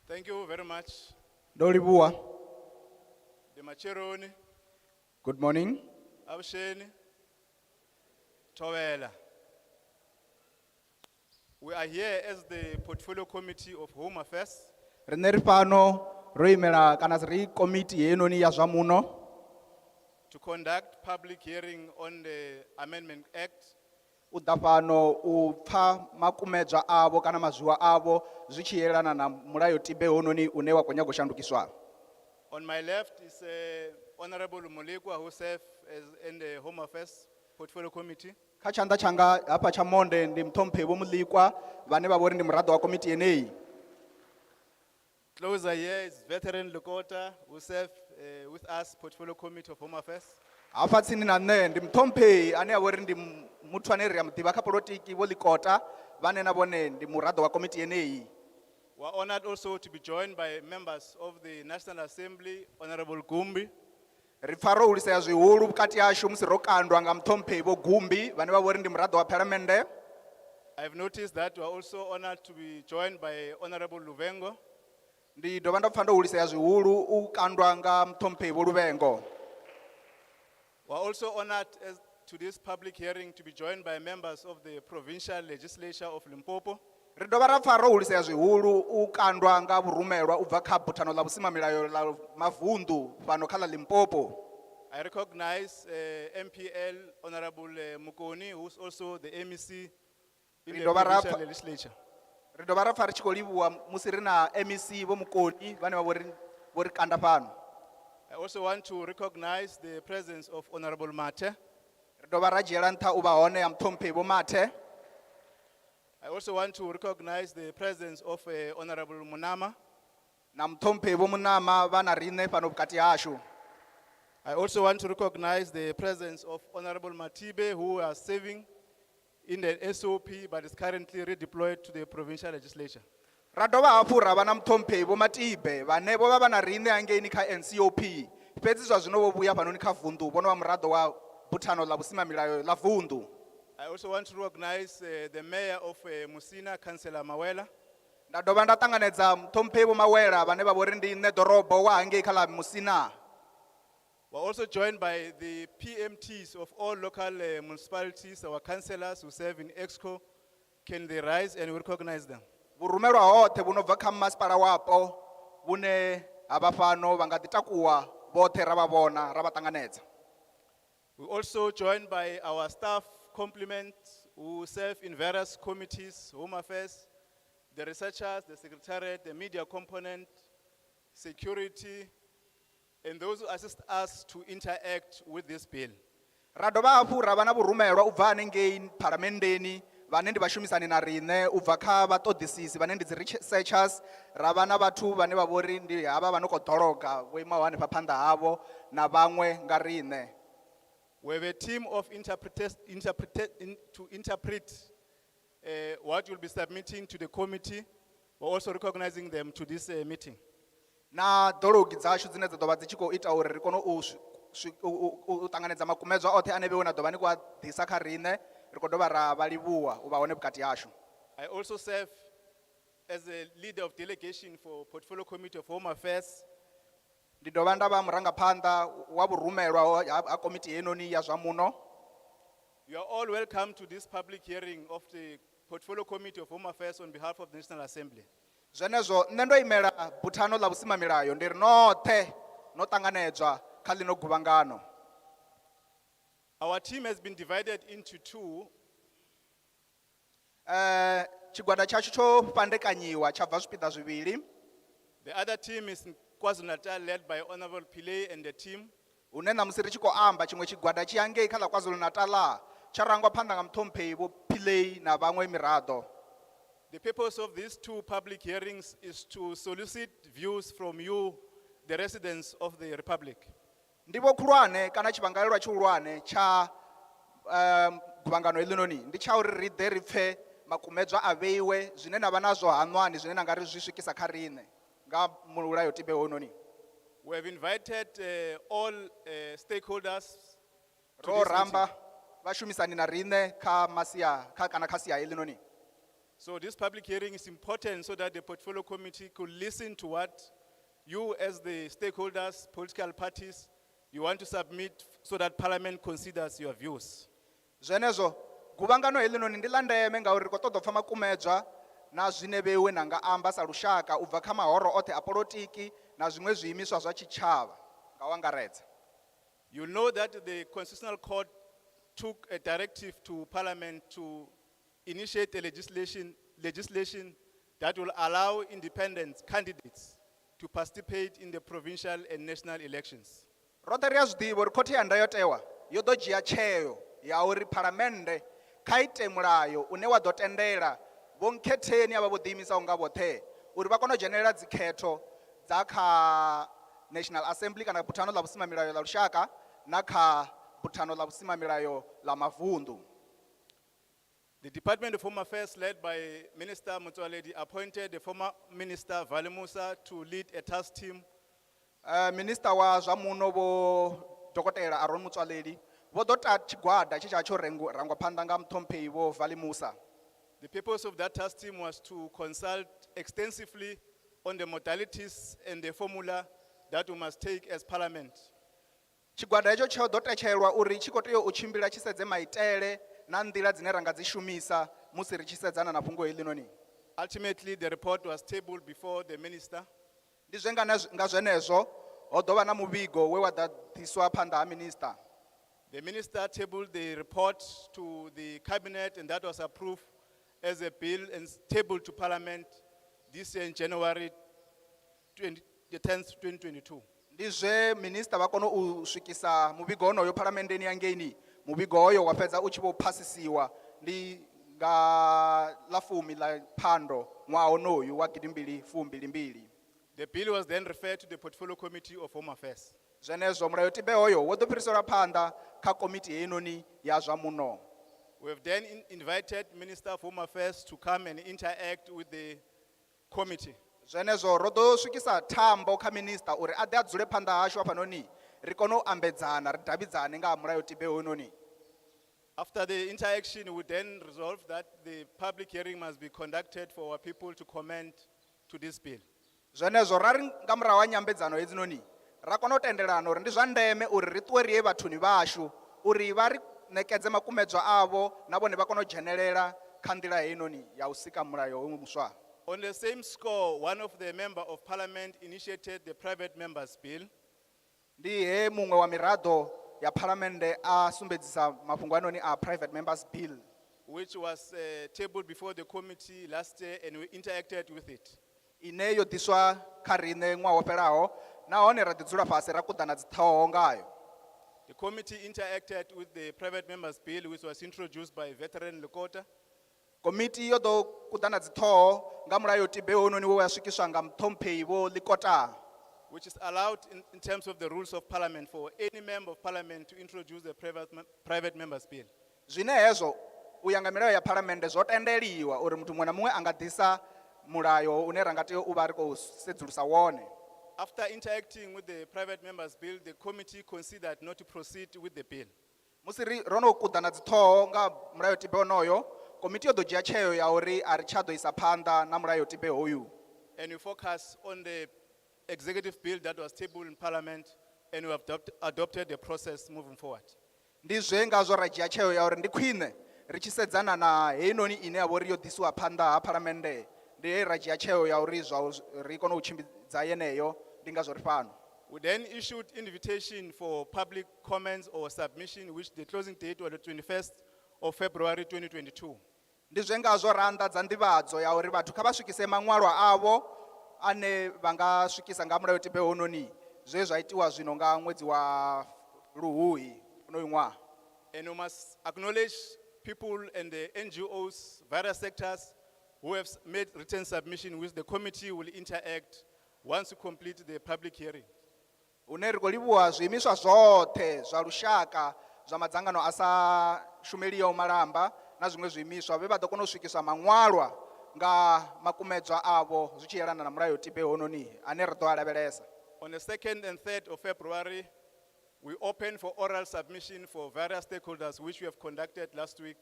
Thank you very much. Dolibua. The Macheroni, Good morning. Absheni, Thohoyandou. We are here as the Portfolio Committee of Home Affairs Renerifano, Roimela, Kanasri Committee, Enoni Yazamuno, to conduct public hearing on the Amendment Act Udafano, Upa, Makumeja Abo, Kanamazua Abo, Zichiela, and Murayo Tibe Ononi, Unewa Konyago Shandukiswa. On my left is Honorable Molekwa, who serves in the Home Affairs Portfolio Committee. Kachanda Changa, Apachamonde, and Dimtompe, Womulikwa, Vaneva were in the Murado Committee NA. Closer here is Veteran Lokota, who serves with us Portfolio Committee of Home Affairs. Afatsini na ne, Dimtompe, Ania were in the Mutuanerium, Tibaka Politiki, Wolikota, Vanena Bone, the Murado Committee NA. We are honored also to be joined by members of the National Assembly, Honorable Gumbi. Rifaro ulisazi ulu kati ya shumsi rokando anga mtompe bo Gumbi vaneva werendi mrado wa paramende. I have noticed that we are also honored to be joined by Honorable Luvengo. Ndi dobanda fando ulisazi ulu ukando anga mtompe bo Luvengo. We are also honored to this public hearing to be joined by members of the Provincial Legislature of Limpopo. Ridobara faro ulisazi ulu ukando anga burumelwa ubva kabutano la busima milayo la mavundu fano kala Limpopo. I recognize MPL Honorable Mukoni, who is also the MEC in the Provincial Legislature. Ridobara fari chikolibu wa musirina MEC bo Mukoni vaneva wori kanda fano. I also want to recognize the presence of Honorable Mate. Ridobara jelanta uba one ya mtompe bo Mate. I also want to recognize the presence of Honorable Munama. Na mtompe bo Munama vana rine fano bukati ashu. I also want to recognize the presence of Honorable Matibe, who are serving in the SOP but is currently redeployed to the Provincial Legislature. Radova apura vana mtompe bo Matibe vane bo vana rine angeni ka NCOP. Pezi zwa zvino vobuya pano ni ka vundu bono wa murado wa butano la busima milayo la vundu. I also want to recognize the mayor of Musina, Councillor Mawela. Ndadova ndatanganedza mtompe bo Mawela vane va vori ndi ne dorobo wa ange kala Musina. We're also joined by the PMTs of all local municipalities, our councillors who serve in EXCO. Can they rise and we recognize them? Burumelwa hote bunobva kha masipala wapo bune abafano vangatitakuwa bothe ravavona ravatanganedza. We're also joined by our staff complement who serve in various committees, Home Affairs, the researchers, the secretariat, the media component, security, and those who assist us to interact with this bill. Radova apura vana burumelwa ubva anengei paramendeni vhane ndi vhashumisani na riṋe u bva kha vhaṱoḓisisi vhane ndi dzi researchers ra vha na vhathu vhane vha vhori ndi havha vha no khou ḓologa vho imaho hanefha phanḓa havho na vhaṅwe nga riṋe. We have a team of to interpret what you'll be submitting to the committee. We're also recognizing them to this meeting. Na ḓologi dzashu dzine dza ḓo vha dzi tshi khou ita uri ri kone u ṱanganedza makumedzwa oṱhe ane vheiwe na ḓo vha ni khou a ḓisa kha riṋe ri khou dovha ra vha livhuwa u vha hone vhukati hashu. I also serve as a leader of delegation for Portfolio Committee of Home Affairs. Ndi dovha nda vha murangaphanḓa wa vhurumelwa ha komiti heinoni ya zwa muno. You are all welcome to this public hearing of the Portfolio Committee of Home Affairs on behalf of the National Assembly. Zwenezwo nṋe ndo imela buthano ḽa vhusimamilayo ndi ri noṱhe no ṱanganedzwa kha ḽino guvhangano. Our team has been divided into two. Tshigwada tshashu tsho fhandekanyiwa tsha bva zwipiḓa zwivhili. The other team is in KwaZulu-Natal, led by Honorable Pillay and the team. Une namusi ri tshi khou amba tshiṅwe tshigwada tshi hangei kha ḽa KwaZulu-Natal tsha rangwa phanḓa nga muṱhomphei vho Pillay na vhaṅwe miraḓo. The purpose of these two public hearings is to solicit views from you, the residents of the Republic. Ndivho khulwane kana tshivhangalelwa tshihulwane tsha guvhangano heḽinoni ndi tsha uri ri ḓe ri pfhe makumedzwa a vheiwe zwine na vha nazwo haṋwani zwine na nga ri zwi swikisa kha riṋe nga mulayotibe hoyunoni. We have invited all stakeholders to Ro this ramba meeting. vhashumisani na riṋe kha masia kana kha sia heḽinoni. So this public hearing is important so that the Portfolio Committee could listen to what you as the stakeholders, political parties, you want to submit so that Parliament considers your views. Zwenezwo guvhangano heḽinoni ndi ḽa ndeme ngauri ri khou ṱoḓa u pfha makumedzwa na zwine vheiwe na nga amba sa lushaka u bva kha mahoro oṱhe a polotiki na zwiṅwe zwiimiswa zwa tshitshavha nga u angaredza. You know that the Constitutional Court took a directive to Parliament to initiate a legislation that will allow independent candidates to participate in the provincial and national elections. Roṱhe ri a zwi ḓivha uri khothe ya ndayotewa yo ḓo dzhia tsheo ya uri phalamennde kha ite mulayo une wa ḓo tendela vho nkhetheni avha vho ḓiimisaho nga vhoṱhe uri vha kone u dzhenelela dzikhetho dza kha National Assembly kana buthano ḽa vhusimamilayo ḽa lushaka na kha buthano ḽa vhusimamilayo ḽa mavunḓu. The Department of Home Affairs, led by Minister Motsoaledi, appointed the former Minister Musa to lead a task team. Minister wa zwa muno vho Dokotela Motsoaledi vho ḓo ta tshigwada tshe tsha tsho rangwa phanḓa nga muṱhomphei vho Musa. The purpose of that task team was to consult extensively on the modalities and the formula that we must take as Parliament. Tshigwada hetsho tsho ḓo tetshelwa uri tshi khou tea u tshimbila tshi sedze maitele na nḓila dzine ra nga dzi shumisa musi ri tshi sedzana na fhungo heḽinoni. Ultimately, the report was tabled before the minister. Ndi zwe nga zwenezwo ho ḓo vha na muvhigo we wa ḓiswa phanḓa ha minister. The minister tabled the report to the cabinet, and that was approved as a bill and tabled to Parliament this year in January 10th, 2022. Ndi zwe minister vha kone u swikisa muvhigo honoyo phalamendeni ya ngeini. Muvhigo hoyo wa fhedza u tshi vho phasisiwa ndi nga ḽa 10 ḽa Phando ṅwaha honoyu wa 2022. The bill was then referred to the Portfolio Committee of Home Affairs. Zwenezwo mulayotibe hoyo wo ḓo fhiriselwa phanḓa kha komiti heinoni ya zwa muno. We have then invited Minister of Home Affairs to come and interact with the committee. Zwenezwo ro ḓo swikisa thambo kha minister uri a ḓe a dzule phanḓa hashu hafhanoni ri kone u ambedzana ri davhidzane nga ha mulayotibe hoyunoni. After the interaction, we then resolved that the public hearing must be conducted for our people to comment to this bill. Zwenezwo ra ri nga murahu ha nyambedzano hedzinoni ra kona u tendelana uri ndi zwa ndeme uri ri ṱuwe ri ye vhathuni vhashu uri vha ri ṋekedze makumedzwa avho na vhone vha kone u dzhenelela kha nḓila heinoni ya u sika mulayo hoyu muswa. On the same score, one of the members of Parliament initiated the private members bill. Ndi he muṅwe wa miraḓo ya phalamennde a sumbedzisa mafhungo anoni a private members bill, which was tabled before the committee last year, and we interacted with it. ine yo ḓiswa kha riṋe ṅwaha wo fhelaho nahone ra ḓi dzula fhasi ra kuḓana dzi ṱhoho ngayo. The committee interacted with the private members bill, which was introduced by veteran Lekota. Komiti yo ḓo kuḓana dzi ṱhoho nga mulayotibe hoyunoni we wa swikiswa nga mṱhomphei Vho Ḽikota, which is allowed in terms of the rules of parliament for any member of parliament to introduce a private member's bill. zwine hezwo u ya nga milayo ya phalamennde zwo tendeliwa uri muthu muṅwe na muṅwe anga ḓisa mulayo une ra nga tea u vha ri khou sedzulusa wone. After interacting with the private member's bill, the committee considered not to proceed with the bill. Musi ro no kuḓana dzi ṱhoho nga mulayotibe honoyo, komiti yo ḓo dzhia tsheo ya uri a ri tsha ḓo isa phanḓa na mulayotibe hoyu. And we focus on the executive bill that was tabled in parliament, and we have adopted the process moving forward. Ndi zwe ngazwo ra dzhia tsheo ya uri ndi khwine ri tshi sedzana na heinoni ine ya vha uri yo ḓisiwa phanḓa ha phalamennde, ndi he ra dzhia tsheo ya uri zwa ri kone u tshimbidza yeneyo, ndi ngazwo ri fhano. We then issued invitation for public comments or submission, which the closing date was the 21st of February 2022. Ndi zwe ngazwo ra anḓadza nḓivhadzo ya uri vhathu kha vha swikise maṅwalwa avho ane vha nga swikisa nga mulayotibe hononi, zwe zwa itiwa zwino nga ṅwedzi wa Luhuhi unoyu ṅwaha. And we must acknowledge people and the NGOs, various sectors, who have made written submission, which the committee will interact once we complete the public hearing. Une ri khou livhuwa zwiimiswa zwoṱhe zwa lushaka zwa madzangano a sa shumeliho malamba na zwiṅwe zwiimiswa vhe vha ḓo kona u swikiswa maṅwalwa nga makumedzwa avho zwi tshi yelana na mulayotibe hononi ane ri ḓo a lavhelesa. On the 2nd and 3rd of February, we opened for oral submission for various stakeholders, which we have conducted last week.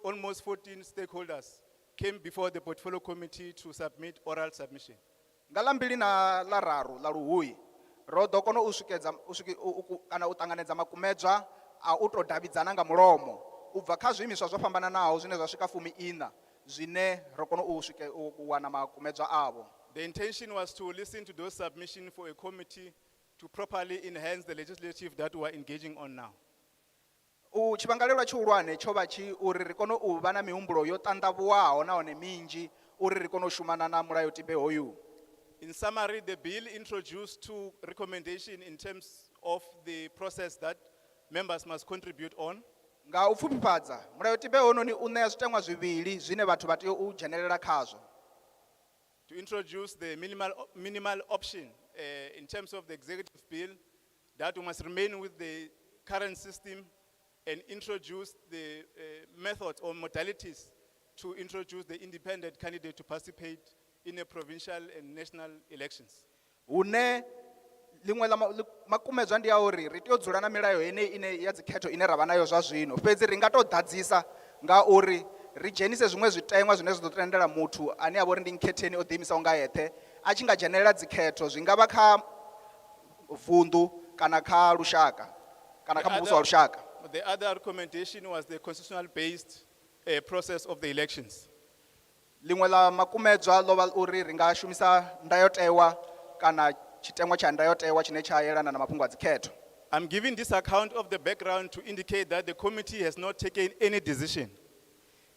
Almost 14 stakeholders came before the portfolio committee to submit oral submission. Nga ḽa mbili na ḽa raru ḽa Luhuhi ro ḓo kona u swikeledza kana u ṱanganedza makumedzwa a u tou davhidzana nga mulomo u bva kha zwiimiswa zwo fhambananaho zwine zwa swika 14 zwine ro kona u wana makumedzwa avho. The intention was to listen to those submissions for a committee to properly enhance the legislative that we are engaging on now. Tshivhangalelwa tshihulwane tsho vha tshi uri ri kone u vha na mihumbulo yo ṱanḓavhuwaho nahone minzhi uri ri kone u shumana na mulayotibe hoyu. In summary, the bill introduced two recommendations in terms of the process that members must contribute on. Nga u pfufhifhadza mulayotibe hononi u ṋea zwiteṅwa zwivhili zwine vhathu vha tea u dzhenelela khazwo. To introduce the minimal option in terms of the executive bill, that we must remain with the current system and introduce the methods or modalities to introduce the independent candidate to participate in the provincial and national elections. Une liṅwe ḽa makumedzwa ndi a uri ri tea u dzula na milayo henei ine ya dzikhetho ine ra vha nayo zwa zwino, fhedzi ri nga tou ḓadzisa nga uri ri dzhenise zwiṅwe zwiteṅwa zwine zwi ḓo tendela muthu ane a vha uri ndi nkhetheni o ḓiimisaho nga yeṱhe a tshi nga dzhenelela dzikhetho, zwi nga vha kha vunḓu kana kha lushaka kana kha muvhuso wa lushaka. The other recommendation was the constitutional based process of the elections. Liṅwe ḽa makumedzwa ḽo vha uri ri nga shumisa ndayotewa kana tshiteṅwa tsha ndayotewa tshine tsha yelana na mafhungo a dzikhetho. I'm giving this account of the background to indicate that the committee has not taken any decision.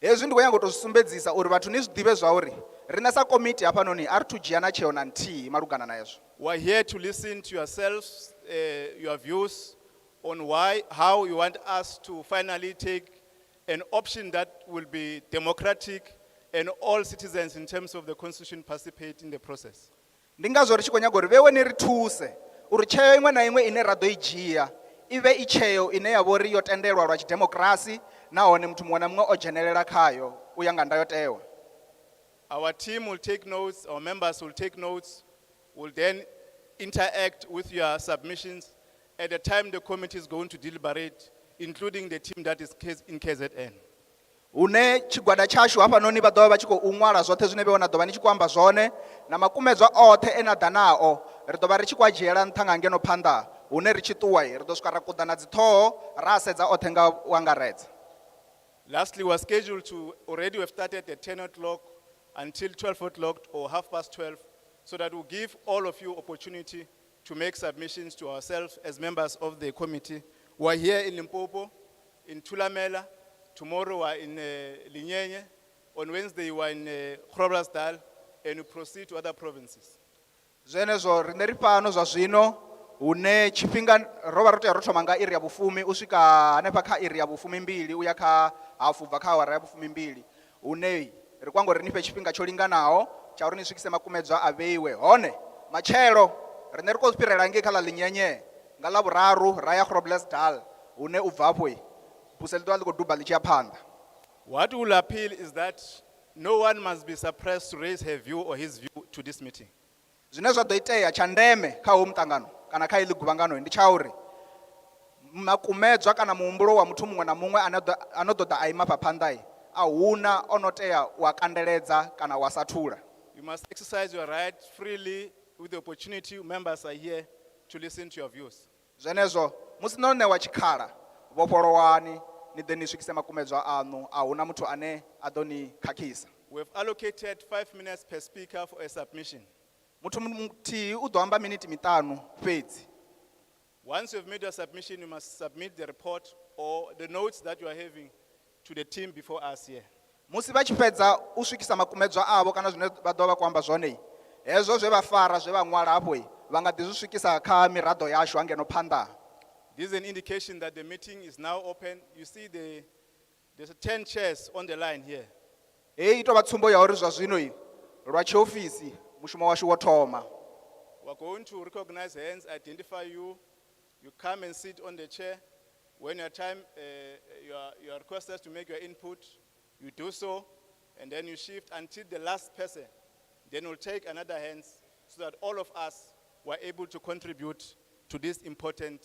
Hezwi ndi khou nyanga u tou sumbedzisa uri vhathu ni zwi ḓivhe zwa uri riṋe sa komiti hafhanoni a ri thu dzhia na tsheo na nthihi malugana na hezwo. We are here to listen to yourselves, your views on how you want us to finally take an option that will be democratic and all citizens in terms of the constitution participate in the process. Ndi ngazwo ri tshi khou nyaga uri vhewe ni ri thuse uri tsheo iṅwe na iṅwe ine ra ḓo i dzhia ive i tsheo ine ya vha uri yo tendelwa lwa tshidemokrasi nahone muthu muṅwe na muṅwe o dzhenelela khayo u ya nga ndayotewa. Our team will take notes, our members will take notes, will then interact with your submissions at the time the committee is going to deliberate, including the team that is in KZN. Une tshigwada tshashu hafhanoni vha ḓovha vha tshi khou ṅwala zwoṱhe zwine vhe na ḓovha ni tshi khou amba zwone na makumedzwa oṱhe ena ḓa nao ri ḓovha ri tshi khou a dzhiela nṱha nga ngeno phanḓa hune ri tshi ṱuwa ri ḓo swika ra kuḓana dzi ṱhoho ra sedza oṱhe nga u angaredza. Lastly, we are scheduled to already have started at 10 o'clock until 12 o'clock or 12:30, so that will give all of you opportunity to make submissions to ourselves as members of the committee. We are here in Limpopo, in Thulamela. Tomorrow we are in Linyenye. On Wednesday we are in Groblersdal, and we proceed to other provinces. Zwenezwo rine ri fhano zwa zwino hune tshifhinga ro vha ro tea ro thoma nga iri ya vhufumi u swika hanefha kha iri ya vhufumi mbili uya kha hafu bva kha awara ya vhufumi mbili. une ri kwango ri ni fhe tshifhinga tsho linganaho tsha uri ni swikise makumedzwa a vheiwe hone matshelo rine ri khou fhirela ngei kha ḽa ḽinyenye nga ḽavhuraru ra ya Groblersdal hune u bva afho buse ḽi ḓovha ḽi khou duba ḽi tshi ya phanḓa. What will appeal is that no one must be suppressed to raise her view or his view to this meeting. Zwine zwa ḓo itea tsha ndeme kha hoyu muṱangano kana kha iḽi guvhangano ndi tsha uri makumedzwa kana muhumbulo wa muthu muṅwe na muṅwe ano ḓo ḓa a ima fha phanḓa a huna ono tea u a kandeledza kana wa sathula. You must exercise your right freely with the opportunity members are here to listen to your views. Zwenezwo musi no ṋewa tshikhala vhofholowani ni ḓe ni swikise makumedzwa aṋu a huna muthu ane a ḓo ni khakhisa. We have allocated 5 minutes per speaker for a submission. Muthu muthihi u ḓo amba miniti miṱanu fhedzi. Once you have made your submission, you must submit the report or the notes that you are having to the team before us here. Musi vha tshi fhedza u swikisa makumedzwa avho kana zwine vha ḓo vha khou amba zwone hezwo zwe vha fara zwe vha ṅwala hafho vha nga ḓi zwi swikisa kha miraḓo yashu hangeno phanḓa. This is an indication that the meeting is now open. You see there's 10 chairs on the line here. Hei ito vha tsumbo ya uri zwa zwino lwa tshiofisi mushumo washu wo thoma. We're going to recognize hands, identify you. You come and sit on the chair. When your time, you are requested to make your input, you do so, and then you shift until the last person. Then we'll take another hands so that all of us were able to contribute to this important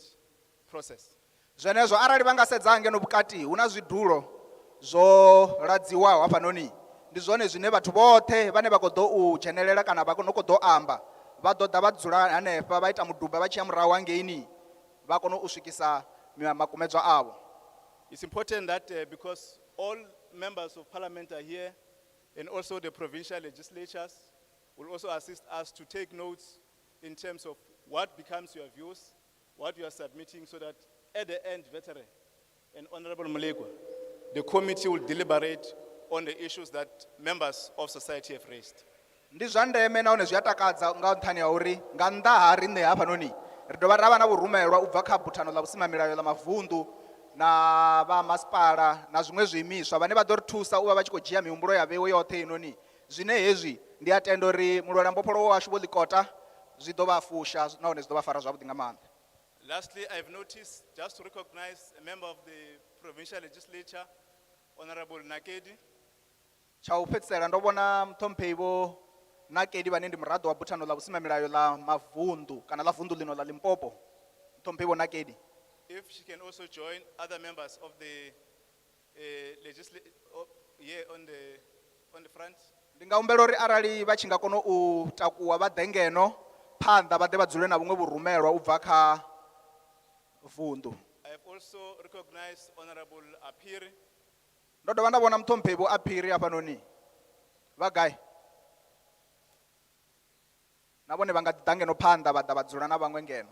process. Zwenezwo arali vha nga sedza ngeno vhukati huna zwidulo zwo ladziwaho hafhanoni ndi zwone zwine vhathu vhoṱhe vhane vha khou ḓo u dzhenelela kana vha khou ḓo amba vha ḓo ḓa vha dzula hanefha vha ita muduba vha tshi ya murahu hangeini vha kone u swikisa makumedzwa avho. It's important that because all members of parliament are here and also the provincial legislatures will also assist us to take notes in terms of what becomes your views, what you are submitting, so that at the end, veteran and Honorable Malekwa, the committee will deliberate on the issues that members of society have raised. Ndi zwa ndeme nahone zwi a takadza nga nṱhani ha uri nga nnḓa ha riṋe hafhanoni ri dovha ra vha na vhurumelwa u bva kha buthano ḽa vhusimamilayo ḽa mavunḓu na vha masipala na zwiṅwe zwiimiswa vhane vha ḓo ri thusa u vha vha tshi khou dzhia mihumbulo ya vheiwe yoṱhe inoni zwine hezwi ndi a tenda uri mulwela mbofholowo washu vho ḽikota zwi ḓo vha fusha nahone zwi ḓo vha fara zwavhuḓi nga maanḓa. Lastly, I've noticed, just to recognize a member of the provincial legislature, Honorable Nakedi. Tsha u fhedzisela ndo vhona mṱhomphei vho Nakedi vhane ndi muraḓo wa buthano ḽa vhusimamilayo ḽa mavunḓu kana ḽa vunḓu ḽino ḽa Limpopo. Mṱhomphei vho Nakedi. If she can also join other members of the legislature here on the front. Ndi nga humbela uri arali vha tshi nga kona u takuwa vha ḓe ngeno phanḓa vha ḓe vha dzule na vhuṅwe vhurumelwa u bva kha vunḓu. I have also recognized Honorable Adhere. Ndo dovha nda vhona mṱhomphei vho Adhere hafhanoni. Vha gai? Na vhone vha nga ḓa ngeno phanḓa vha ḓa vha dzula na vhaṅwe ngeno.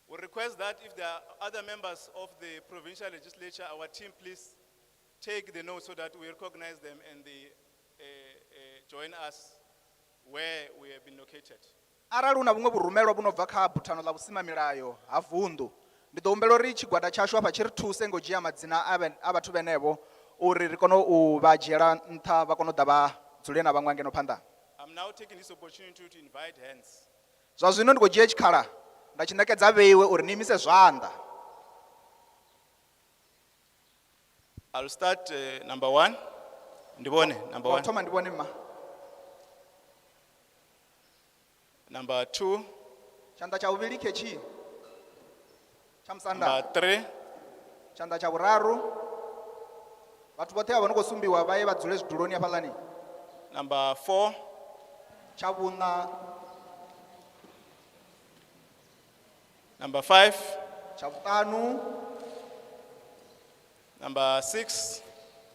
We request that if there are other members of the provincial legislature, our team please take the note so that we recognize them and they join us where we have been located. Arali una vhuṅwe vhurumelwa vhu no bva kha buthano ḽa vhusimamilayo ha vunḓu ndi ḓo humbela uri tshigwada tshashu hafha tshi ri thuse ngo dzhia madzina a vhathu vhenevho uri ri kone u vha dzhiela nṱha vha kone u ḓa vha dzule na vhaṅwe ngeno phanḓa. I'm now taking this opportunity to invite hands. Zwa zwino ndi khou dzhia tshikhala nda tshi ṋekedza vheiwe uri ni imise zwanḓa. I'll start number 1. Ndibone, number 1. Thoma ndibone ma. Number 2. Tshanḓa tsha vhuvhili khetshi. Tsha musanda. Number 3. Tshanḓa tsha vhuraru. Vhathu vhoṱhe vha vha no khou sumbiwa vha ye vha dzule zwiduloni hafhaḽani. Number 4. Tsha vhuṋa. Number 5. Tsha vhuṱanu. Number 6.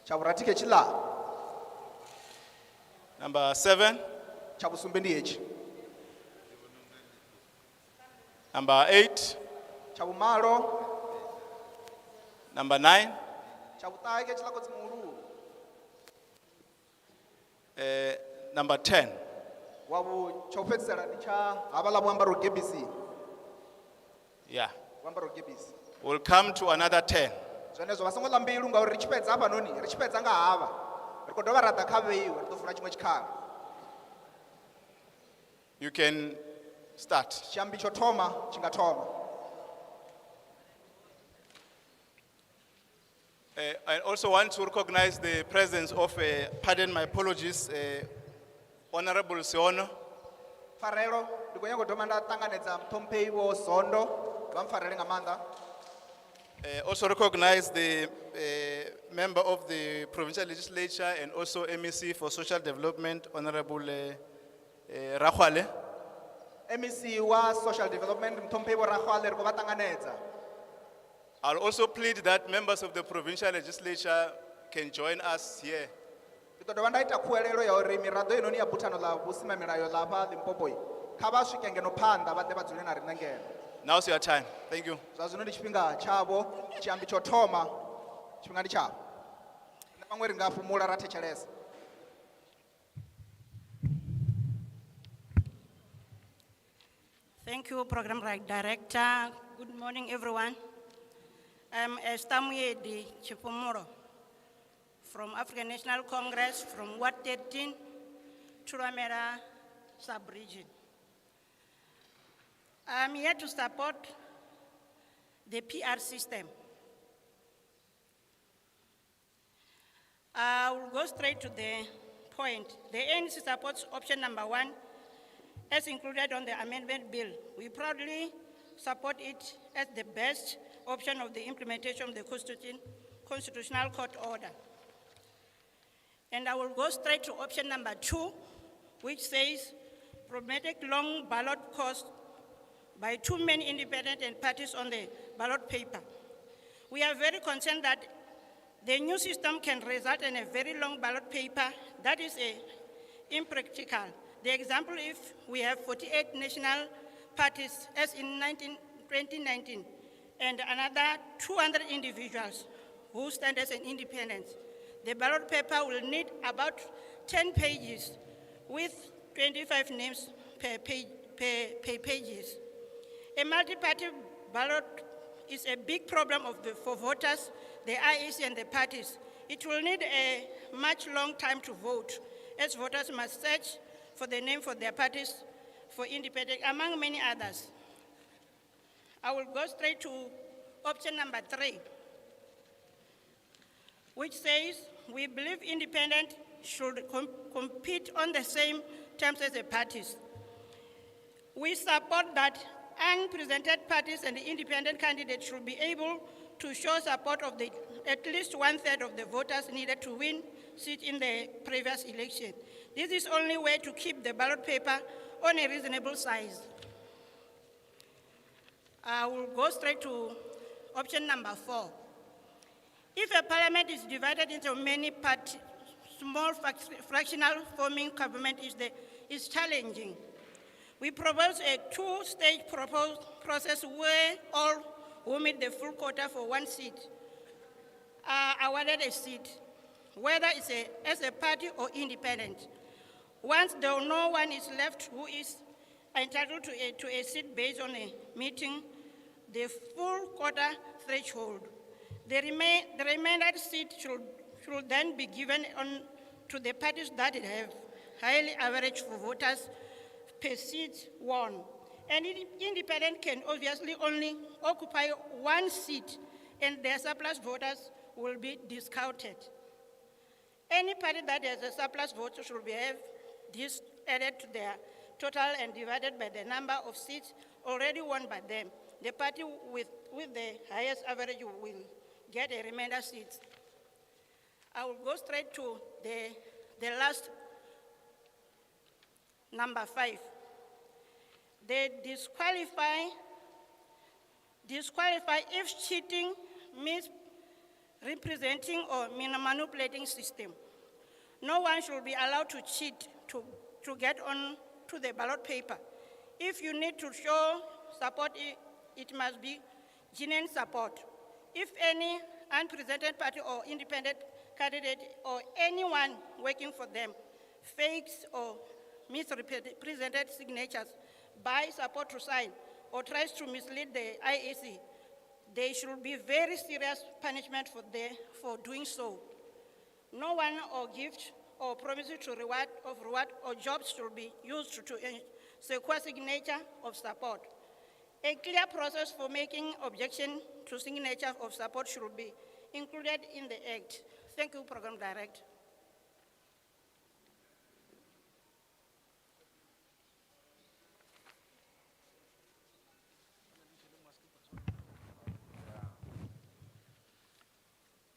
Tsha vhurathi khetshi ḽa. Number 7. Tsha vhusumbe ndi hetshi. Number 8. Tsha vhumalo. Number 9. Tsha vhuṱahe khetshi ḽa khotsi muhulu. Number 10. Wa vhu tsha u fhedzisela ndi tsha havha ḽa vhuambaro gebisi. Yeah. Vhuambaro gebisi. We'll come to another 10. Zwenezwo vha songo ḽa mbilu ngauri ri tshi fhedza hafhanoni ri tshi fhedza nga havha ri khou dovha ra ḓa kha vheiwe ri ḓo vula tshiṅwe tshikhala. You can start. Tshiambi tsho thoma tshi nga thoma. I also want to recognize the presence of, pardon my apologies, Honorable Siono. Farelo ndi khou nyaga u doma nda ṱanganedza mṱhomphei vho Zondo vha mpfarele nga maanḓa. Also recognize the member of the provincial legislature and also MEC for social development, Honorable Rakhwale. MEC wa social development mṱhomphei vho Rakhwale ri khou vha ṱanganedza. I'll also plead that members of the provincial legislature can join us here. Ndi ḓo dovha nda ita khuwelelo ya uri miraḓo heinoni ya buthano ḽa vhusimamilayo ḽa hafha Limpopo kha vha swike ngeno phanḓa vha ḓe vha dzule na riṋe ngeno. Now's your time. Thank you. Zwa zwino ndi tshifhinga tshavho, tshiambi tsho thoma tshifhinga ndi tshavho. Nṋe vhaṅwe ri nga fhumula ra thetshelesa. Thank you, Program Director. Good morning, everyone. I'm Estamuyedi Chipumuro from African National Congress from Ward 13, Thulamela sub-region. I'm here to support the PR system. I will go straight to the point. The ANC supports option number 1 as included on the amendment bill. We proudly support it as the best option of the implementation of the Constitutional Court order. And I will go straight to option number 2, which says problematic long ballot cost by too many independent and parties on the ballot paper. We are very concerned that the new system can result in a very long ballot paper that is impractical. The example, if we have 48 national parties as in 2019 and another 200 individuals who stand as an independent, the ballot paper will need about 10 pages with 25 names per pages. A multi-party ballot is a big problem for voters, the IEC and the parties. It will need a much long time to vote, as voters must search for the name for their parties for independent, among many others. I will go straight to option number 3, which says we believe independent should compete on the same terms as the parties. We support that unrepresented parties and the independent candidates should be able to show support of at least 1/3 of the voters needed to win seat in the previous election. This is the only way to keep the ballot paper on a reasonable size. I will go straight to option number 4. If a parliament is divided into many parties, small fractional forming government is challenging. We propose a 2-stage process where all who meet the full quota for 1 seat are awarded a seat, whether it's as a party or independent. Once no one is left who is entitled to a seat based on a meeting the full quota threshold, the remainder seat should then be given to the parties that have highly average for voters per seat won. And independent can obviously only occupy 1 seat, and their surplus voters will be discounted. Any party that has a surplus vote should have this added to their total and divided by the number of seats already won by them. The party with the highest average will get a remainder seats. I will go straight to the last, number 5. They disqualify if cheating means representing or manipulating system. No one should be allowed to cheat to get on to the ballot paper. If you need to show support, it must be genuine support. If any unrepresented party or independent candidate or anyone working for them fakes or misrepresented signatures by support to sign or tries to mislead the IEC, there should be very serious punishment for doing so. No one or gift or promises to reward or jobs should be used to secure signature of support. A clear process for making objection to signature of support should be included in the Act. Thank you, Program Director.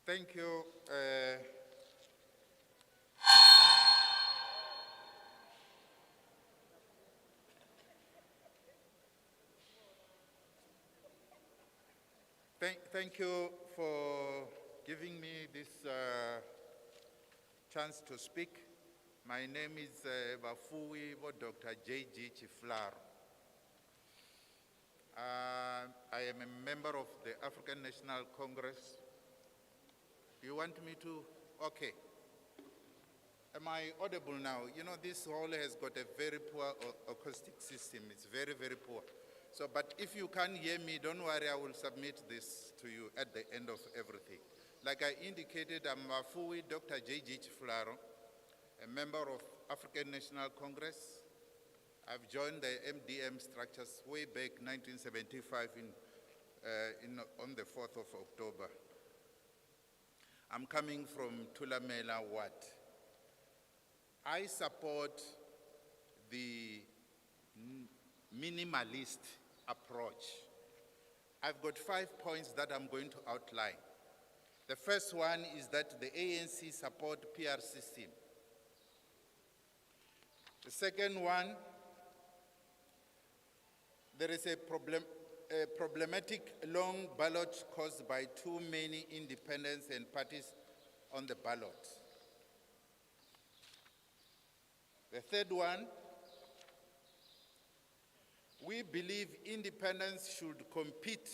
Thank you. Thank you for giving me this chance to speak. My name is Bafui Dr. J.G. Chiflaro. I am a member of the African National Congress. You want me to? Okay. Am I audible now? You know, this hall has got a very poor acoustic system. It's very, very poor. So, but if you can't hear me, don't worry, I will submit this to you at the end of everything. Like I indicated, I'm Mafui Dr. J.G. Chiflaro, a member of African National Congress. I've joined the MDM structures way back 1975 on the 4th of October. I'm coming from Thulamela Ward. I support the minimalist approach. I've got 5 points that I'm going to outline. The first one is that the ANC support PR system. The second one, there is a problematic long ballot caused by too many independents and parties on the ballot. The third one, we believe independents should compete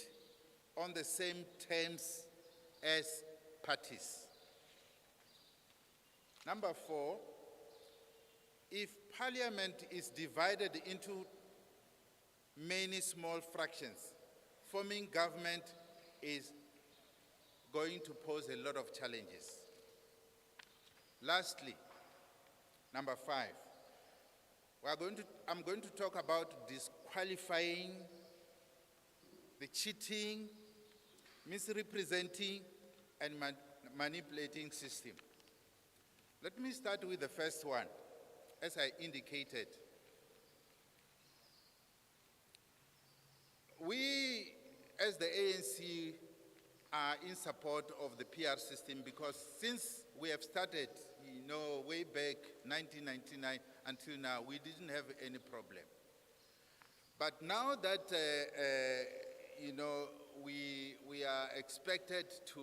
on the same terms as parties. Number 4, if parliament is divided into many small fractions, forming government is going to pose a lot of challenges. Lastly, number 5, I'm going to talk about disqualifying the cheating, misrepresenting, and manipulating system. Let me start with the first one. As I indicated, we, as the ANC, are in support of the PR system because since we have started, way back 1999 until now, we didn't have any problem. But now that, we are expected to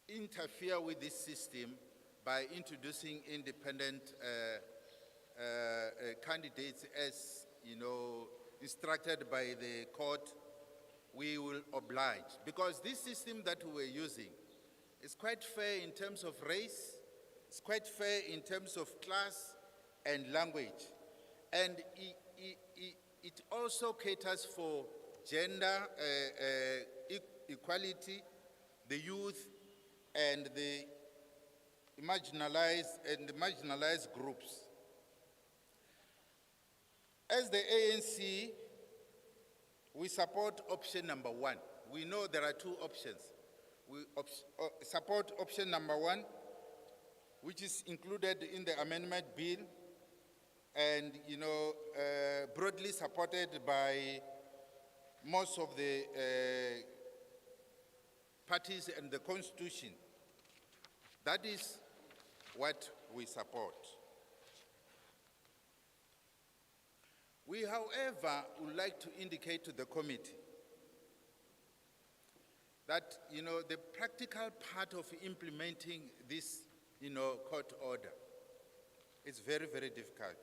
interfere with this system by introducing independent candidates as, instructed by the court, we will oblige. Because this system that we were using is quite fair in terms of race, it's quite fair in terms of class and language. And it also caters for gender equality, the youth, and the marginalized groups. As the ANC, we support option number 1. We know there are 2 options. We support option number 1, which is included in the amendment bill and, broadly supported by most of the parties and the Constitution. That is what we support. We, however, would like to indicate to the committee that, the practical part of implementing this, court order is very, very difficult.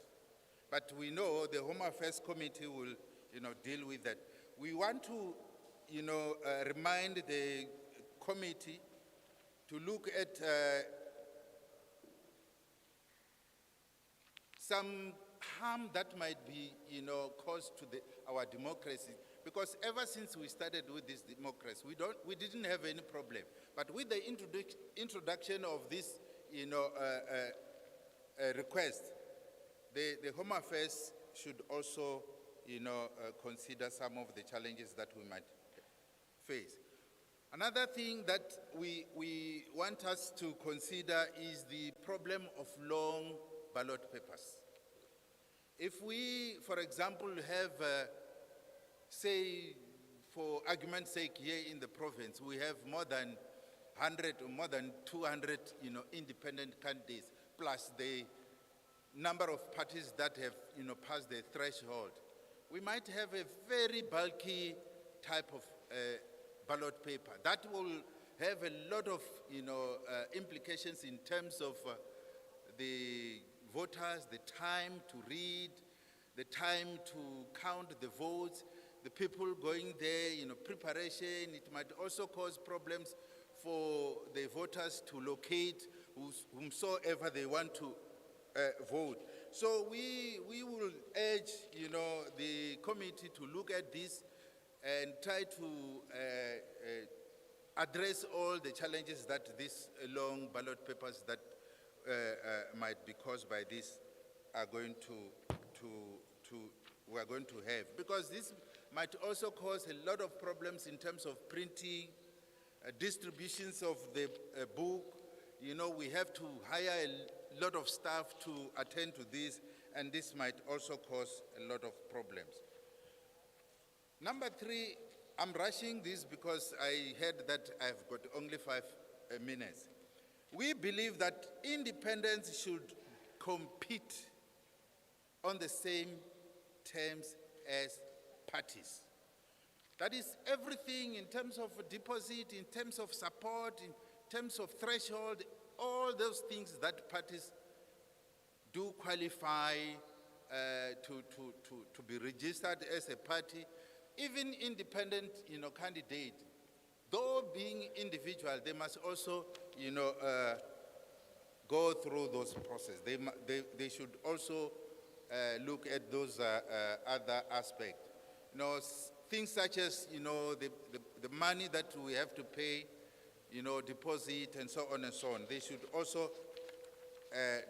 But we know the Home Affairs Committee will, deal with that. We want to, remind the committee to look at some harm that might be, caused to our democracy. Because ever since we started with this democracy, we didn't have any problem. But with the introduction of this, request, the Home Affairs should also, consider some of the challenges that we might face. Another thing that we want us to consider is the problem of long ballot papers. If we, for example, have, say, for argument's sake, here in the province, we have more than 100 or more than 200, independent candidates, plus the number of parties that have, passed the threshold. We might have a very bulky type of ballot paper that will have a lot of, implications in terms of the voters, the time to read, the time to count the votes, the people going there, preparation. It might also cause problems for the voters to locate whomsoever they want to vote. So we will urge, the committee to look at this and try to address all the challenges that these long ballot papers that might be caused by this are going we are going to have. Because this might also cause a lot of problems in terms of printing, distributions of the book. We have to hire a lot of staff to attend to this, and this might also cause a lot of problems. Number 3, I'm rushing this because I heard that I've got only 5 minutes. We believe that independents should compete on the same terms as parties. That is everything in terms of deposit, in terms of support, in terms of threshold, all those things that parties do qualify to be registered as a party. Even independent, candidate, though being individual, they must also, go through those processes. They should also look at those other aspects. Things such as, the money that we have to pay, deposit and so on and so on. They should also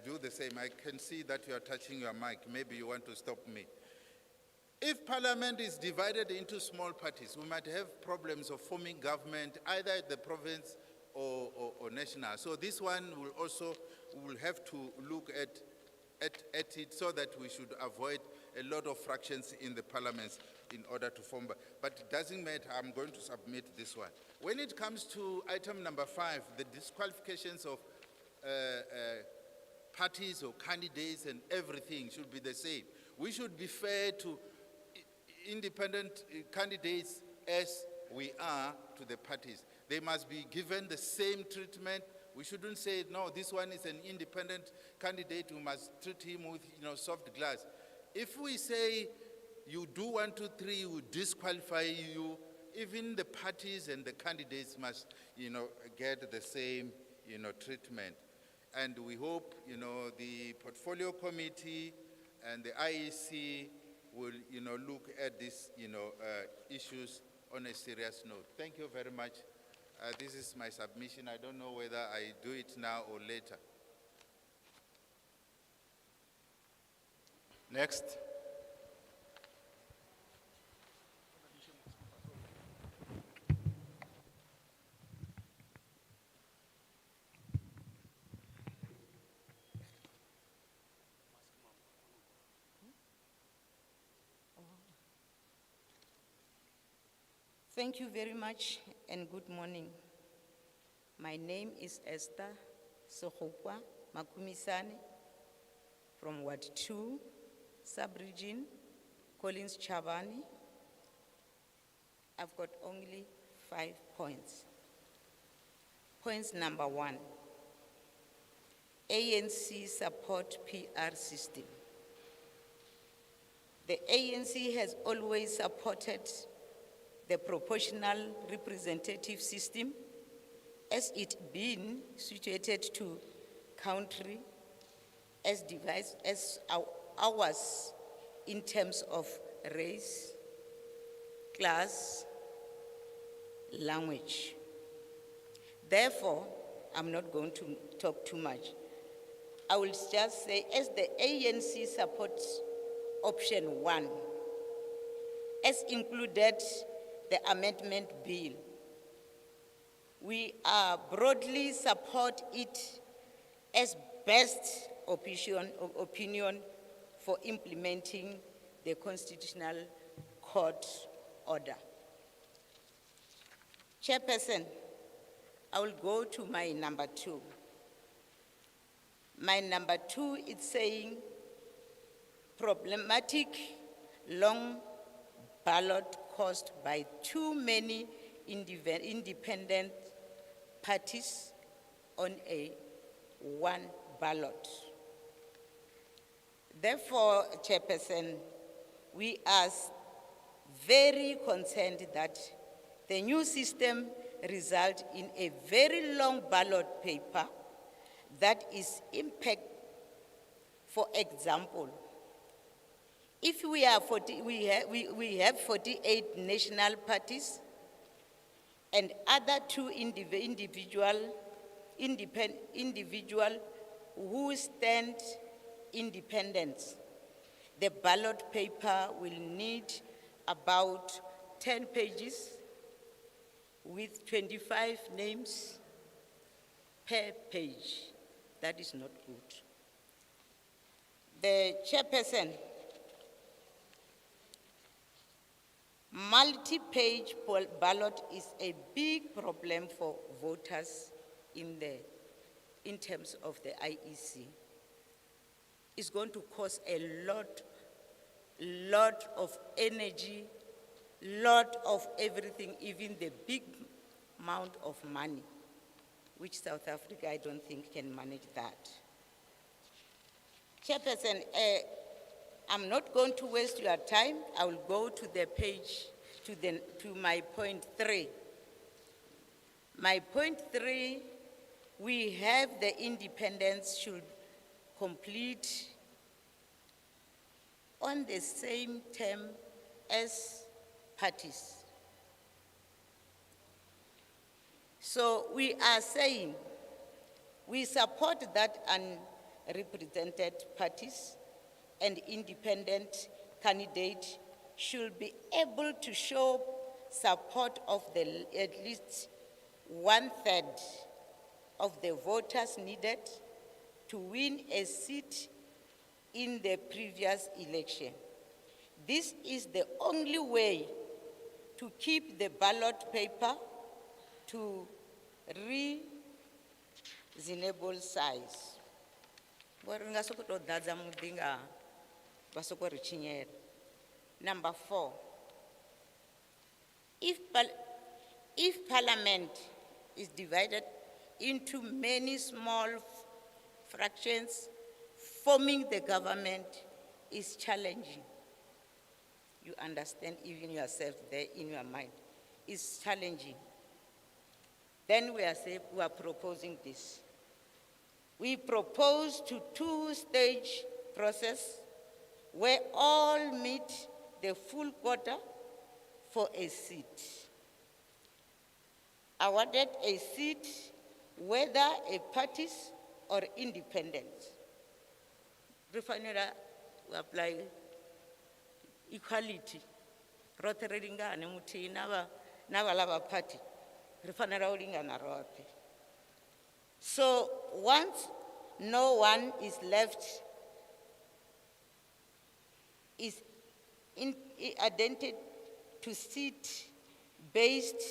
do the same. I can see that you are touching your mic. Maybe you want to stop me. If Parliament is divided into small parties, we might have problems of forming government either at the province or national. So this one will also, we will have to look at it so that we should avoid a lot of fractions in the parliaments in order to form. But it doesn't matter, I'm going to submit this one. When it comes to item number 5, the disqualifications of parties or candidates and everything should be the same. We should be fair to independent candidates as we are to the parties. They must be given the same treatment. We shouldn't say, no, this one is an independent candidate, we must treat him with soft glass. If we say you do 1, 2, 3, we disqualify you, even the parties and the candidates must get the same treatment. And we hope the portfolio committee and the IEC will look at these issues on a serious note. Thank you very much. This is my submission. I don't know whether I do it now or later. Next. Thank you very much and good morning. My name is Esther Sohokwa Makumisane from Ward 2, Sub-Region, Collins Chabane. I've got only 5 points. Points number 1, ANC support PR system. The ANC has always supported the proportional representative system as it being situated to country as ours in terms of race, class, language. Therefore, I'm not going to talk too much. I will just say, as the ANC supports option 1, as included the amendment bill, we broadly support it as best opinion for implementing the Constitutional Court order. Chairperson, I will go to my number 2. My number 2 is saying problematic long ballot caused by too many independent parties on a one ballot. Therefore, Chairperson, we are very concerned that the new system result in a very long ballot paper that is impact. For example, if we have 48 national parties and other 2 individual who stand independent, the ballot paper will need about 10 pages with 25 names per page. That is not good. The Chairperson, multi-page ballot is a big problem for voters in terms of the IEC. It's going to cost a lot of energy, lot of everything, even the big amount of money, which South Africa, I don't think, can manage that. Chairperson, I'm not going to waste your time. I will go to the page, to my point 3. My point 3, we have the independents should complete on the same term as parties. So we are saying we support that unrepresented parties and independent candidates should be able to show support of at least 1/3 of the voters needed to win a seat in the previous election. This is the only way to keep the ballot paper to reasonable size. Number 4, if Parliament is divided into many small fractions, forming the government is challenging. You understand even yourself there in your mind. It's challenging. Then we are proposing this. We propose to 2-stage process where all meet the full quota for a seat. Awarded a seat, whether a parties or independent. Refinery apply equality. Rotaringane muti navalava party. Refinery rote. So once no one is left, is identified to seat based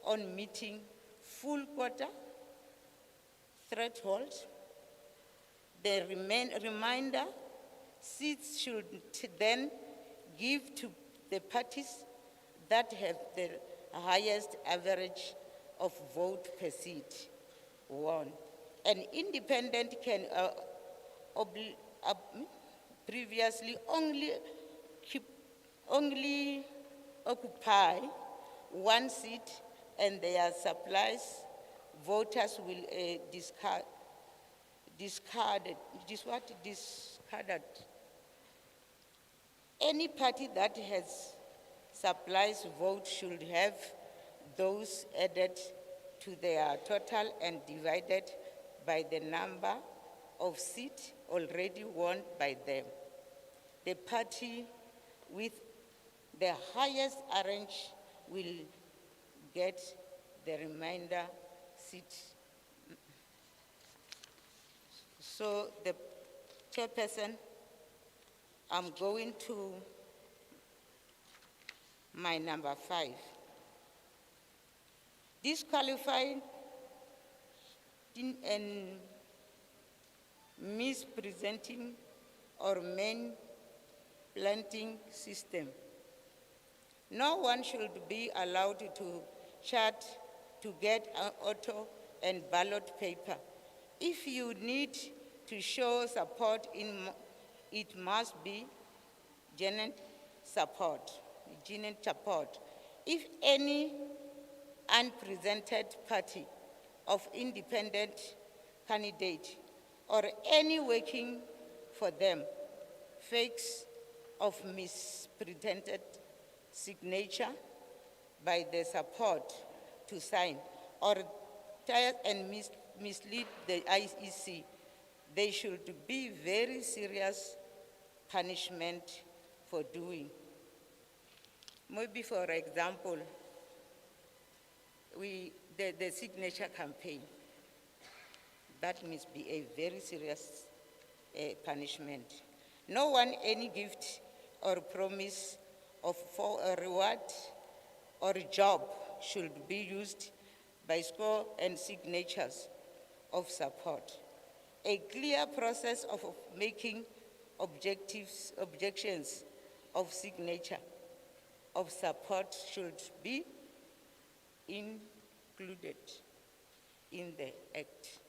on meeting full quota threshold, the remainder seats should then give to the parties that have the highest average of vote per seat won. An independent can previously only occupy 1 seat, and their supplies voters will discarded Any party that has supplies votes should have those added to their total and divided by the number of seats already won by them. The party with the highest range will get the remainder seats. So the chairperson, I'm going to my number 5. Disqualified and mispresenting or planting system. No one should be allowed to chat to get an auto and ballot paper. If you need to show support, it must be genuine support. If any unpresented party of independent candidate or any working for them fakes of mispresented signature by the support to sign or tire and mislead the IEC, they should be very serious punishment for doing. Maybe for example, the signature campaign, that must be a very serious punishment. No one any gift or promise for a reward or job should be used by score and signatures of support. A clear process of making objections of signature of support should be included in the Act.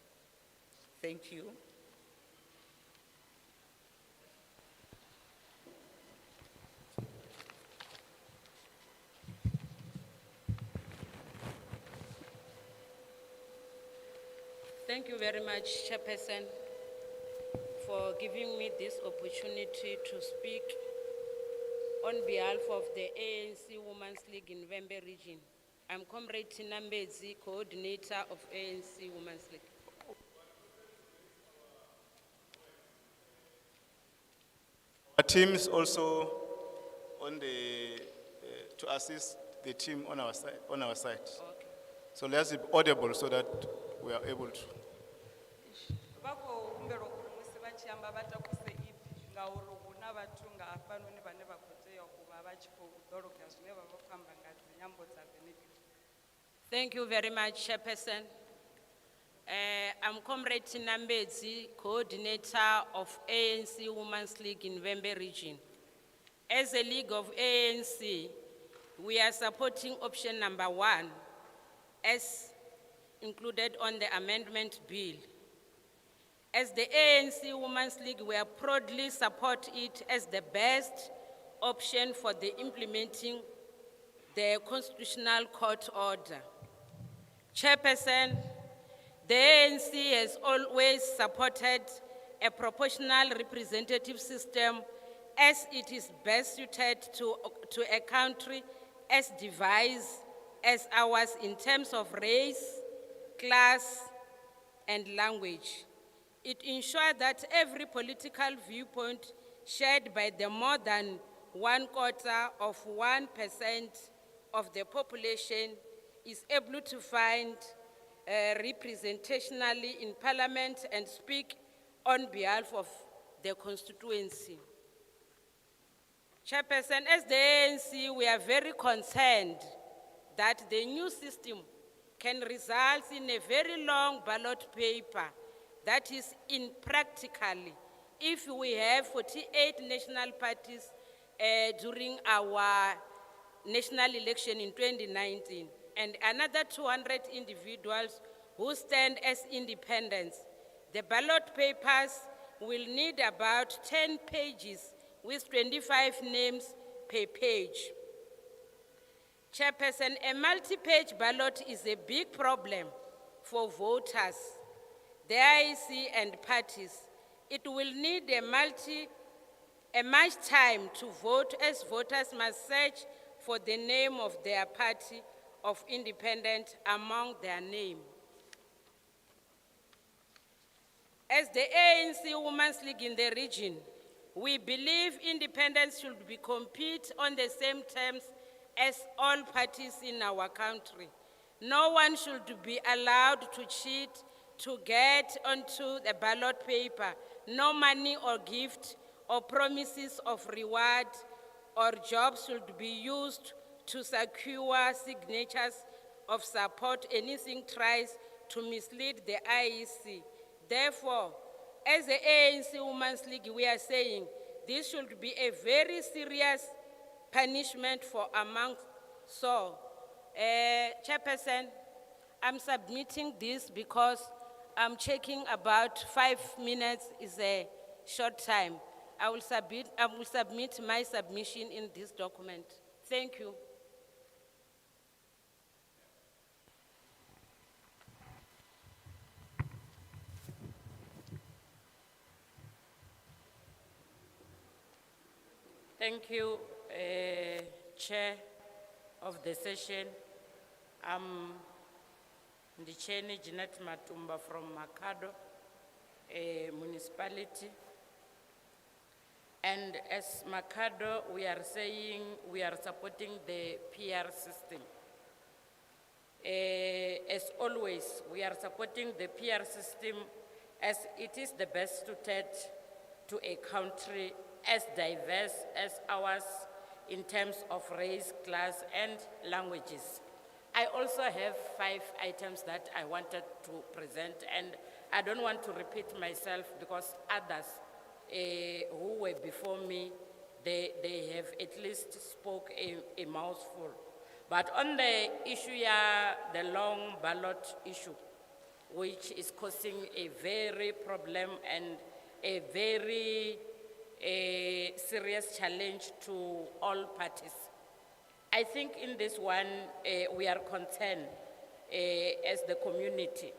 Thank you. Thank you very much, Chairperson, for giving me this opportunity to speak on behalf of the ANC Women's League in Vembe region. I'm Comrade Tina Mbezi, coordinator of ANC Women's League. Our team is also on to assist the team on our side. Okay. So let's be audible so that we are able to. Vako humbelo uri musi vachiamba vatakuse ipi ngauri huna vhathu nga hafhanoni vhane vha khou tea u vha vha tshi khou ḓologa zwine vha vha khou amba nga dzinyambo dza benefit. Thank you very much, Chairperson. I'm Comrade Tina Mbezi, coordinator of ANC Women's League in Vembe region. As a league of ANC, we are supporting option number 1 as included on the amendment bill. As the ANC Women's League, we are proudly support it as the best option for the implementing the Constitutional Court order. Chairperson, the ANC has always supported a proportional representative system as it is best suited to a country as diverse as ours in terms of race, class, and language. It ensures that every political viewpoint shared by the more than 1/4 of 1% of the population is able to find representationally in Parliament and speak on behalf of the constituency. Chairperson, as the ANC, we are very concerned that the new system can result in a very long ballot paper that is impractically if we have 48 national parties during our national election in 2019 and another 200 individuals who stand as independents. The ballot papers will need about 10 pages with 25 names per page. Chairperson, a multi-page ballot is a big problem for voters, the IEC and parties. It will need a a much time to vote, as voters must search for the name of their party of independent among their name. As the ANC Women's League in the region, we believe independence should be compete on the same terms as all parties in our country. No one should be allowed to cheat to get onto the ballot paper. No money or gift or promises of reward or jobs should be used to secure signatures of support. Anything tries to mislead the IEC. Therefore, as the ANC Women's League, we are saying this should be a very serious punishment for amongst so. Chairperson, I'm submitting this because I'm checking about 5 minutes is a short time. I will submit my submission in this document. Thank you. Thank you, Chair of the session. I'm Ndicheni Jeanette Matumba from Makado municipality. And as Makado, we are saying we are supporting the PR system. As always, we are supporting the PR system as it is the best suited to a country as diverse as ours in terms of race, class, and languages. I also have 5 items that I wanted to present, and I don't want to repeat myself because others who were before me, they have at least spoke a mouthful. But on the issue, the long ballot issue, which is causing a very problem and a very serious challenge to all parties. I think in this one, we are concerned as the community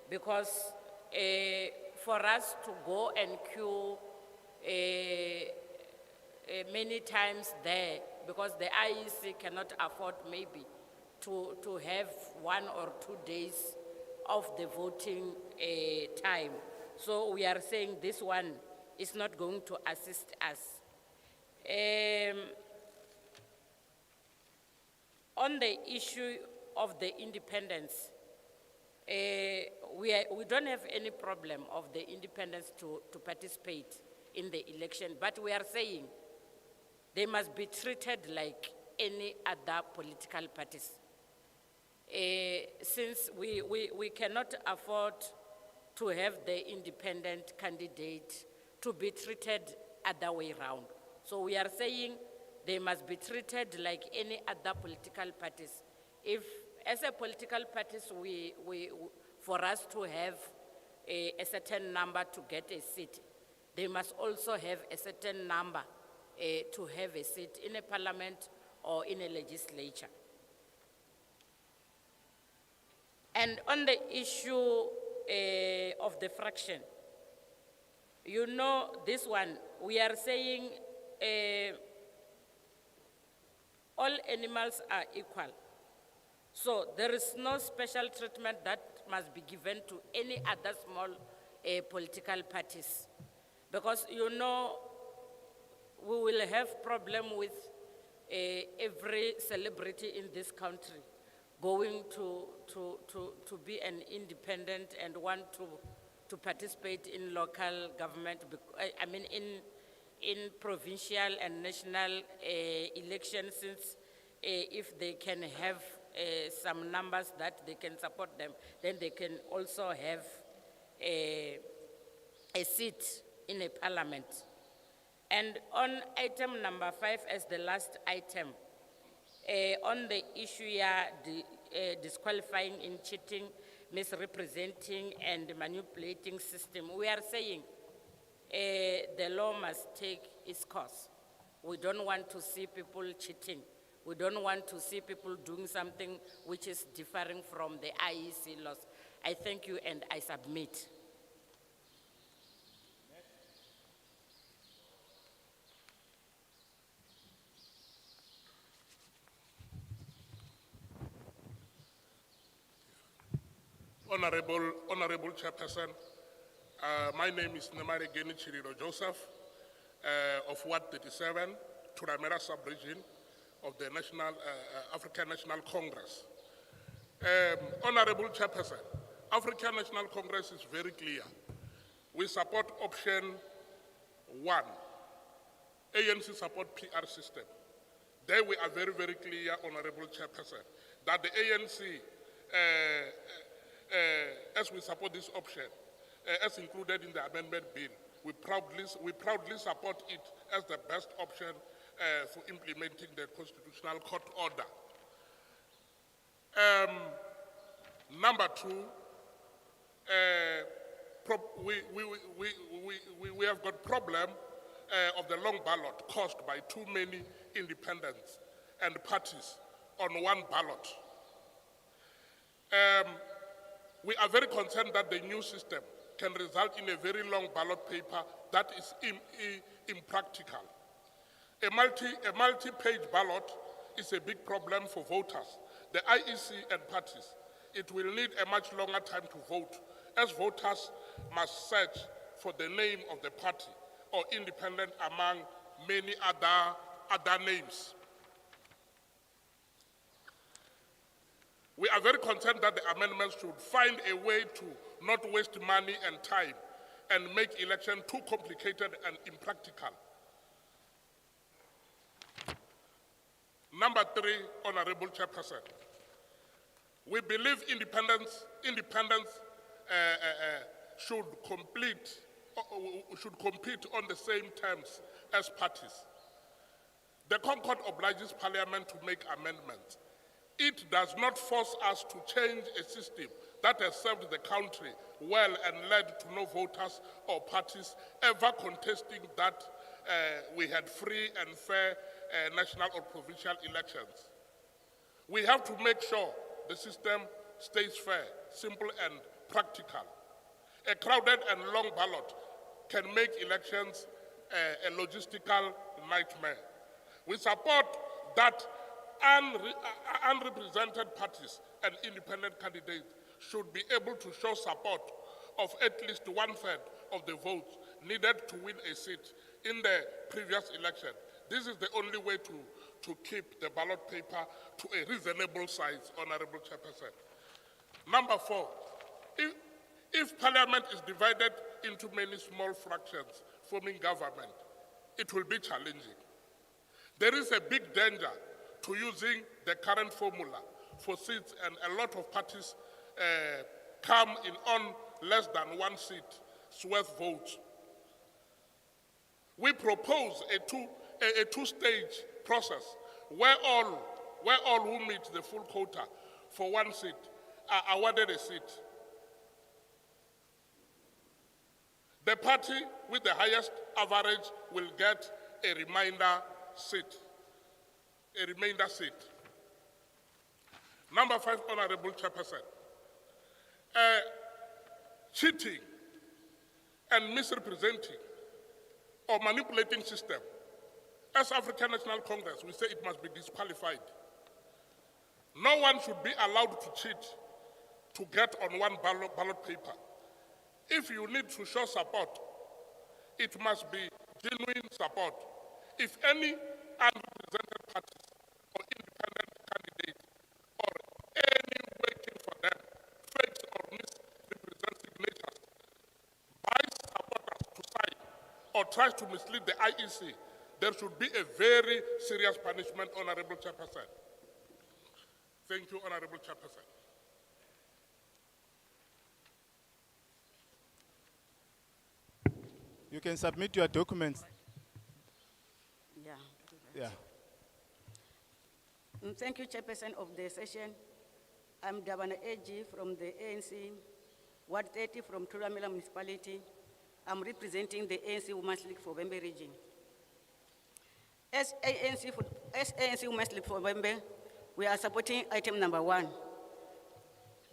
because for us to go and queue many times there, because the IEC cannot afford maybe to have 1 or 2 days of the voting time. So we are saying this one is not going to assist us. On the issue of the independence, we don't have any problem of the independence to participate in the election, but we are saying they must be treated like any other political parties. Since we cannot afford to have the independent candidate to be treated other way around. So we are saying they must be treated like any other political parties. If, as a political parties, for us to have a certain number to get a seat, they must also have a certain number to have a seat in a parliament or in a legislature. And on the issue of the fraction, you know this one, we are saying all animals are equal. So there is no special treatment that must be given to any other small political parties. Because you know, we will have problem with every celebrity in this country going to be an independent and want to participate in local government, I mean in provincial and national elections, since if they can have some numbers that they can support them, then they can also have a seat in a parliament. And on item number 5 as the last item, on the issue disqualifying in cheating, misrepresenting and manipulating system, we are saying the law must take its course. We don't want to see people cheating. We don't want to see people doing something which is differing from the IEC laws. I thank you and I submit. Honorable Chairperson, my name is Nemare Geni Chiriro Joseph of Ward 37, Thulamela sub-region of the African National Congress. Honorable Chairperson, African National Congress is very clear. We support option 1, ANC support PR system. There we are very, very clear, Honorable Chairperson, that the ANC, as we support this option, as included in the amendment bill, we proudly support it as the best option for implementing the Constitutional Court order. Number 2, we have got problem of the long ballot caused by too many independents and parties on one ballot. We are very concerned that the new system can result in a very long ballot paper that is impractical. A multi-page ballot is a big problem for voters, the IEC and parties. It will need a much longer time to vote, as voters must search for the name of the party or independent among many other names. We are very concerned that the amendments should find a way to not waste money and time and make election too complicated and impractical. Number 3, Honorable Chairperson, we believe independence should compete on the same terms as parties. The Concord obliges Parliament to make amendments. It does not force us to change a system that has served the country well and led to no voters or parties ever contesting that we had free and fair national or provincial elections. We have to make sure the system stays fair, simple and practical. A crowded and long ballot can make elections a logistical nightmare. We support that unrepresented parties and independent candidates should be able to show support of at least 1/3 of the votes needed to win a seat in the previous election. This is the only way to keep the ballot paper to a reasonable size, Honorable Chairperson. Number 4, if Parliament is divided into many small fractions forming government, it will be challenging. There is a big danger to using the current formula for seats, and a lot of parties come in on less than 1 seat worth votes. We propose a two-stage process where all who meet the full quota for 1 seat are awarded a seat. The party with the highest average will get a remainder seat. Number 5, Honorable Chairperson. Cheating and misrepresenting or manipulating system. As African National Congress, we say it must be disqualified. No one should be allowed to cheat to get on one ballot paper. If you need to show support, it must be genuine support. If any unrepresented parties or independent candidates or any working for them fakes or misrepresent signatures, buys supporters to sign or tries to mislead the IEC, there should be a very serious punishment, Honorable Chairperson. Thank you, Honorable Chairperson. You can submit your documents. Yeah. Thank you, Chairperson of the session. I'm Davana AG from the ANC, Ward 30 from Thulamela Municipality. I'm representing the ANC Women's League for Wembe region. As ANC Women's League for Wembe, we are supporting item number 1,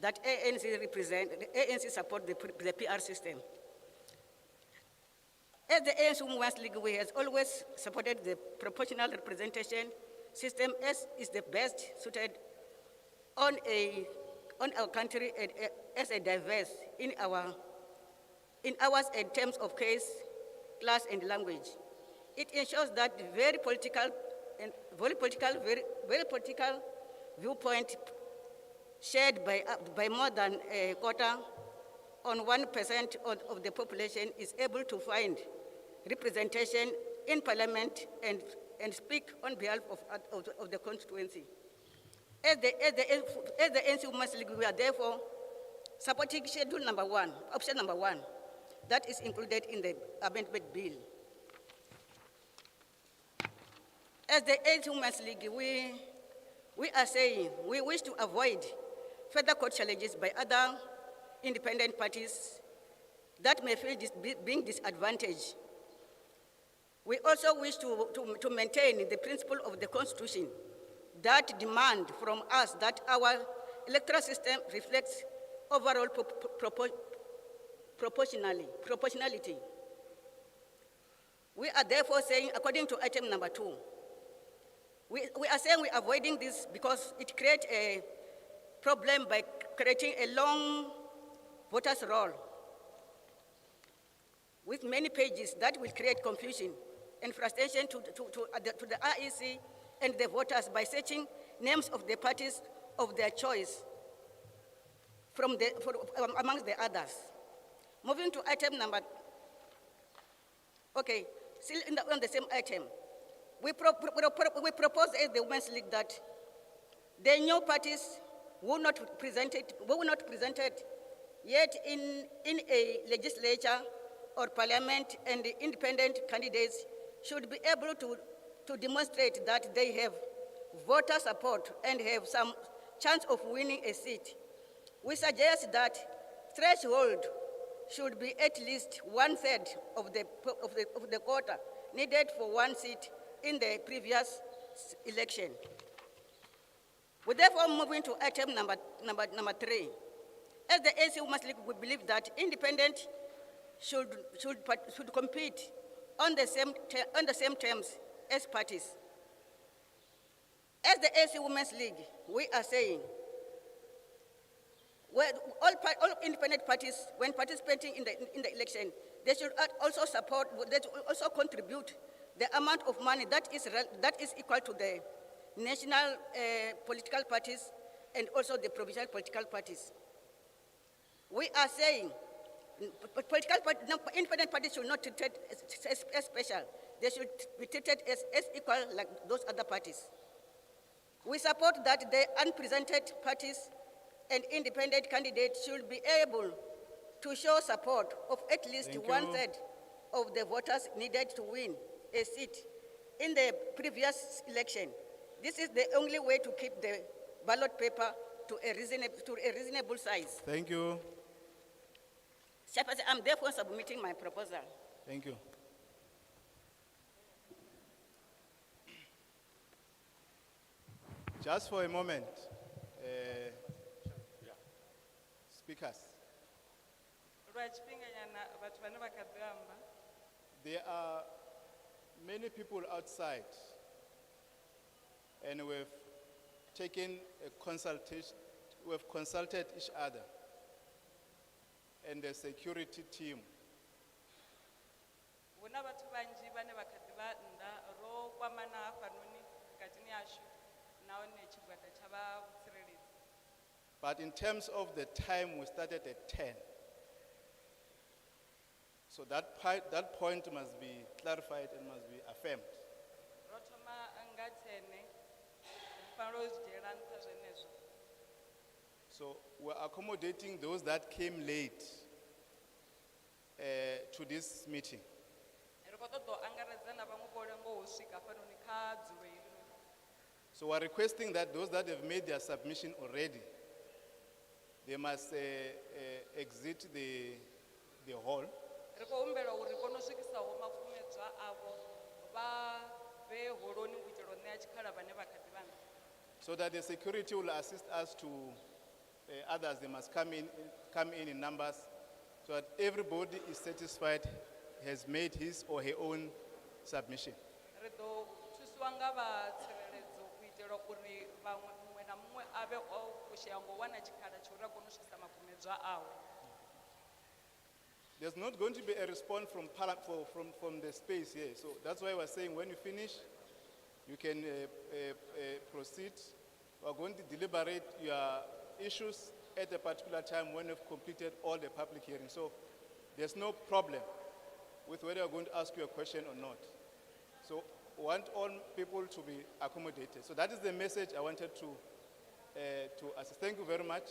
that the ANC support the PR system. As the ANC Women's League, we have always supported the proportional representation system as is the best suited on a on our country as a diverse in ours in terms of case, class, and language. It ensures that very political viewpoint shared by more than a quarter on 1% of the population is able to find representation in parliament and speak on behalf of the constituency. As the ANC Women's League, we are therefore supporting schedule number 1, option number 1, that is included in the amendment bill. As the ANC Women's League, we are saying we wish to avoid further court challenges by other independent parties that may feel being disadvantaged. We also wish to maintain the principle of the Constitution that demand from us that our electoral system reflects overall proportionality. We are therefore saying, according to item number 2, we are saying we are avoiding this because it creates a problem by creating a long voters' roll with many pages that will create confusion and frustration to the IEC and the voters by searching names of the parties of their choice amongst the others. Moving to item number, okay, still on the same item, we propose as the Women's League that the new parties who not presented yet in a legislature or parliament, and the independent candidates should be able to demonstrate that they have voter support and have some chance of winning a seat. We suggest that threshold should be at least 1/3 of the quota needed for one seat in the previous election. We therefore moving to item number 3. As the ANC Women's League, we believe that independent should compete on the same terms as parties. As the ANC Women's League, we are saying, all independent parties, when participating in the election, they should also support, they should also contribute the amount of money that is equal to the national political parties and also the provincial political parties. We are saying independent parties should not be treated as special. They should be treated as equal like those other parties. We support that the unrepresented parties and independent candidates should be able to show support of at least 1/3 of the voters needed to win a seat in the previous election. This is the only way to keep the ballot paper to a reasonable size. Thank you. Chaiperson, I'm therefore submitting my proposal. Thank you. Just for a moment, speakers, lwa tshifhinganyana vhathu vhane vha kha ḓi amba. there are many people outside, and we've taken a consultation, we've consulted each other and the security team. Huna vhathu vhanzhi vhane vha kha ḓi vha nnḓa, ro kwamana hafhanoni vhukatini hashu nahone tshigwada tsha vha tsireledzi. But in terms of the time, we started at 10. So that point must be clarified and must be affirmed. Ro thoma nga 10, ri fanela u zwi dzhiela nṱha zwenezwo. So we're accommodating those that came late to this meeting. Ri khou ṱoḓa u angaredza na vhaṅwe vho lengaho u swika hafhanoni kha dzulo heḽinoni. So we're requesting that those that have made their submission already, they must exit the hall. Ri khou humbela uri ri kone u swikisaho mafumedzwa avho vha vhe holoni u itela u ṋea tshikhala vhane vha kha ḓi vha nnḓa. So that the security will assist us to others, they must come in numbers, so that everybody is satisfied, has made his or her own submission. Ri ḓo thusiwa nga vha tsireledzo u itela uri muṅwe na na muṅwe ave o fushea ngo wana tshikhala tsha uri a kone u swikisa makumedzwa awe. There's not going to be a response from the space here. So that's why I was saying when you finish, you can proceed. We are going to deliberate your issues at a particular time when you've completed all the public hearings. So there's no problem with whether you're going to ask you a question or not. So we want all people to be accommodated. So that is the message I wanted to assist. Thank you very much.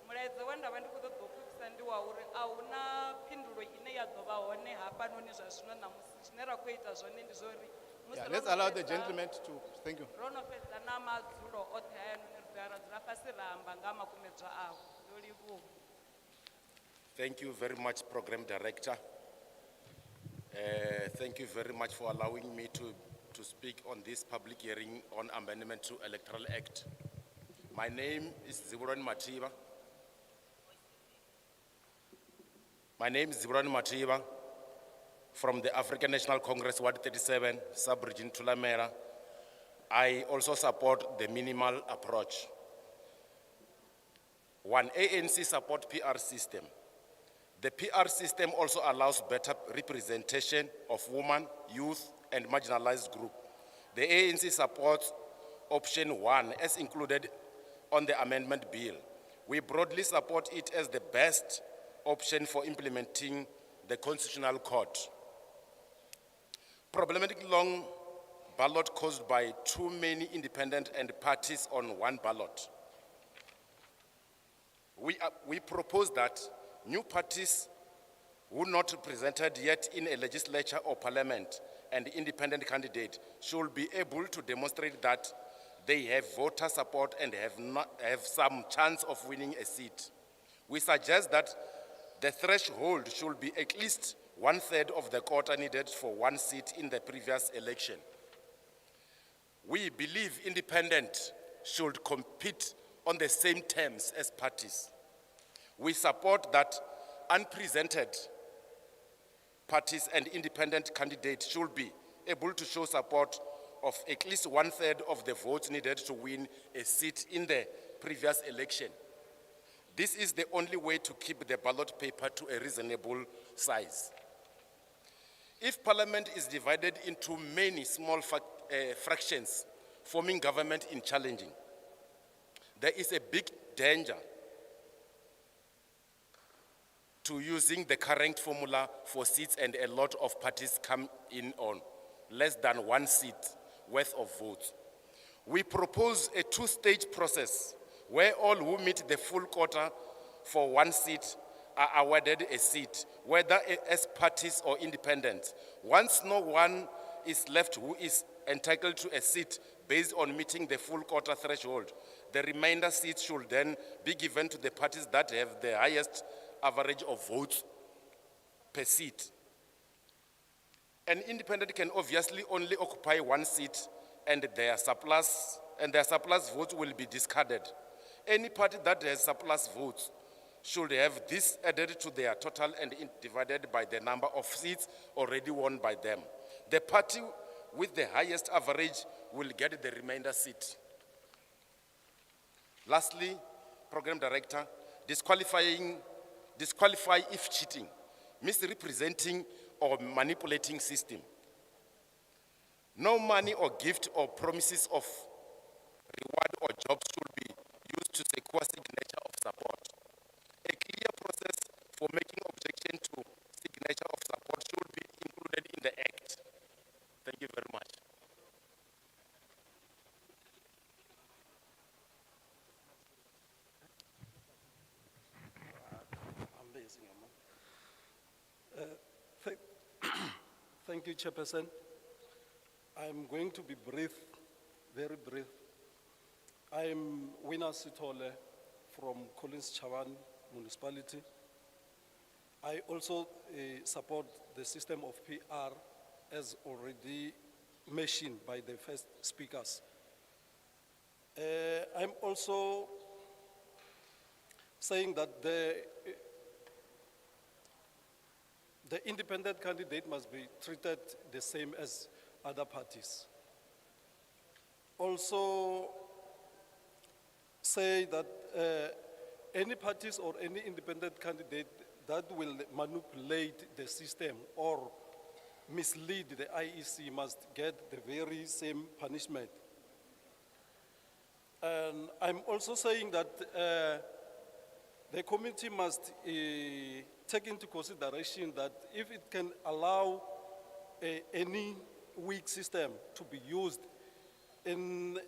Mulaedza we nda vha ndi khou ṱoḓa u pfukisa ndi wa uri a hu na phindulo ine ya ḓo vha hone hafhanoni zwa zwino ṋamusi zwine ra khou ita zwone ndi zwa uri musi Yeah, ro let's no allow the fhedza- gentleman to, thank you. ro no fhedza na madzulo oṱhe hayanoni ri ḓoya ra dzula fhasi ra amba nga ha makumedzwa awo. Ndo livhuwa. Thank you very much, Program Director. Thank you very much for allowing me to speak on this public hearing on Amendment to Electoral Act. My name is Ziburan Matiba. My name is Ziburan Matiba from the African National Congress, Ward 37, Sub-Region Thulamela. I also support the minimal approach. One, ANC support PR system. The PR system also allows better representation of women, youth, and marginalized groups. The ANC supports option 1 as included on the amendment bill. We broadly support it as the best option for implementing the Constitutional Court. Problematic long ballot caused by too many independent and parties on one ballot. We propose that new parties who not represented yet in a legislature or parliament and independent candidate should be able to demonstrate that they have voter support and have some chance of winning a seat. We suggest that the threshold should be at least 1/3 of the quota needed for one seat in the previous election. We believe independent should compete on the same terms as parties. We support that unrepresented parties and independent candidates should be able to show support of at least 1/3 of the votes needed to win a seat in the previous election. This is the only way to keep the ballot paper to a reasonable size. If Parliament is divided into many small fractions, forming government in challenging, there is a big danger to using the current formula for seats, and a lot of parties come in on less than one seat worth of votes. We propose a two-stage process where all who meet the full quota for one seat are awarded a seat, whether as parties or independents. Once no one is left who is entitled to a seat based on meeting the full quota threshold, the remainder seats should then be given to the parties that have the highest average of votes per seat. An independent can obviously only occupy one seat, and their surplus votes will be discarded. Any party that has surplus votes should have this added to their total and divided by the number of seats already won by them. The party with the highest average will get the remainder seat. Lastly, Program Director, disqualify if cheating, misrepresenting or manipulating system. No money or gift or promises of reward or jobs should be used to secure signature of support. A clear process for making objection to signature of support should be included in the Act. Thank you very much. Thank you, Chairperson. I'm going to be brief, very brief. I'm Wina Sitole from Collins Chavan Municipality. I also support the system of PR as already mentioned by the first speakers. I'm also saying that the independent candidate must be treated the same as other parties. Also, say that any parties or any independent candidate that will manipulate the system or mislead the IEC must get the very same punishment. And I'm also saying that the committee must take into consideration that if it can allow any weak system to be used in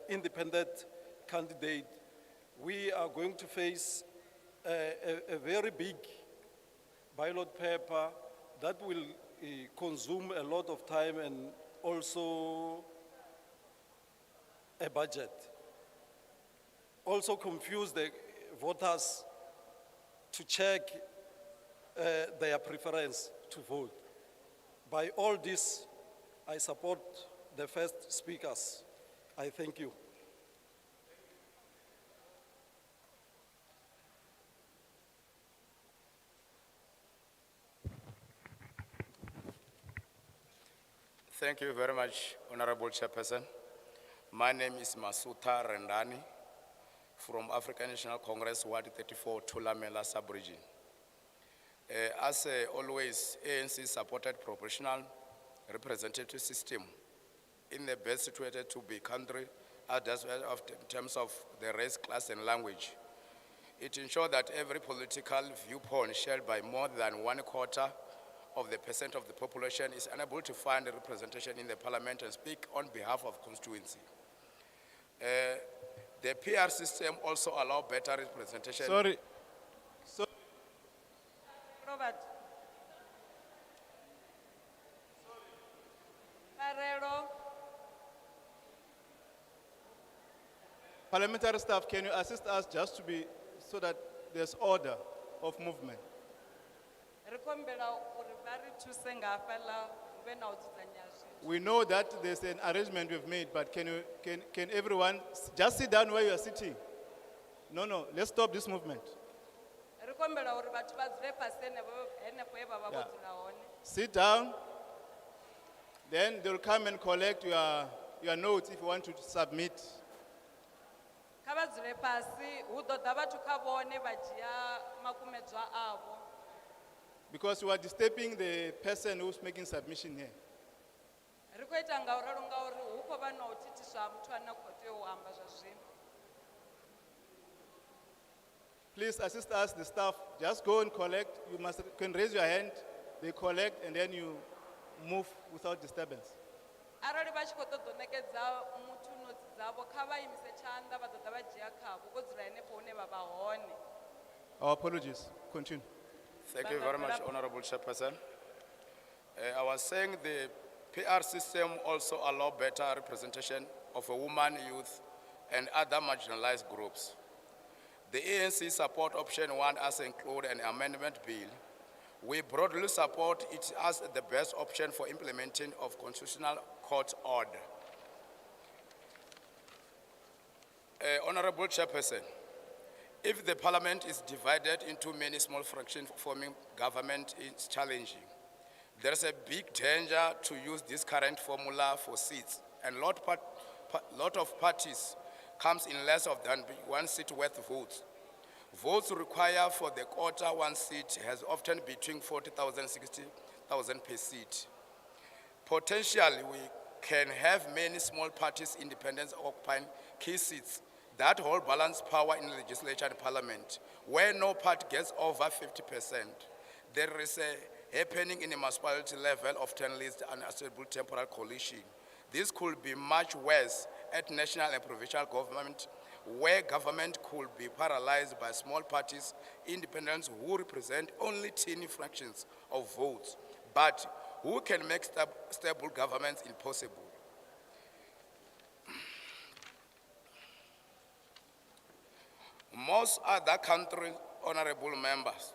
independent candidate, we are going to face a very big ballot paper that will consume a lot of time and also a budget. Also confuse the voters to check their preference to vote. By all this, I support the first speakers. I thank you. Thank you very much, Honorable Chairperson. My name is Masuta Rendani from African National Congress, Ward 34, Thulamela sub-region. As always, ANC supported proportional representative system in the best situated to be country, as well in terms of the race, class, and language. It ensured that every political viewpoint shared by more than 1/4 of the percent of the population is unable to find representation in the parliament and speak on behalf of constituency. The PR system also allows better representation. Sorry. Robert. Marero. Parliamentary staff, can you assist us just to be, so that there's order of movement? We know that there's an arrangement we've made, but can everyone just sit down where you are sitting? No, let's stop this movement. Yeah. Sit down, then they'll come and collect your notes if you want to submit. Because you are disturbing the person who's making submission here. Please assist us, the staff. Just go and collect. You can raise your hand, they collect, and then you move without disturbance. Our apologies. Continue. Thank you very much, Honorable Chairperson. I was saying the PR system also allows better representation of a woman, youth, and other marginalized groups. The ANC support option 1 as include an amendment bill. We broadly support it as the best option for implementing of constitutional court order. Honorable Chairperson, if the parliament is divided into many small fractions forming government is challenging. There's a big danger to use this current formula for seats, and lot of parties comes in less of than 1 seat worth votes. Votes required for the quota 1 seat has often between 40,000 and 60,000 per seat. Potentially, we can have many small parties independents occupying key seats that hold balanced power in the legislature and parliament, where no party gets over 50%. There is a happening in a municipality level of 10 list and unstable temporal coalition. This could be much worse at national and provincial government, where government could be paralyzed by small parties, independents who represent only teeny fractions of votes, but who can make stable governments impossible. Most other countries, honorable members,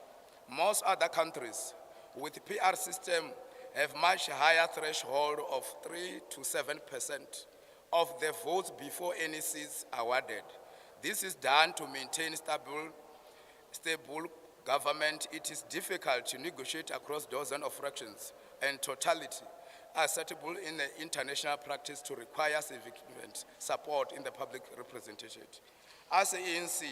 most other countries with PR system have much higher threshold of 3 to 7% of the votes before any seats are awarded. This is done to maintain stable government. It is difficult to negotiate across dozens of fractions and totality acceptable in the international practice to require significant support in the public representation. As the ANC,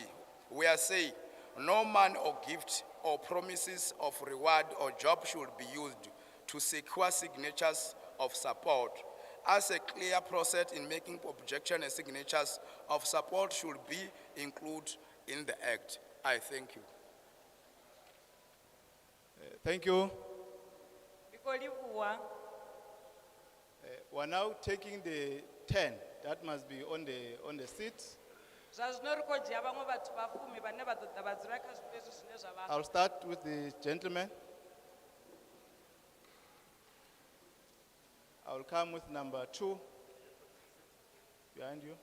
we are saying no money or gift or promises of reward or job should be used to secure signatures of support. As a clear process in making objection and signatures of support should be included in the Act. I thank you. Thank you. Ikolivua, We're now taking the 10. That must be on the seat. zwa zwino ri khou dzhia vhaṅwe vhathu vha 10 vhane vha ḓo ḓa vha dzula kha zwithu hezwi zwine zwa vha. I'll start with the gentleman. I will come with number 2 behind you.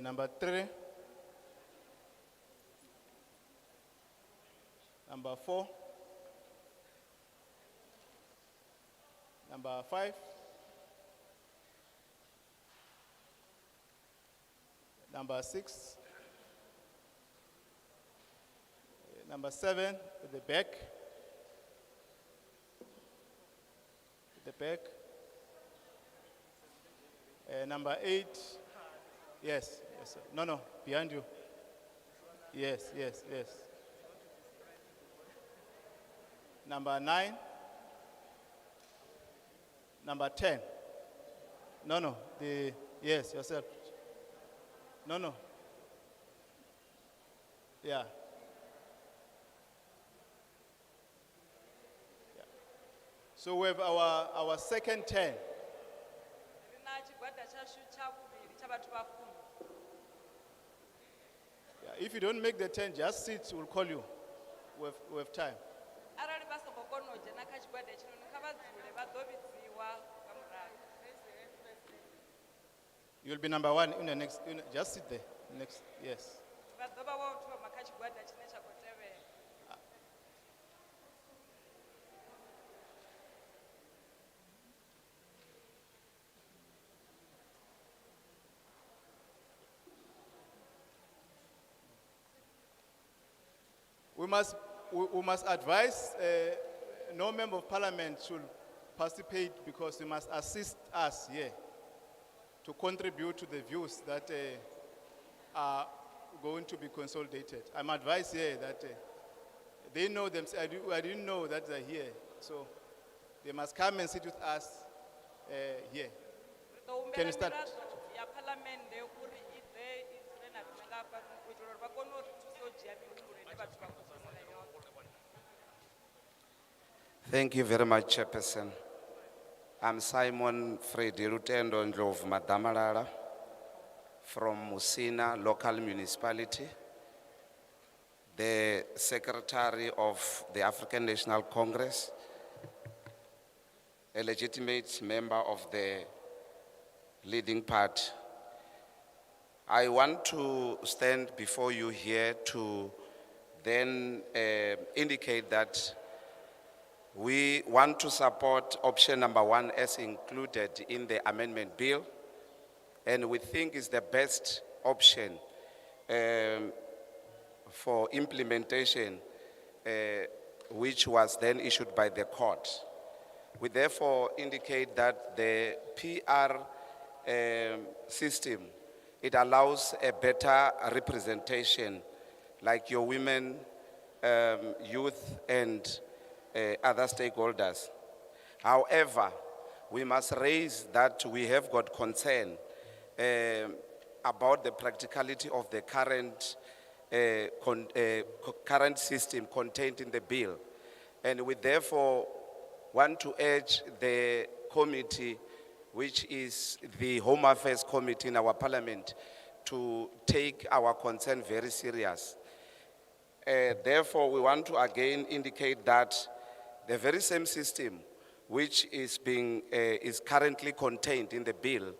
Number 3. Number 4. Number 5. Number 6. Number 7 at the back. At the back. Number 8. Yes, yes. Sir. No, behind you. Yes. Number 9. Number 10. No, yes, yourself. No. Yeah. So we have our second 10. Ri na tshigwada tshashu tsha vhuvhili tsha vhathu vha 10. Yeah, if you don't make the 10, just sit, we'll call you. We have time. Arali vha songo kona u dzhena kha tshigwada tshinoni kha vha dzule vha ḓo vhidziwa nga murahu. You'll be number 1 in the next, just sit there. Next, yes. Vha ḓo vha wa u thoma kha tshigwada tshine tsha khou tevhela. We must advise no member of parliament should participate because we must assist us here to contribute to the views that are going to be consolidated. I'm advised here that they know them. I didn't know that they're here, so they must come and sit with us here. Ri ḓo Can you humbela start? miraḓo ya phalamennde uri i ḓe i dzule na riṋe nga hafhanoni u itela uri vha kone u ri thusa u dzhia mihumbulo ine vhathu vha khou fhindula yone. Thank you very much, Chairperson. I'm Simon Freddy Lutendo Ndlovu Madamalala from Musina Local Municipality, the Secretary of the African National Congress, a legitimate member of the leading party. I want to stand before you here to then indicate that we want to support option number 1 as included in the amendment bill, and we think is the best option for implementation, which was then issued by the court. We therefore indicate that the PR system, it allows a better representation, like your women, youth, and other stakeholders. However, we must raise that we have got concern about the practicality of the current system contained in the bill. And we therefore want to urge the committee, which is the Home Affairs Committee in our parliament, to take our concern very serious. Therefore, we want to again indicate that the very same system which is currently contained in the bill,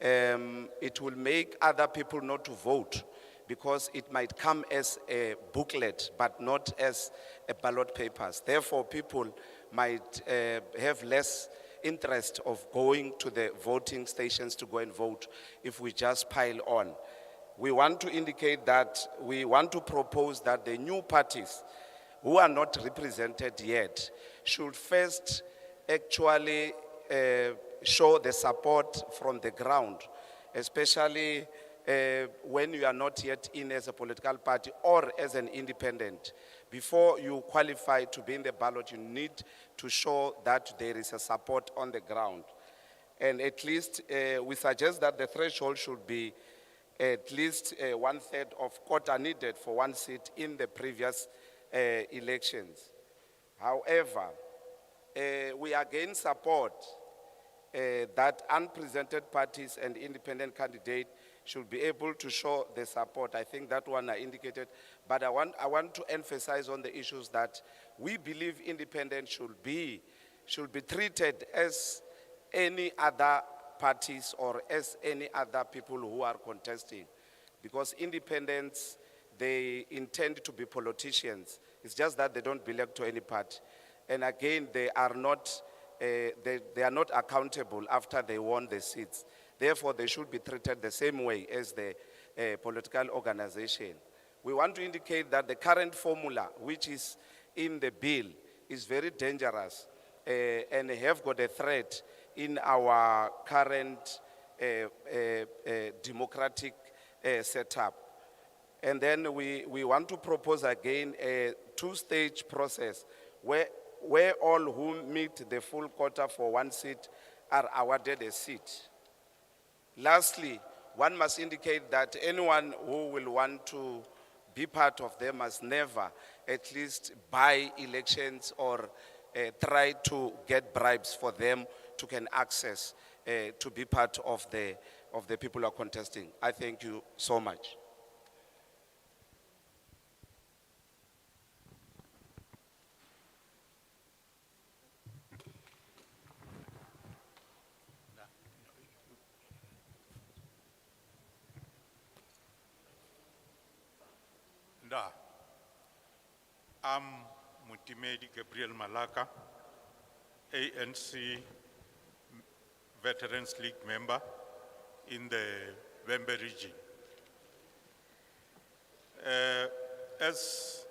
it will make other people not to vote because it might come as a booklet but not as a ballot papers. Therefore, people might have less interest of going to the voting stations to go and vote if we just pile on. We want to indicate that we want to propose that the new parties who are not represented yet should first actually show the support from the ground, especially when you are not yet in as a political party or as an independent. Before you qualify to be in the ballot, you need to show that there is a support on the ground. And at least we suggest that the threshold should be at least 1/3 of quota needed for one seat in the previous elections. However, we again support that unrepresented parties and independent candidates should be able to show the support. I think that one I indicated, but I want to emphasize on the issues that we believe independent should be treated as any other parties or as any other people who are contesting. Because independents, they intend to be politicians. It's just that they don't belong to any party. And again, they are not accountable after they won the seats. Therefore, they should be treated the same way as the political organization. We want to indicate that the current formula, which is in the bill, is very dangerous and have got a threat in our current democratic setup. And then we want to propose again a two-stage process where all who meet the full quota for one seat are awarded a seat. Lastly, one must indicate that anyone who will want to be part of them must never at least buy elections or try to get bribes for them to gain access to be part of the people who are contesting. I thank you so much. I'm Mutimedi Gabriel Malaka, ANC Veterans League member in the Wembe region. As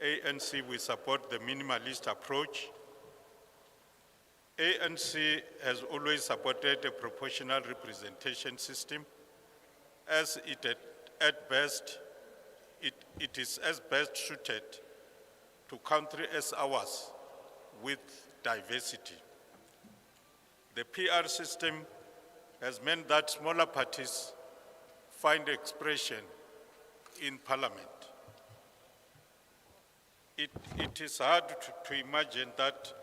ANC, we support the minimalist approach. ANC has always supported a proportional representation system as it is as best suited to country as ours with diversity. The PR system has meant that smaller parties find expression in parliament. It is hard to imagine that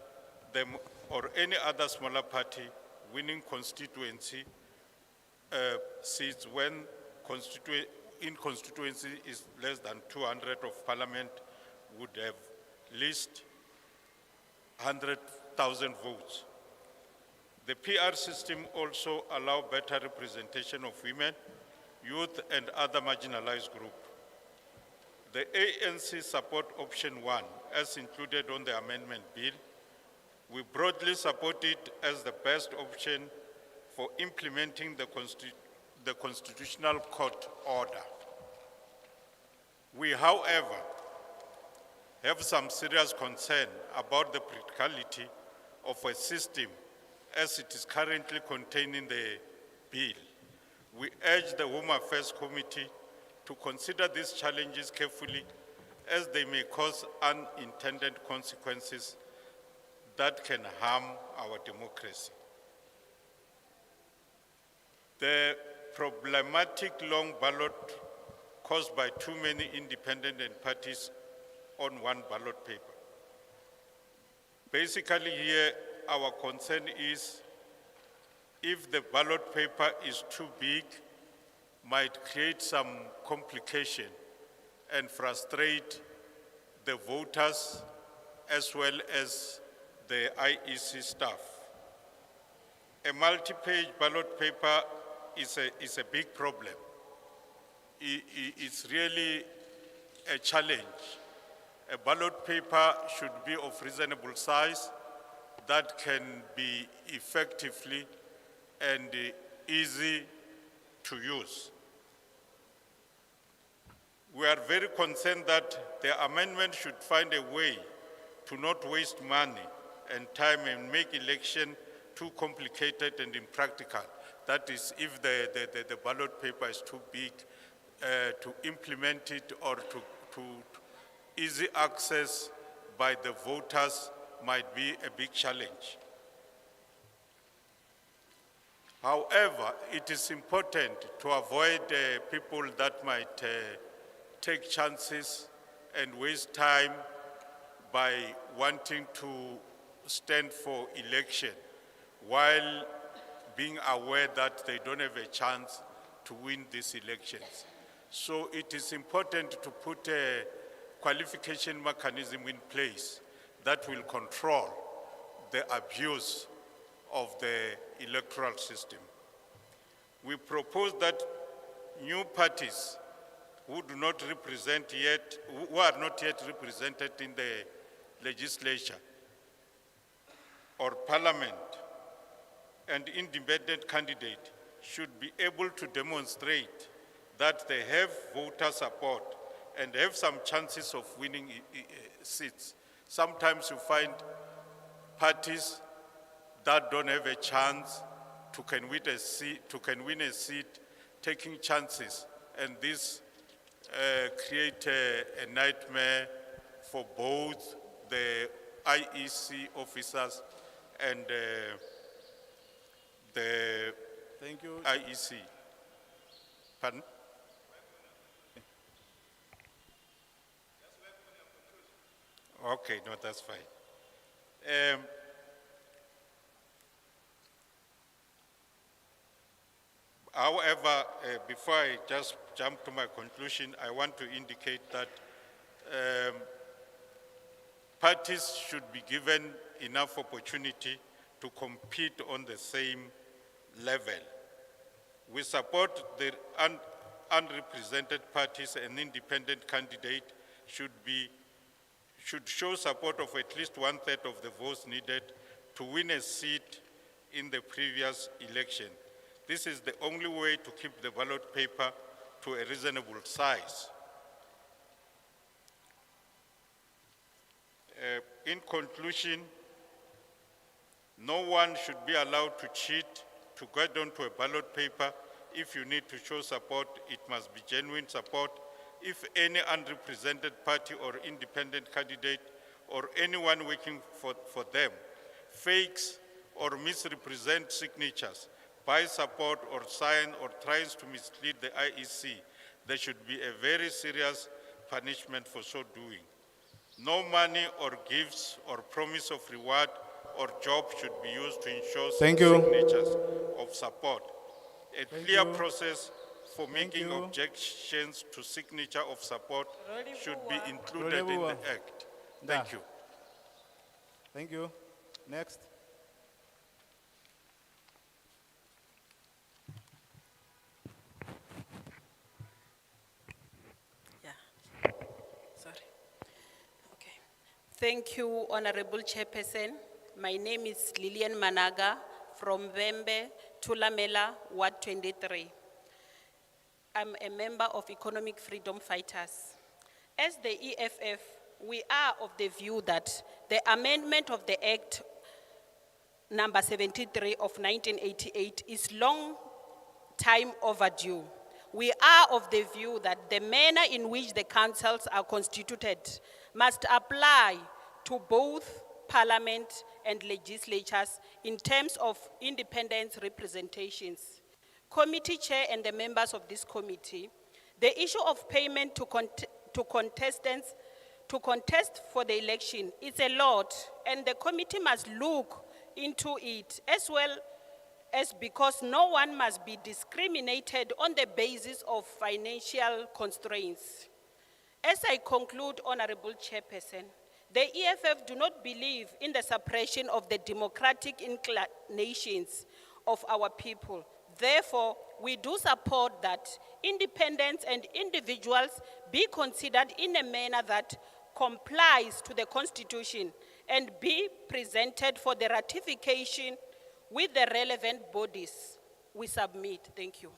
them or any other smaller party winning constituency seats when in constituency is less than 200 of parliament would have at least 100,000 votes. The PR system also allows better representation of women, youth, and other marginalized groups. The ANC support option 1, as included on the amendment bill. We broadly support it as the best option for implementing the Constitutional Court order. We, however, have some serious concern about the practicality of a system as it is currently contained in the bill. We urge the Home Affairs Committee to consider these challenges carefully as they may cause unintended consequences that can harm our democracy. The problematic long ballot caused by too many independent parties on one ballot paper. Basically here, our concern is if the ballot paper is too big, might create some complication and frustrate the voters as well as the IEC staff. A multi-page ballot paper is a big problem. It's really a challenge. A ballot paper should be of reasonable size that can be effectively and easy to use. We are very concerned that the amendment should find a way to not waste money and time and make election too complicated and impractical. That is, if the ballot paper is too big to implement it or to easy access by the voters might be a big challenge. However, it is important to avoid people that might take chances and waste time by wanting to stand for election while being aware that they don't have a chance to win these elections. So it is important to put a qualification mechanism in place that will control the abuse of the electoral system. We propose that new parties who do not represent yet, who are not yet represented in the legislature or parliament, and independent candidate should be able to demonstrate that they have voter support and have some chances of winning seats. Sometimes you find parties that don't have a chance to can win a seat, taking chances, and this create a nightmare for both the IEC officers and the Thank you. IEC. Pardon? Okay, no, that's fine. However, before I just jump to my conclusion, I want to indicate that parties should be given enough opportunity to compete on the same level. We support the unrepresented parties and independent candidate should show support of at least 1/3 of the votes needed to win a seat in the previous election. This is the only way to keep the ballot paper to a reasonable size. In conclusion, no one should be allowed to cheat to get onto a ballot paper. If you need to show support, it must be genuine support. If any unrepresented party or independent candidate or anyone working for them fakes or misrepresent signatures, buys support or sign or tries to mislead the IEC, there should be a very serious punishment for so doing. No money or gifts or promise of reward or job should be used to ensure signatures of support. A clear process for making objections to signature of support should be included in the Act. Thank you. Thank you. Next. Thank you, Honorable Chairperson. My name is Lillian Managa from Vembe, Thulamela, Ward 23. I'm a member of Economic Freedom Fighters. As the EFF, we are of the view that the amendment of the Act number 73 of 1988 is long time overdue. We are of the view that the manner in which the councils are constituted must apply to both parliament and legislatures in terms of independent representations. Committee chair and the members of this committee, the issue of payment to contestants to contest for the election is a lot, and the committee must look into it, as well as because no one must be discriminated on the basis of financial constraints. As I conclude, Honorable Chairperson, the EFF do not believe in the suppression of the democratic inclinations of our people. Therefore, we do support that independents and individuals be considered in a manner that complies to the Constitution and be presented for the ratification with the relevant bodies. We submit. Thank you.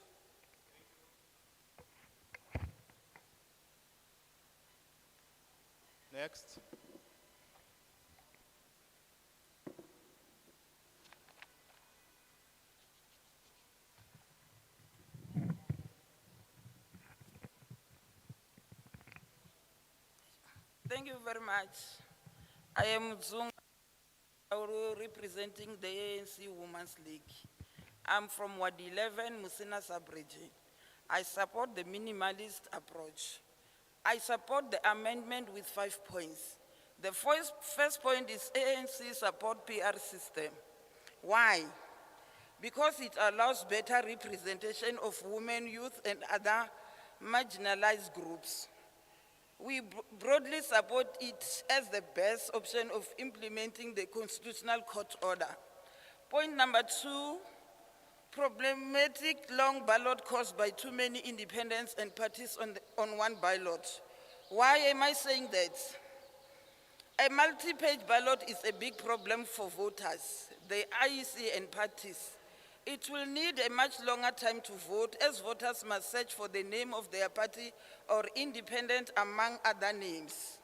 Next. Thank you very much. I am Zunga, representing the ANC Women's League. I'm from Ward 11, Musina Sub-region. I support the minimalist approach. I support the amendment with 5 points. The first point is ANC support PR system. Why? Because it allows better representation of women, youth, and other marginalized groups. We broadly support it as the best option of implementing the Constitutional Court order. Point number 2, problematic long ballot caused by too many independents and parties on one ballot. Why am I saying that? A multi-page ballot is a big problem for voters, the IEC and parties. It will need a much longer time to vote, as voters must search for the name of their party or independent among other names.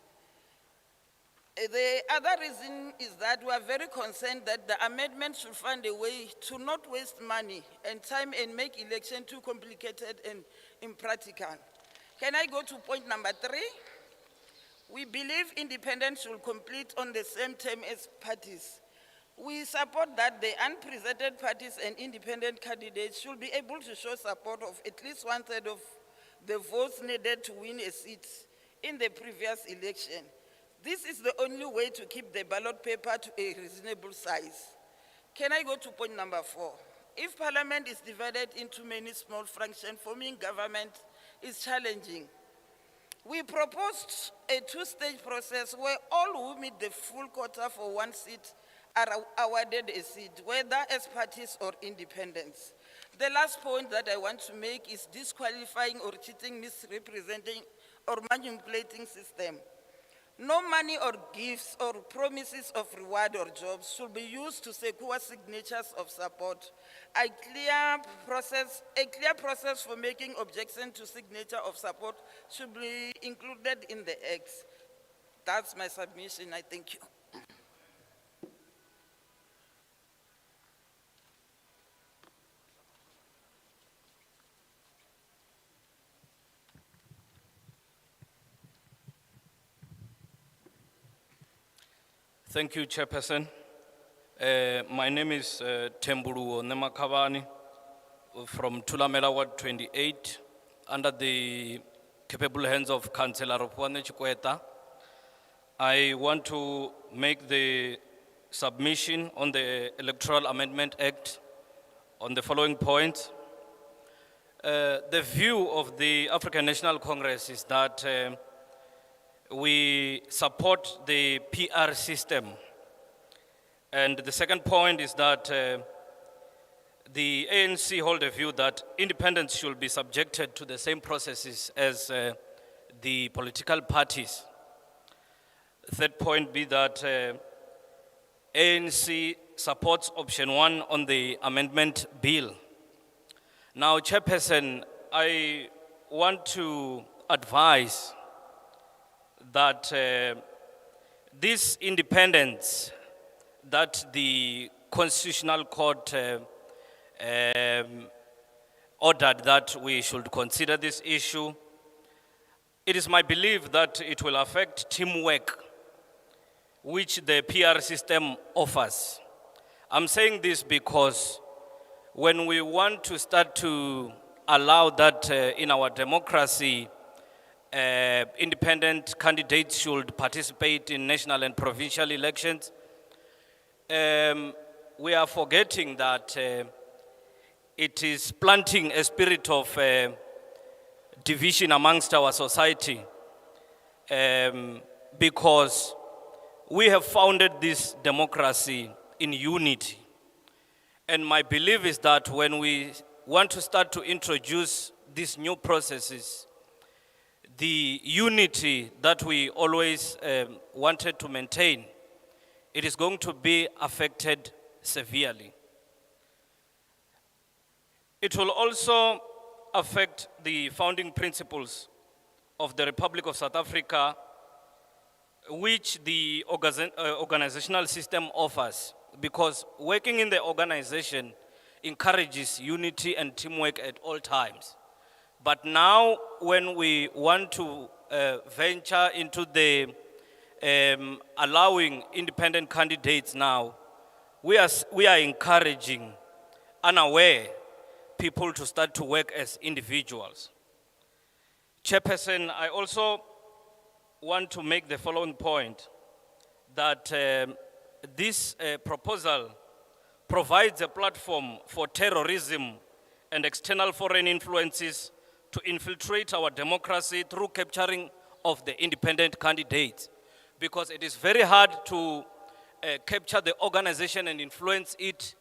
The other reason is that we are very concerned that the amendment should find a way to not waste money and time and make election too complicated and impractical. Can I go to point number 3? We believe independents should complete on the same term as parties. We support that the unpresented parties and independent candidates should be able to show support of at least 1/3 of the votes needed to win a seat in the previous election. This is the only way to keep the ballot paper to a reasonable size. Can I go to point number 4? If Parliament is divided into many small fractions, forming government is challenging. We proposed a 2-stage process where all who meet the full quota for 1 seat are awarded a seat, whether as parties or independents. The last point that I want to make is disqualifying or cheating, misrepresenting or manipulating system. No money or gifts or promises of reward or jobs should be used to secure signatures of support. A clear process for making objection to signature of support should be included in the Act. That's my submission. I thank you. Thank you, Chairperson. My name is Mr Mosa Chabane from Thulamela Ward 28, under the capable hands of Councillor Chikweta. I want to make the submission on the Electoral Amendment Act on the following points. The view of the African National Congress is that we support the PR system. And the second point is that the ANC hold a view that independents should be subjected to the same processes as the political parties. Third point be that ANC supports option 1 on the amendment bill. Now, Chairperson, I want to advise that this independence that the Constitutional Court ordered that we should consider this issue, it is my belief that it will affect teamwork which the PR system offers. I'm saying this because when we want to start to allow that in our democracy, independent candidates should participate in national and provincial elections, we are forgetting that it is planting a spirit of division amongst our society, because we have founded this democracy in unity. And my belief is that when we want to start to introduce these new processes, the unity that we always wanted to maintain, it is going to be affected severely. It will also affect the founding principles of the Republic of South Africa, which the organizational system offers, because working in the organization encourages unity and teamwork at all times. But now, when we want to venture into the allowing independent candidates now, we are encouraging unaware people to start to work as individuals. Chairperson, I also want to make the following point, that this proposal provides a platform for terrorism and external foreign influences to infiltrate our democracy through capturing of the independent candidates, because it is very hard to capture the organization and influence it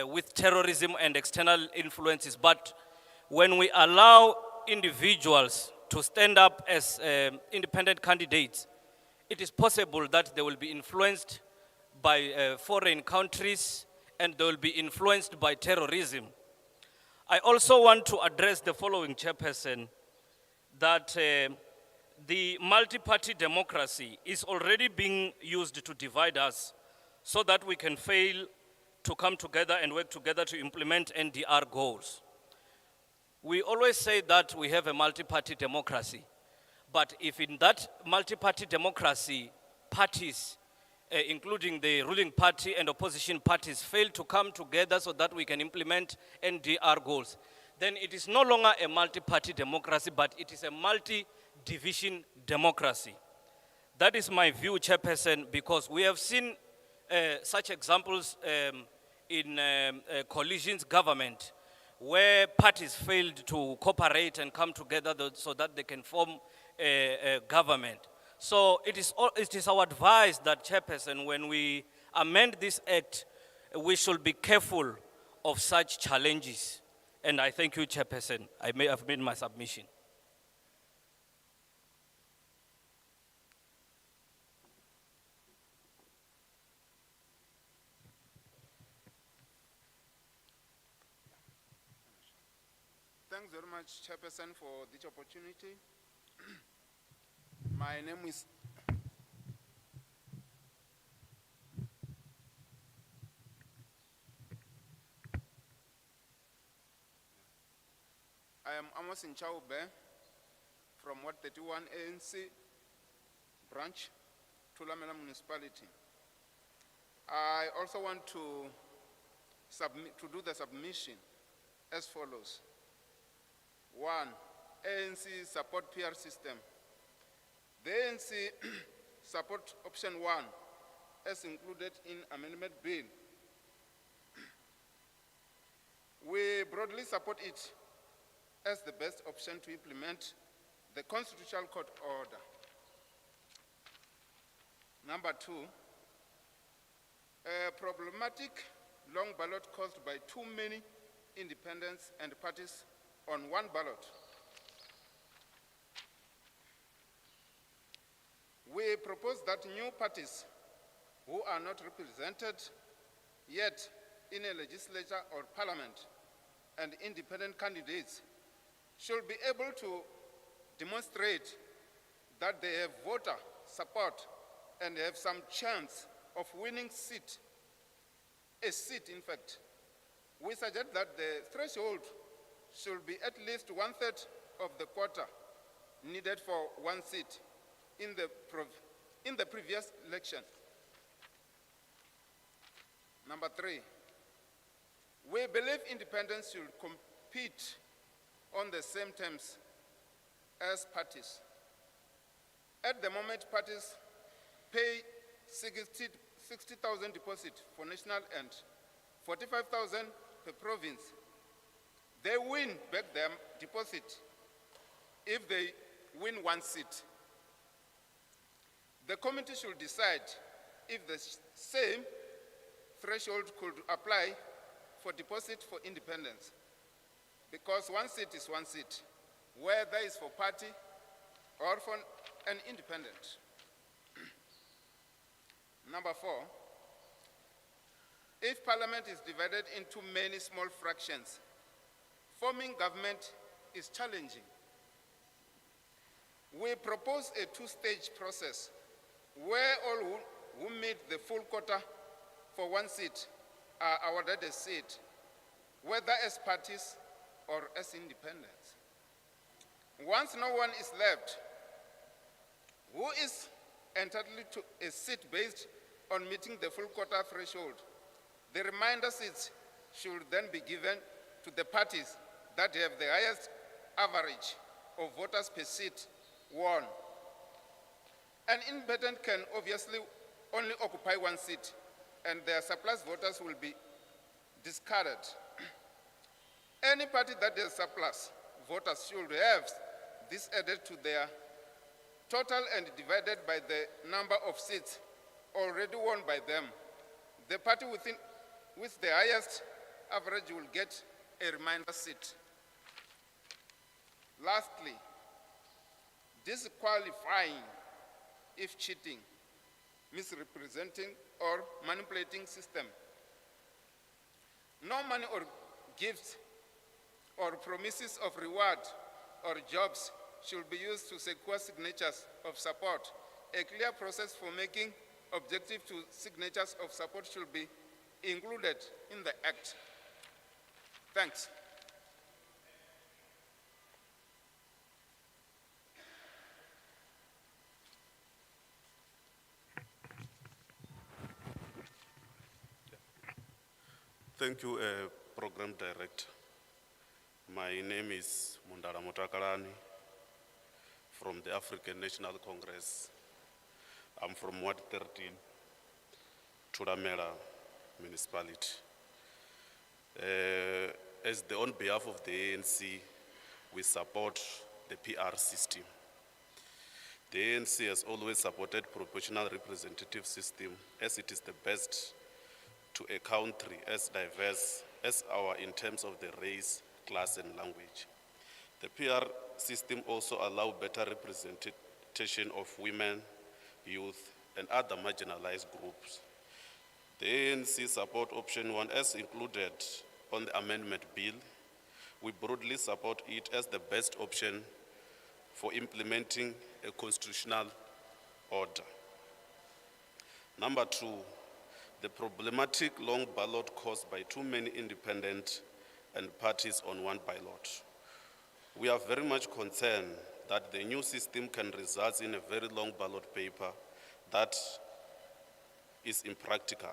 with terrorism and external influences. But when we allow individuals to stand up as independent candidates, it is possible that they will be influenced by foreign countries and they will be influenced by terrorism. I also want to address the following, Chairperson, that the multi-party democracy is already being used to divide us so that we can fail to come together and work together to implement NDR goals. We always say that we have a multi-party democracy, but if in that multi-party democracy, parties, including the ruling party and opposition parties, fail to come together so that we can implement NDR goals, then it is no longer a multi-party democracy, but it is a multi-division democracy. That is my view, Chairperson, because we have seen such examples in coalitions government, where parties failed to cooperate and come together so that they can form a government. So it is our advice that, Chairperson, when we amend this act, we should be careful of such challenges. And I thank you, Chairperson. I may have made my submission. Thanks very much, Chairperson, for this opportunity. My name is I am Amos Nchaube from Ward 31 ANC branch, Thulamela municipality. I also want to do the submission as follows. 1, ANC support PR system. The ANC support option 1 as included in Amendment Bill. We broadly support it as the best option to implement the Constitutional Court order. Number 2, a problematic long ballot caused by too many independents and parties on one ballot. We propose that new parties who are not represented yet in a legislature or parliament and independent candidates should be able to demonstrate that they have voter support and have some chance of winning a seat in fact. We suggest that the threshold should be at least 1/3 of the quota needed for one seat in the previous election. Number 3, we believe independents should compete on the same terms as parties. At the moment, parties pay 60,000 deposit for national and 45,000 per province. They win back their deposit if they win one seat. The committee should decide if the same threshold could apply for deposit for independence, because one seat is one seat, whether it's for party or for an independent. Number 4, if parliament is divided into many small fractions, forming government is challenging. We propose a 2-stage process where all who meet the full quota for one seat are awarded a seat, whether as parties or as independents. Once no one is left who is entitled to a seat based on meeting the full quota threshold. The remainder seats should then be given to the parties that have the highest average of voters per seat won. An independent can obviously only occupy one seat, and their surplus voters will be discarded. Any party that has surplus voters should have this added to their total and divided by the number of seats already won by them. The party with the highest average will get a remainder seat. Lastly, disqualifying if cheating, misrepresenting, or manipulating system. No money or gifts or promises of reward or jobs should be used to secure signatures of support. A clear process for making objective to signatures of support should be included in the Act. Thanks. Thank you, Program Director. My name is Mundara Motakalani from the African National Congress. I'm from Ward 13, Thulamela municipality. On behalf of the ANC, we support the PR system. The ANC has always supported proportional representative system as it is the best to a country as diverse as our in terms of the race, class, and language. The PR system also allows better representation of women, youth, and other marginalized groups. The ANC support option 1 as included on the amendment bill. We broadly support it as the best option for implementing a constitutional order. Number 2, the problematic long ballot caused by too many independent and parties on one ballot. We are very much concerned that the new system can result in a very long ballot paper that is impractical.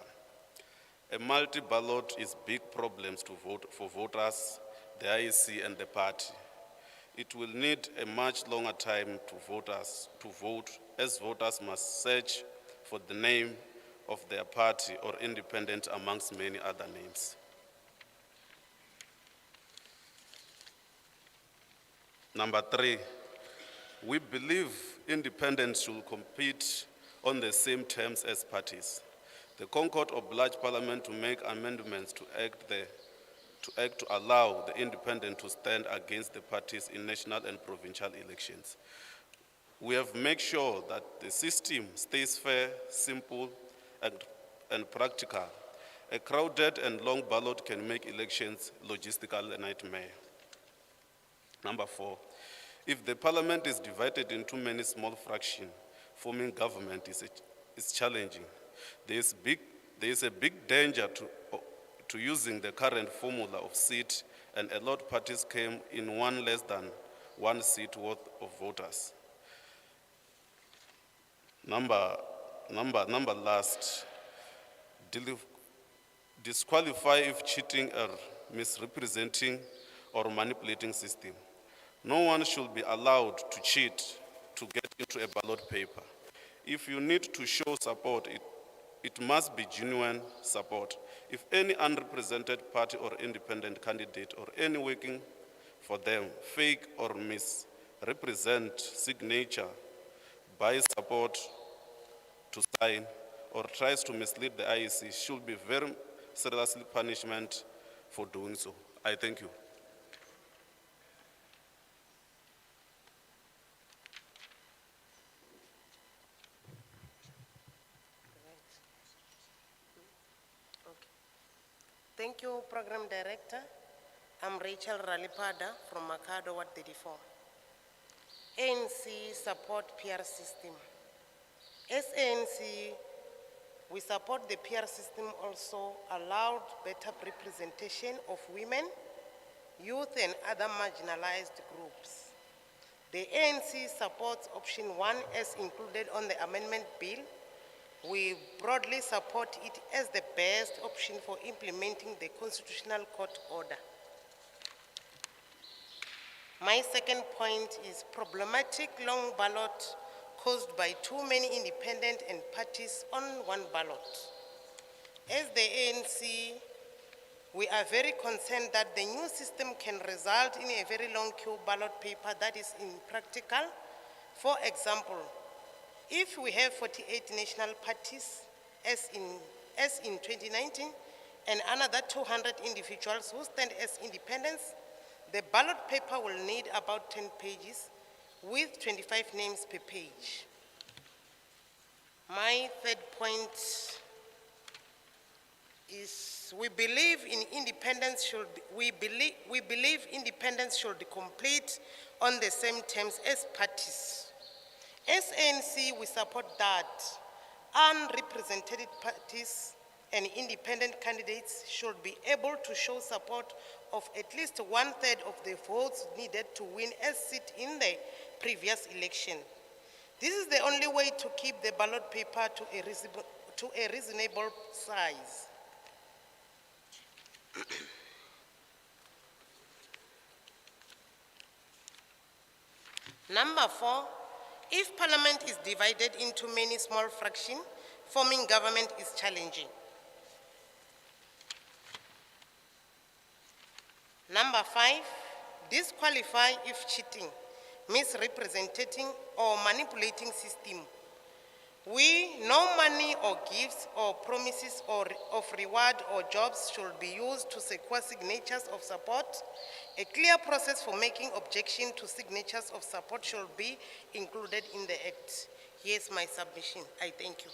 A multi-ballot is big problems for voters, the IEC, and the party. It will need a much longer time to vote, as voters must search for the name of their party or independent amongst many other names. Number 3, we believe independents should compete on the same terms as parties. The Concord obliged Parliament to make amendments to allow the independent to stand against the parties in national and provincial elections. We have made sure that the system stays fair, simple, and practical. A crowded and long ballot can make elections logistical a nightmare. Number 4, if the parliament is divided into many small fractions, forming government is challenging. There is a big danger to using the current formula of seat, and a lot of parties came in one less than one seat worth of voters. Number last, disqualify if cheating or misrepresenting or manipulating system. No one should be allowed to cheat to get into a ballot paper. If you need to show support, it must be genuine support. If any unrepresented party or independent candidate or any working for them fake or misrepresent signature, buy support to sign, or tries to mislead the IEC, should be very seriously punishment for doing so. I thank you. Thank you, Program Director. I'm Rachel Ralipada from Makado, Ward 34. ANC support PR system. As ANC, we support the PR system also allowed better representation of women, youth, and other marginalized groups. The ANC supports option 1 as included on the amendment bill. We broadly support it as the best option for implementing the Constitutional Court order. My second point is problematic long ballot caused by too many independent and parties on one ballot. As the ANC, we are very concerned that the new system can result in a very long queue ballot paper that is impractical. For example, if we have 48 national parties, as in 2019, and another 200 individuals who stand as independents, the ballot paper will need about 10 pages with 25 names per page. My third point is we believe independence should complete on the same terms as parties. As ANC, we support that unrepresented parties and independent candidates should be able to show support of at least 1/3 of the votes needed to win a seat in the previous election. This is the only way to keep the ballot paper to a reasonable size. Number 4, if Parliament is divided into many small fractions, forming government is challenging. Number 5, disqualify if cheating, misrepresenting or manipulating system. No money or gifts or promises of reward or jobs should be used to secure signatures of support. A clear process for making objection to signatures of support should be included in the Act. Here's my submission. I thank you.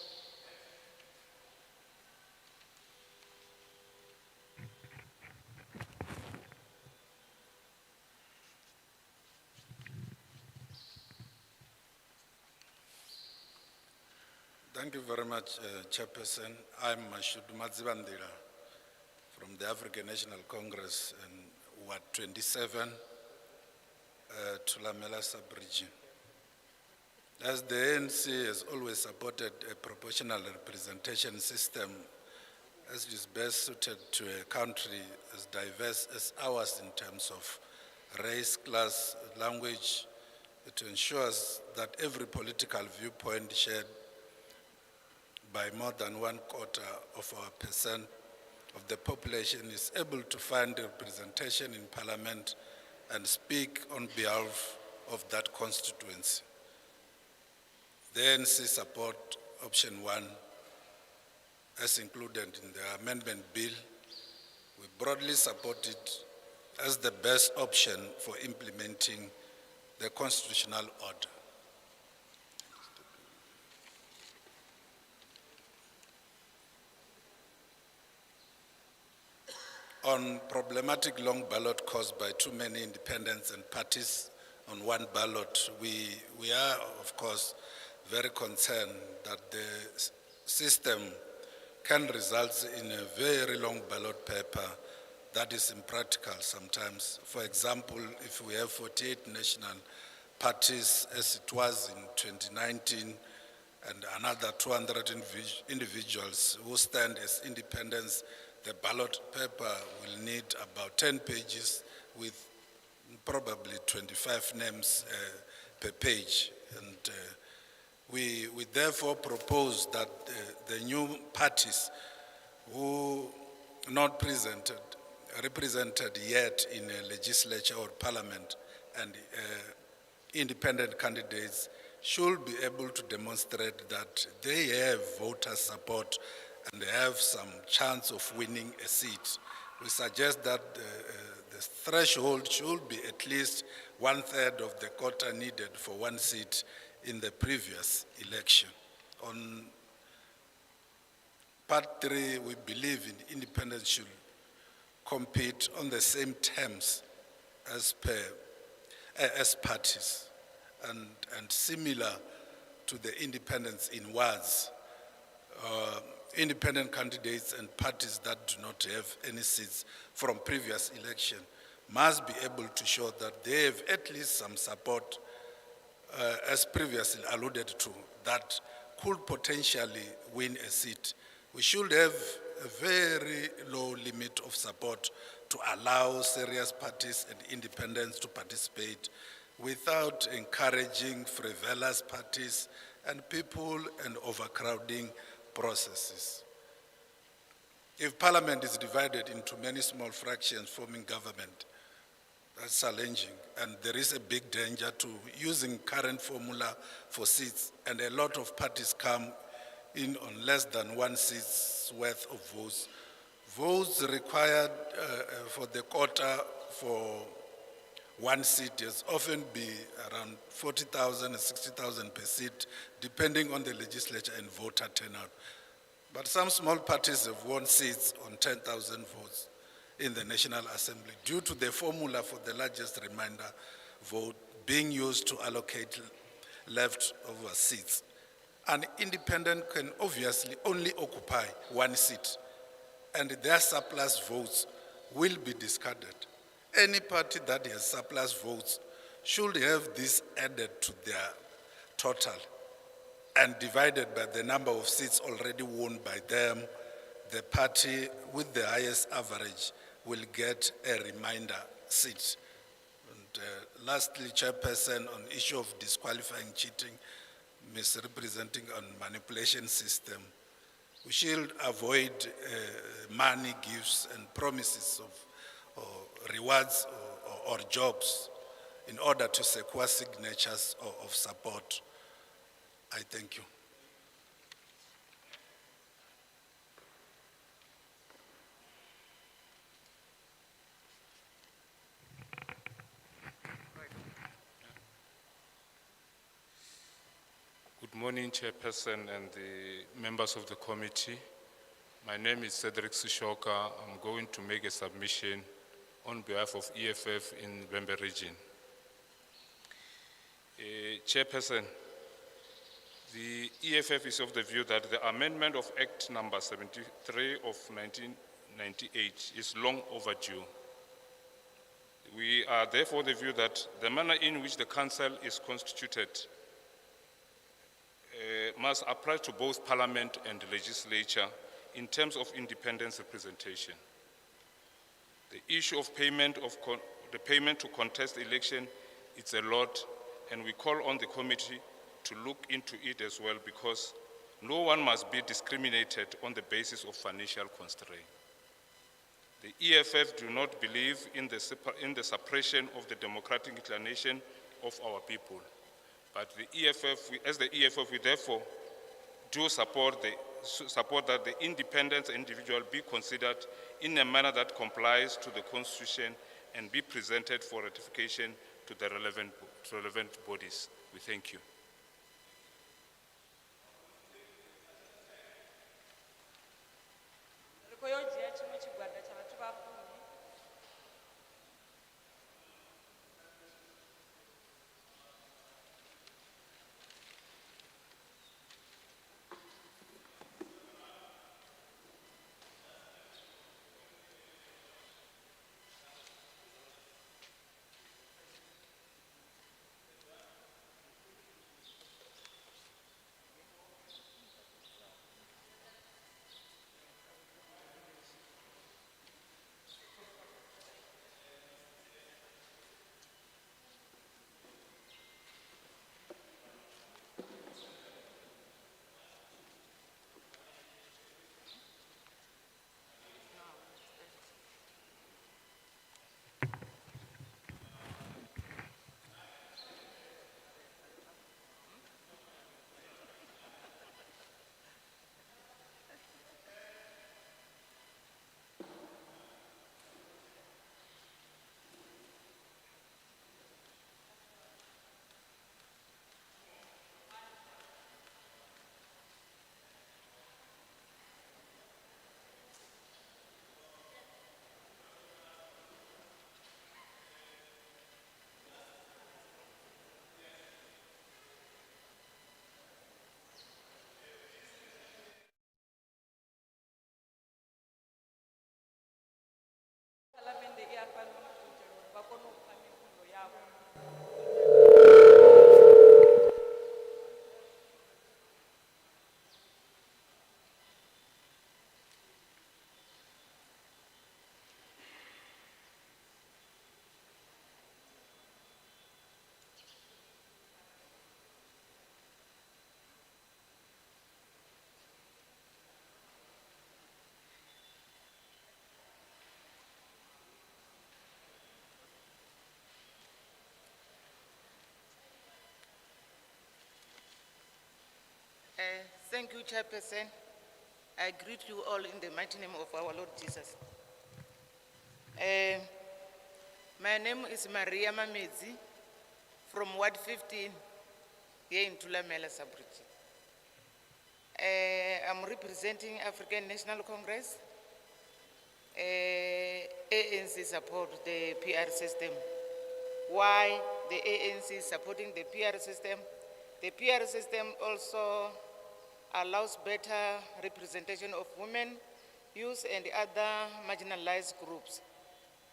Thank you very much, Chairperson. I'm Mashudu Madzibandila from the African National Congress in Ward 27, Thulamela sub-region. As the ANC has always supported a proportional representation system as is best suited to a country as diverse as ours in terms of race, class, language, it ensures that every political viewpoint shared by more than 1/4 of our percent of the population is able to find representation in Parliament and speak on behalf of that constituency. The ANC support option 1 as included in the amendment bill. We broadly support it as the best option for implementing the constitutional order. On problematic long ballot caused by too many independents and parties on one ballot, we are, of course, very concerned that the system can result in a very long ballot paper that is impractical sometimes. For example, if we have 48 national parties, as it was in 2019, and another 200 individuals who stand as independents, the ballot paper will need about 10 pages with probably 25 names per page. And we therefore propose that the new parties who are not represented yet in a legislature or parliament and independent candidates should be able to demonstrate that they have voter support and they have some chance of winning a seat. We suggest that the threshold should be at least 1/3 of the quota needed for one seat in the previous election. On part 3, we believe independents should compete on the same terms as parties and similar to the independents in wards. Independent candidates and parties that do not have any seats from previous election must be able to show that they have at least some support as previously alluded to, that could potentially win a seat. We should have a very low limit of support to allow serious parties and independents to participate without encouraging frivolous parties and people and overcrowding processes. If Parliament is divided into many small fractions forming government, that's challenging, and there is a big danger to using current formula for seats, and a lot of parties come in on less than 1 seat's worth of votes. Votes required for the quota for 1 seat has often be around 40,000 and 60,000 per seat, depending on the legislature and voter turnout. But some small parties have won seats on 10,000 votes in the National Assembly due to the formula for the largest remainder vote being used to allocate leftover seats. An independent can obviously only occupy 1 seat, and their surplus votes will be discarded. Any party that has surplus votes should have this added to their total and divided by the number of seats already won by them. The party with the highest average will get a remainder seat. And lastly, Chairperson, on issue of disqualifying cheating, misrepresenting on manipulation system, we should avoid money gifts and promises of rewards or jobs in order to secure signatures of support. I thank you. Good morning, Chairperson and the members of the committee. My name is Cedric Sishoka. I'm going to make a submission on behalf of EFF in Bembe region. Chairperson, the EFF is of the view that the amendment of Act number 73 of 1998 is long overdue. We are therefore the view that the manner in which the Council is constituted must apply to both Parliament and the Legislature in terms of independence representation. The issue of the payment to contest the election, it's a lot, and we call on the committee to look into it as well, because no one must be discriminated on the basis of financial constraint. The EFF do not believe in the suppression of the democratic inclination of our people. But the EFF, as the EFF, we therefore do support that the independent individual be considered in a manner that complies to the Constitution and be presented for ratification to the relevant bodies. We thank you. Thank you, Chairperson. I greet you all in the mighty name of our Lord Jesus. My name is Maria Mamedzi from Ward 15 here in Thulamela sub-region. I'm representing African National Congress. ANC support the PR system. Why the ANC is supporting the PR system? The PR system also allows better representation of women, youth, and other marginalized groups.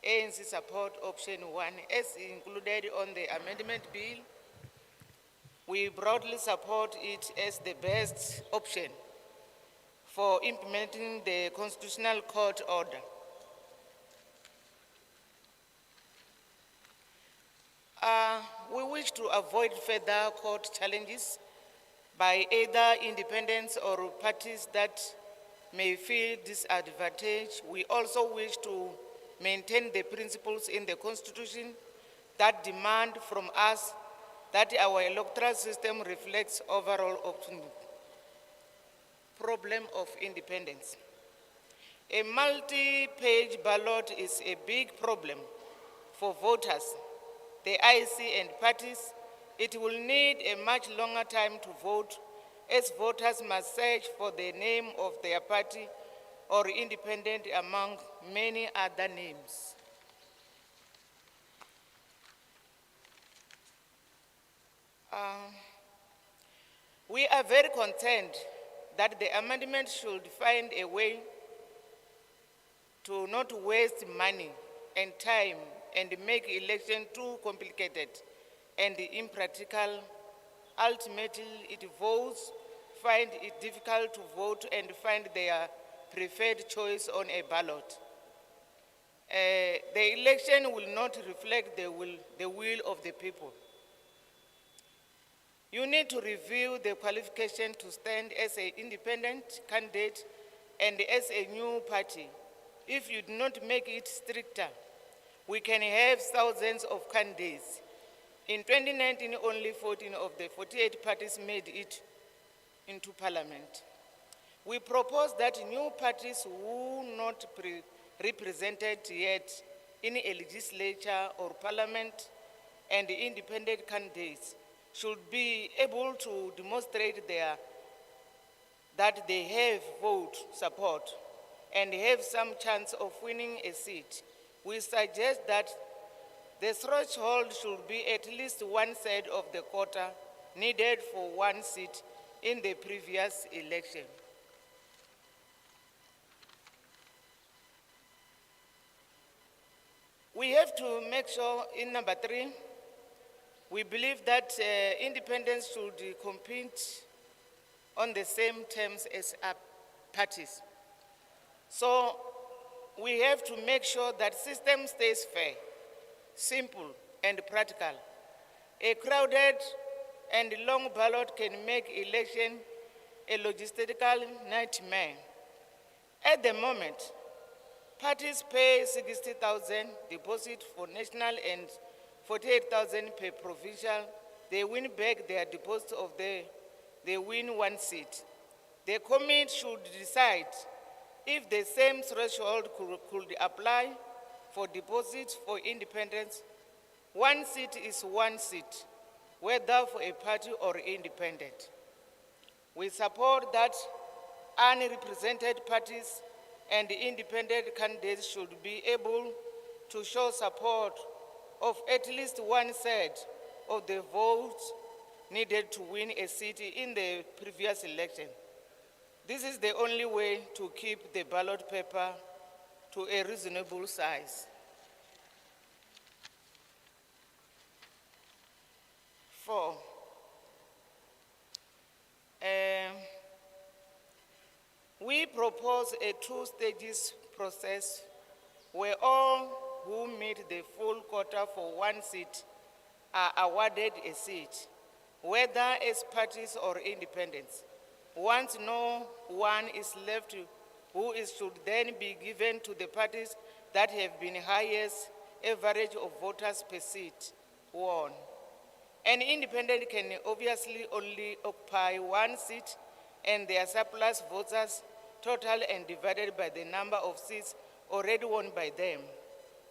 ANC support option 1 as included on the amendment bill. We broadly support it as the best option for implementing the Constitutional Court order. We wish to avoid further court challenges by either independents or parties that may feel disadvantaged. We also wish to maintain the principles in the Constitution that demand from us that our electoral system reflects overall problem of independence. A multi-page ballot is a big problem for voters, the IEC and parties. It will need a much longer time to vote, as voters must search for the name of their party or independent among many other names. We are very concerned that the amendment should find a way to not waste money and time and make election too complicated and impractical. Ultimately, voters find it difficult to vote and find their preferred choice on a ballot. The election will not reflect the will of the people. You need to review the qualification to stand as an independent candidate and as a new party. If you do not make it stricter, we can have thousands of candidates. In 2019, only 14 of the 48 parties made it into parliament. We propose that new parties who are not represented yet in a legislature or parliament and independent candidates should be able to demonstrate that they have vote support and have some chance of winning a seat. We suggest that the threshold should be at least 1/3 of the quota needed for one seat in the previous election. We have to make sure in number 3, we believe that independents should compete on the same terms as parties. So we have to make sure that system stays fair, simple, and practical. A crowded and long ballot can make election a logistical nightmare. At the moment, parties pay 60,000 deposit for national and 48,000 per provincial. They win back their deposit of they win one seat. The committee should decide if the same threshold could apply for deposits for independents. One seat is one seat, whether for a party or independent. We support that unrepresented parties and independent candidates should be able to show support of at least 1/3 of the votes needed to win a seat in the previous election. This is the only way to keep the ballot paper to a reasonable size. 4, we propose a 2-stage process where all who meet the full quota for one seat are awarded a seat, whether as parties or independents. Once no one is left, should then be given to the parties that have been highest average of voters per seat won. An independent can obviously only occupy one seat and their surplus voters total and divided by the number of seats already won by them.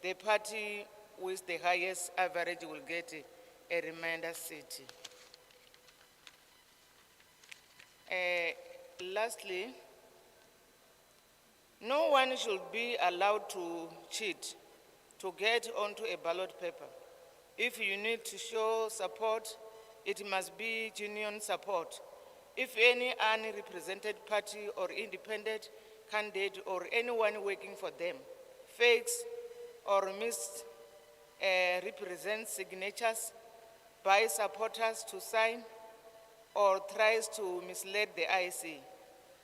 The party with the highest average will get a remainder seat. Lastly, no one should be allowed to cheat to get onto a ballot paper. If you need to show support, it must be genuine support. If any unrepresented party or independent candidate or anyone working for them fakes or misrepresents signatures by supporters to sign or tries to mislead the IEC,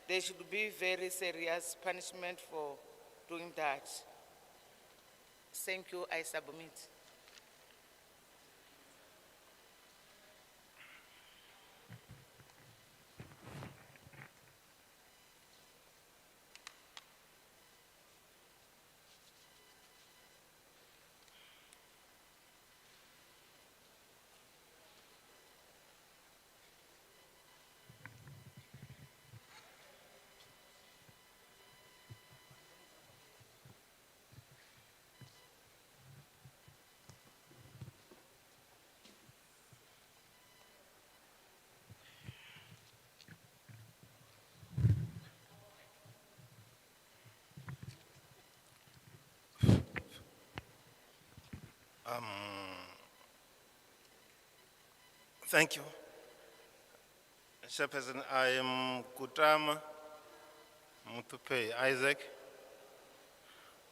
there should be very serious punishment for doing that. Thank you, I submit. Thank you. Chairperson, I am Kutama Mutupe Isaac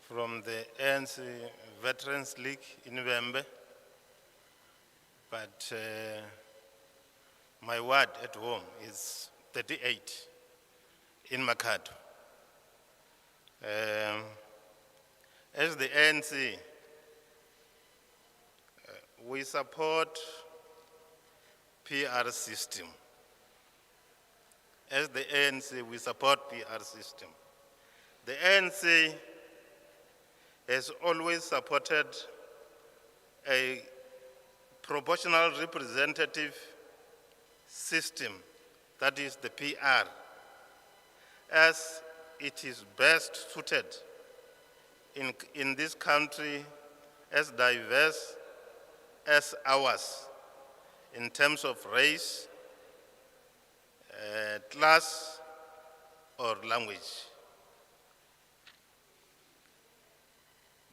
from the ANC Veterans League in Wembe, but my ward at home is 38 in Makado. As the ANC, we support PR system. As the ANC, we support PR system. The ANC has always supported a proportional representative system, that is the PR, as it is best suited in this country as diverse as ours in terms of race, class, or language.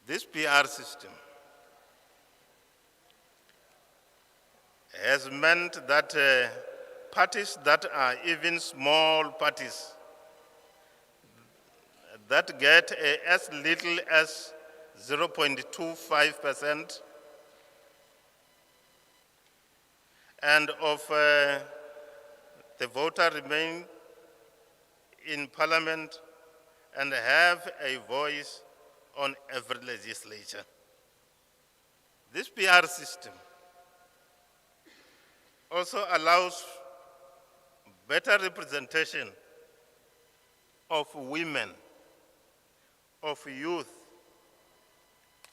This PR system has meant that parties that are even small parties that get as little as 0.25% and of the voter remain in parliament and have a voice on every legislature. This PR system also allows better representation of women, of youth,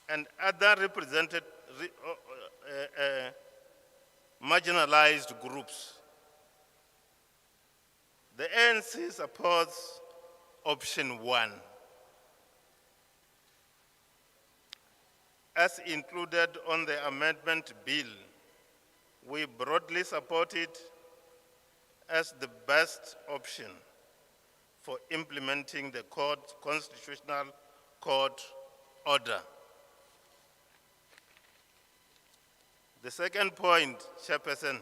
and other represented marginalized groups. The ANC supports option 1, as included on the amendment bill. We broadly support it as the best option for implementing the constitutional court order. The second point, Chaiperson,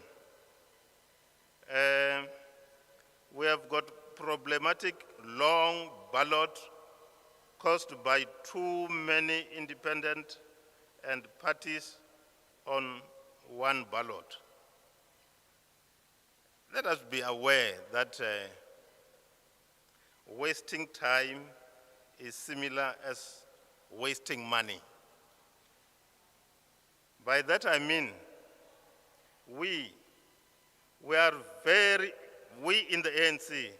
we have got problematic long ballot caused by too many independent and parties on one ballot. Let us be aware that wasting time is similar as wasting money. By that I mean, we in the ANC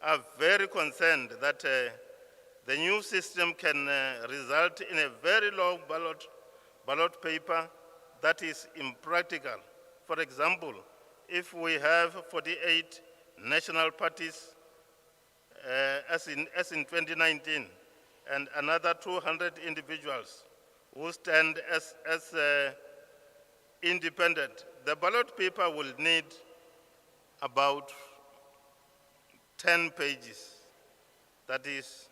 are very concerned that the new system can result in a very long ballot paper that is impractical. For example, if we have 48 national parties as in 2019, and another 200 individuals who stand as independent. The ballot paper will need about 10 pages. That is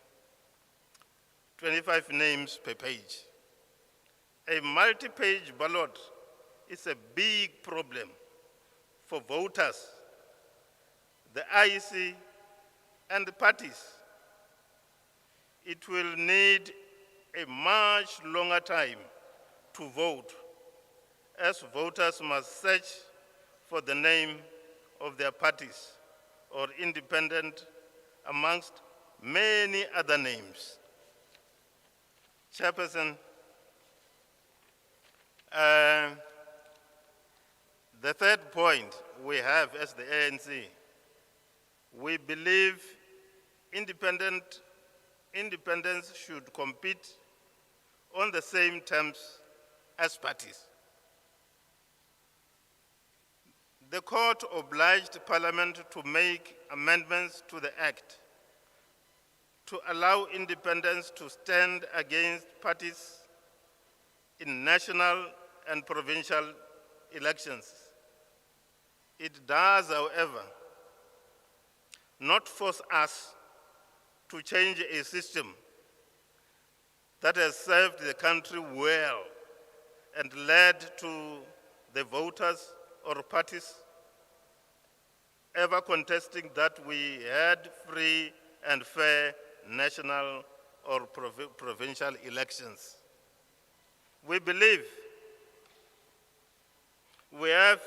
25 names per page. A multi-page ballot is a big problem for voters, the IEC, and the parties. It will need a much longer time to vote, as voters must search for the name of their parties or independent amongst many other names. Chairperson, the third point we have as the ANC, we believe independence should compete on the same terms as parties. The court obliged Parliament to make amendments to the Act to allow independents to stand against parties in national and provincial elections. It does, however, not force us to change a system that has served the country well and led to the voters or parties ever contesting that we had free and fair national or provincial elections. We believe we have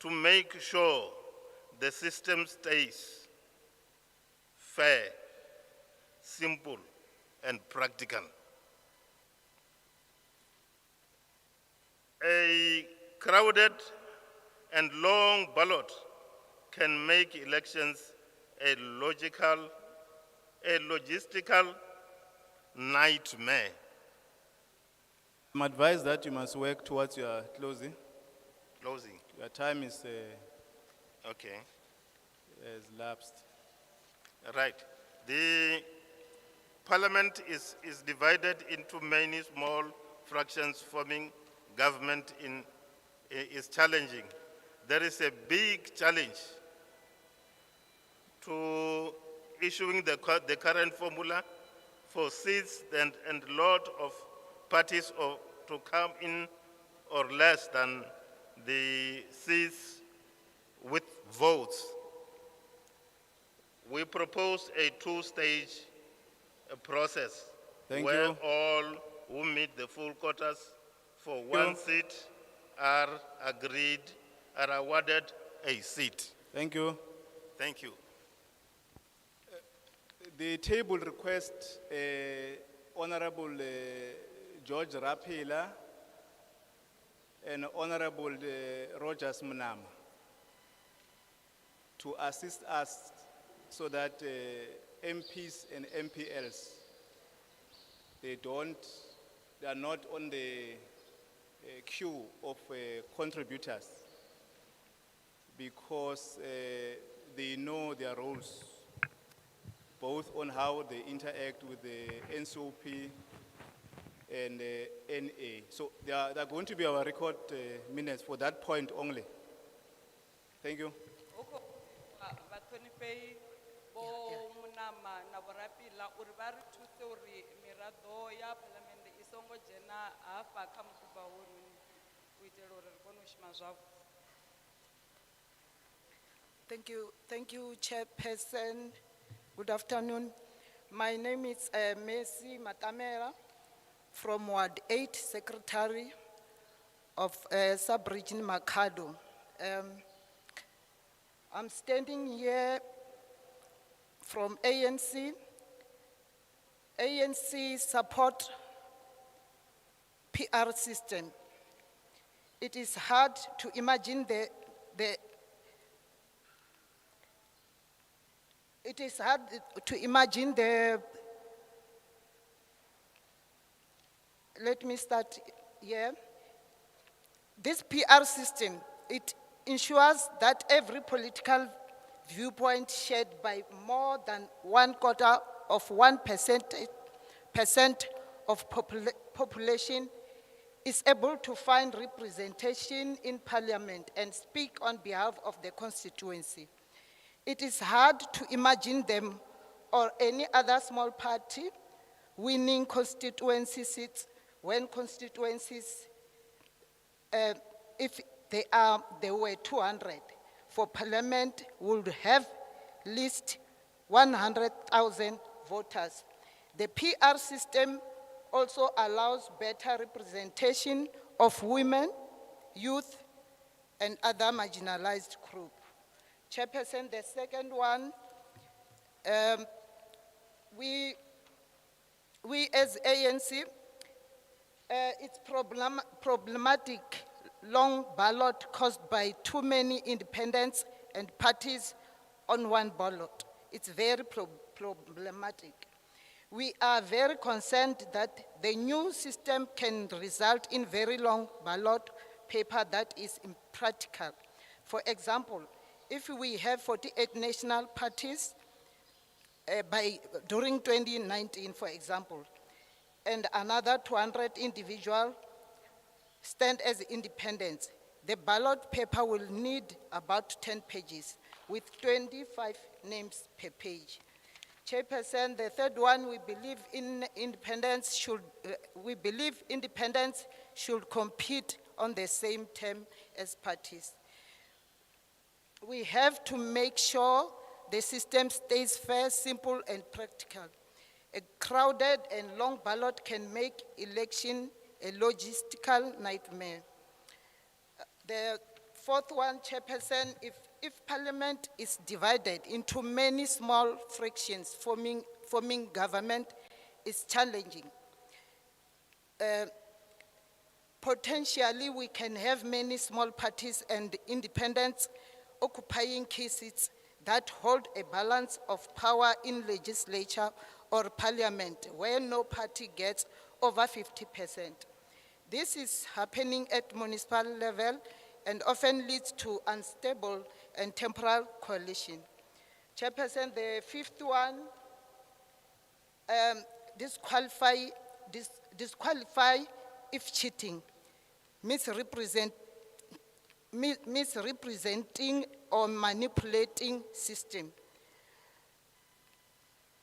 to make sure the system stays fair, simple, and practical. A crowded and long ballot can make elections a logistical nightmare. I'm advised that you must work towards your closing. Closing. Your time is Okay. has lapsed. Right. The Parliament is divided into many small fractions, forming government is challenging. There is a big challenge to issuing the current formula for seats and lot of parties to come in or less than the seats with votes. We propose a two-stage process where all who meet the full quotas for one seat are awarded a seat. Thank you. Thank you. The table requests Honorable George Rapila and Honorable Rogers Mnama to assist us so that MPs and MPLs, they are not on the queue of contributors because they know their roles, both on how they interact with the NCOP and NA. So they are going to be our record minutes for that point only. Thank you. Bathonifei bo Munama na borapila uri ba re thuse uri miraḓo ya Parliament I songo dzhena hafha kha mukuba hoyu u itela uri ri kone u shuma zwavhuḓi. Thank you, Chairperson. Good afternoon. My name is Mercy Matamela from Ward 8, Secretary of Sub-Region Makado. I'm standing here from ANC. ANC support PR system. It is hard to imagine let me start here. This PR system, it ensures that every political viewpoint shared by more than 1/4% of population is able to find representation in parliament and speak on behalf of the constituency. It is hard to imagine them or any other small party winning constituency seats when constituencies, if they were 200, for parliament would have at least 100,000 voters. The PR system also allows better representation of women, youth, and other marginalized groups. Chairperson, the second one, we as ANC, it's problematic long ballot caused by too many independents and parties on one ballot. It's very problematic. We are very concerned that the new system can result in very long ballot paper that is impractical. For example, if we have 48 national parties during 2019, for example, and another 200 individuals stand as independents, the ballot paper will need about 10 pages with 25 names per page. Chairperson, the third one, we believe independents should compete on the same term as parties. We have to make sure the system stays fair, simple, and practical. A crowded and long ballot can make election a logistical nightmare. The fourth one, Chairperson, if Parliament is divided into many small fractions, forming government is challenging. Potentially, we can have many small parties and independents occupying key seats that hold a balance of power in legislature or parliament where no party gets over 50%. This is happening at municipal level and often leads to unstable and temporal coalition. Chairperson, the fifth one, disqualify if cheating, misrepresenting or manipulating system.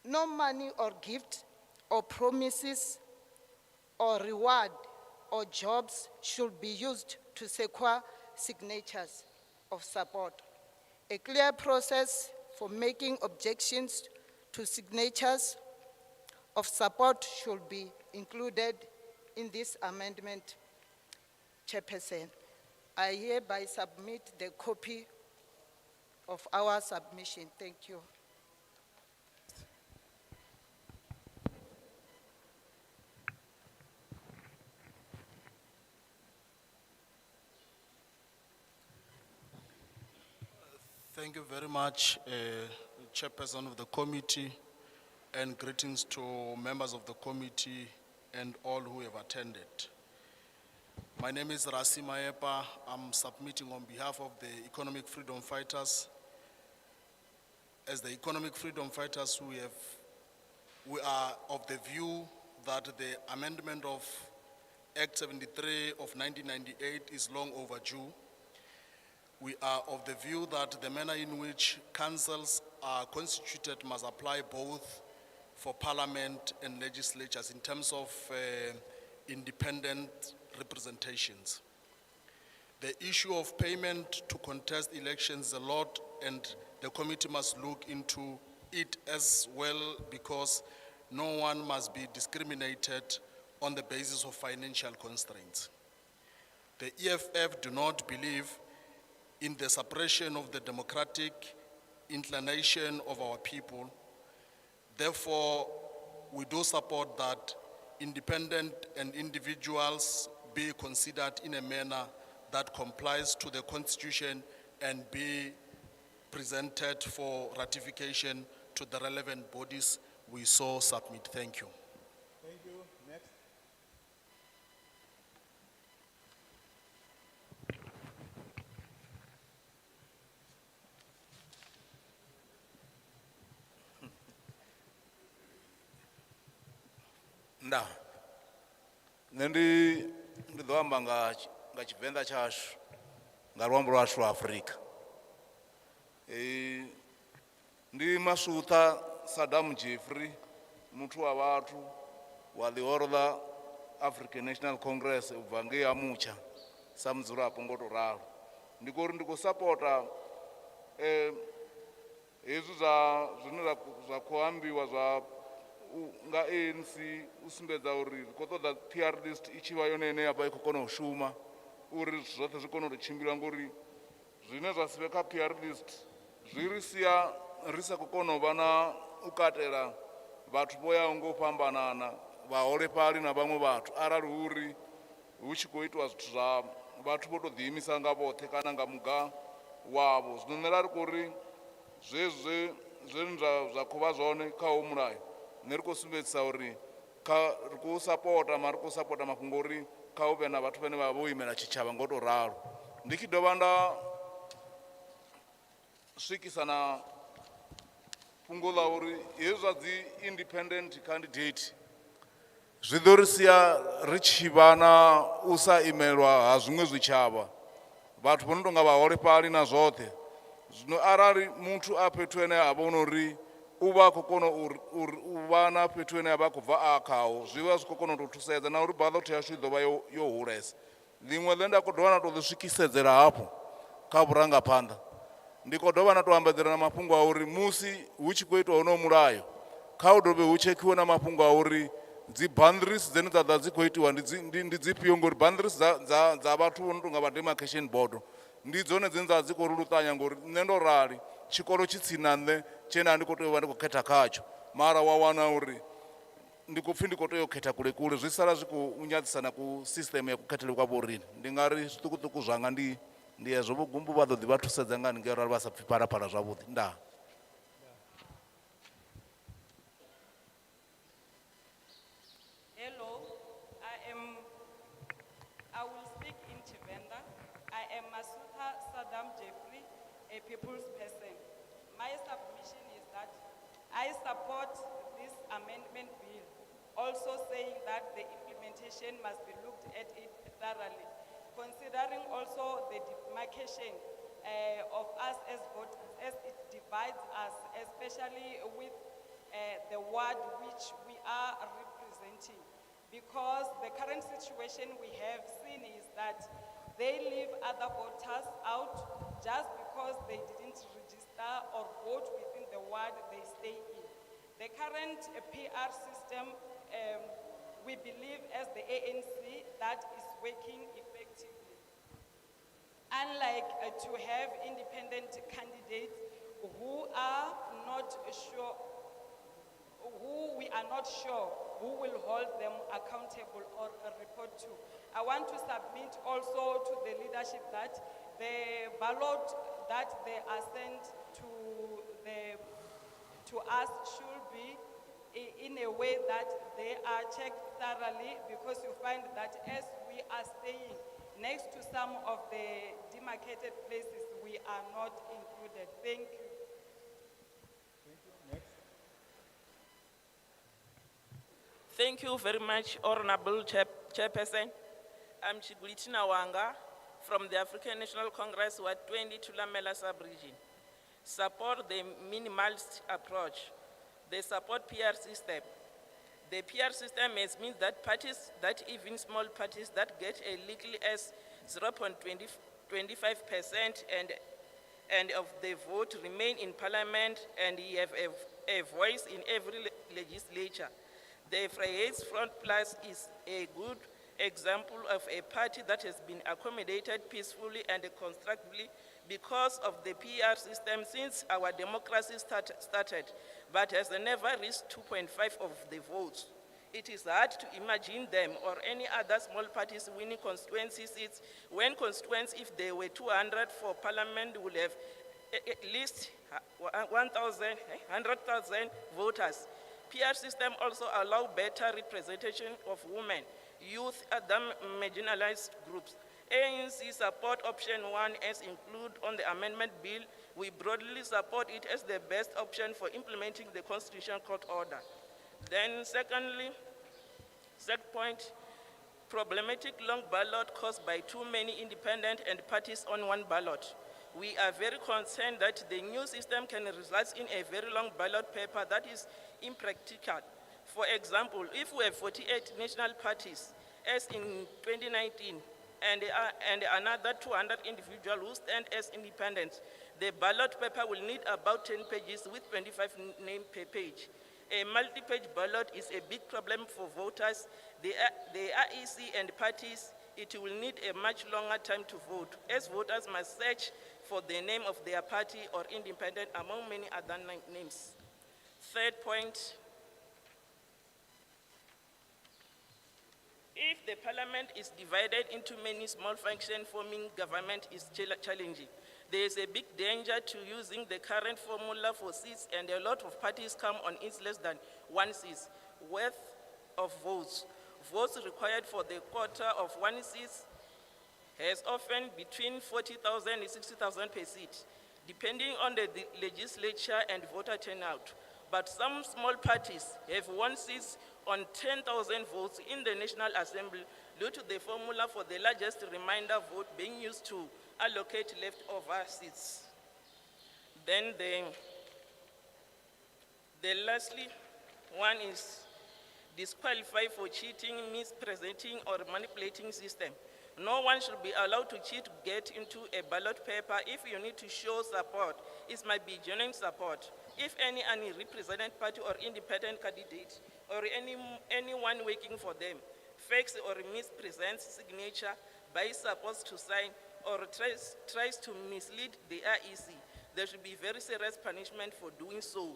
No money or gift or promises or reward or jobs should be used to secure signatures of support. A clear process for making objections to signatures of support should be included in this amendment, Chairperson. I hereby submit the copy of our submission. Thank you. Thank you very much, Chairperson of the committee, and greetings to members of the committee and all who have attended. My name is Rasi Maepa. I'm submitting on behalf of the Economic Freedom Fighters. As the Economic Freedom Fighters, we are of the view that the amendment of Act 73 of 1998 is long overdue. We are of the view that the manner in which councils are constituted must apply both for parliament and legislatures in terms of independent representations. The issue of payment to contest elections is a lot, and the committee must look into it as well, because no one must be discriminated on the basis of financial constraints. The EFF do not believe in the suppression of the democratic inclination of our people. Therefore, we do support that independent and individuals be considered in a manner that complies to the Constitution and be presented for ratification to the relevant bodies we so submit. Thank you. Thank you. Next. Nda. Nṋe ndi ḓo amba nga Tshivenḓa tshashu nga luambo lwashu lwa Afrika. Ndi Masutha Saddam Jeffrey, muthu wa vhathu wa ḽihoro ḽa African National Congress u bva ngei ha Mutsha sa mudzulapo ngo to ralo. Ndi khou ri ndi khou sapota hezwi zwine zwa khou ambiwa zwa nga ANC u sumbedza uri ri khou ṱoḓa PR list i tshi vha yone ine ya vha i khou kona u shuma uri zwoṱhe zwi kone u tshimbila, ngori zwine zwa si vhe kha PR list zwi ri sia ri sa khou kona u vha na u katela vhathu vho yaho nga u fhambanana, vhaholefhali na vhaṅwe vhathu, arali uri hu tshi khou itiwa zwithu zwa vhathu vho tou ḓiimisa nga vhoṱhe kana nga muga wavho. Zwino nṋe ri khou ri zwezwi zwine zwa khou vha zwone kha hoyu mulayo, nṋe ri khou sumbedzisa uri ri khou sapota, mara ri khou sapota mafhungo uri kha hu vhe na vhathu vhane vha vha vho imela tshitshavha ngo tou ralo. Ndi tshi dovha nda swikisa na fhungo ḽa uri hezwi zwa dzi independent candidate zwi ḓo ri sia ri tshi vha na u sa imelwa ha zwiṅwe zwitshavha, vhathu vho no tou nga vhaholefhali na zwoṱhe. Zwino arali muthu a fhethu ene a vhona uri u vha a khou kona u vha na fhethu ene a vha a khou bva a khaho, zwi vha zwi khou kona u tou thusedza na uri ballot yashu i ḓo vha yo hulesa. Ḽiṅwe ḽe nda khou dovha na tou ḽi swikisedzela hafhu kha vhurangaphanḓa, ndi khou dovha na tou ambedzela na mafhungo a uri musi hu tshi khou itiwa honoyo mulayo, kha hu dovhe hu tshekhiwe na mafhungo a uri dzi boundaries dzine dza ḓa dzi khou itiwa ndi dzifhio, ngori boundaries dza vhathu vho no tou nga vha demarcation board ndi dzone dzine dza dzi khou ri luṱanya, ngori nṋe ndo rali tshikolo tshi tsini na nṋe tshene a ndi khou tea u vha ndi khou khetha khatsho, mara wa wana uri ndi khou pfhi ndi khou tea u khetha kule kule, zwi sala zwi khou nyadzisa na ku system ya kukhethele kwa vhoriṋe. Ndi nga ri zwiṱukuṱuku zwanga ndi hezwo, vho gumbu vha ḓo ḓi vha thusedza nga haningei arali vha sa pfhi phalaphala zwavhuḓi. Ndaa. Hello, I will speak in Chivenda. I am Masutha Saddam Jeffrey, a people's person. My submission is that I support this amendment bill, also saying that the implementation must be looked at it thoroughly, considering also the demarcation of us as voters, as it divides us, especially with the ward which we are representing. Because the current situation we have seen is that they leave other voters out just because they didn't register or vote within the ward they stay in. The current PR system, we believe as the ANC, that is working effectively. Unlike to have independent candidates who are not sure, who we are not sure who will hold them accountable or report to. I want to submit also to the leadership that the ballot that they are sent to us should be in a way that they are checked thoroughly, because you find that as we are staying next to some of the demarcated places, we are not included. Thank you. Thank you very much, Honorable Chairperson. I'm Chigulitina Wanga from the African National Congress, Ward 20, Thulamela sub-region. Support the minimalist approach. They support PR system. The PR system means that parties, that even small parties that get a little as 0.25% and of the vote remain in parliament and have a voice in every legislature. The Freiheits Front Plus is a good example of a party that has been accommodated peacefully and constructively because of the PR system since our democracy started, but has never reached 2.5 of the votes. It is hard to imagine them or any other small parties winning constituency seats when constituents, if they were 200 for parliament, would have at least 100,000 voters. PR system also allow better representation of women, youth, other marginalized groups. ANC support option 1 as included on the amendment bill. We broadly support it as the best option for implementing the Constitutional Court order. Then secondly, Second point, problematic long ballot caused by too many independent and parties on one ballot. We are very concerned that the new system can result in a very long ballot paper that is impractical. For example, if we have 48 national parties, as in 2019, and another 200 individuals who stand as independents, the ballot paper will need about 10 pages with 25 names per page. A multi-page ballot is a big problem for voters. The REC and parties, it will need a much longer time to vote, as voters must search for the name of their party or independent among many other names. Third point, if the parliament is divided into many small functions, forming government is challenging. There is a big danger to using the current formula for seats, and a lot of parties come on its less than one seat worth of votes. Votes required for the quota of one seat has often between 40,000 and 60,000 per seat, depending on the legislature and voter turnout. But some small parties have one seat on 10,000 votes in the National Assembly due to the formula for the largest remainder vote being used to allocate leftover seats. Then the lastly one is disqualify for cheating, mispresenting, or manipulating system. No one should be allowed to cheat to get into a ballot paper. If you need to show support, it might be genuine support. If any unrepresented party or independent candidate or anyone working for them fakes or mispresents signature by supposed to sign or tries to mislead the REC, there should be very serious punishment for doing so.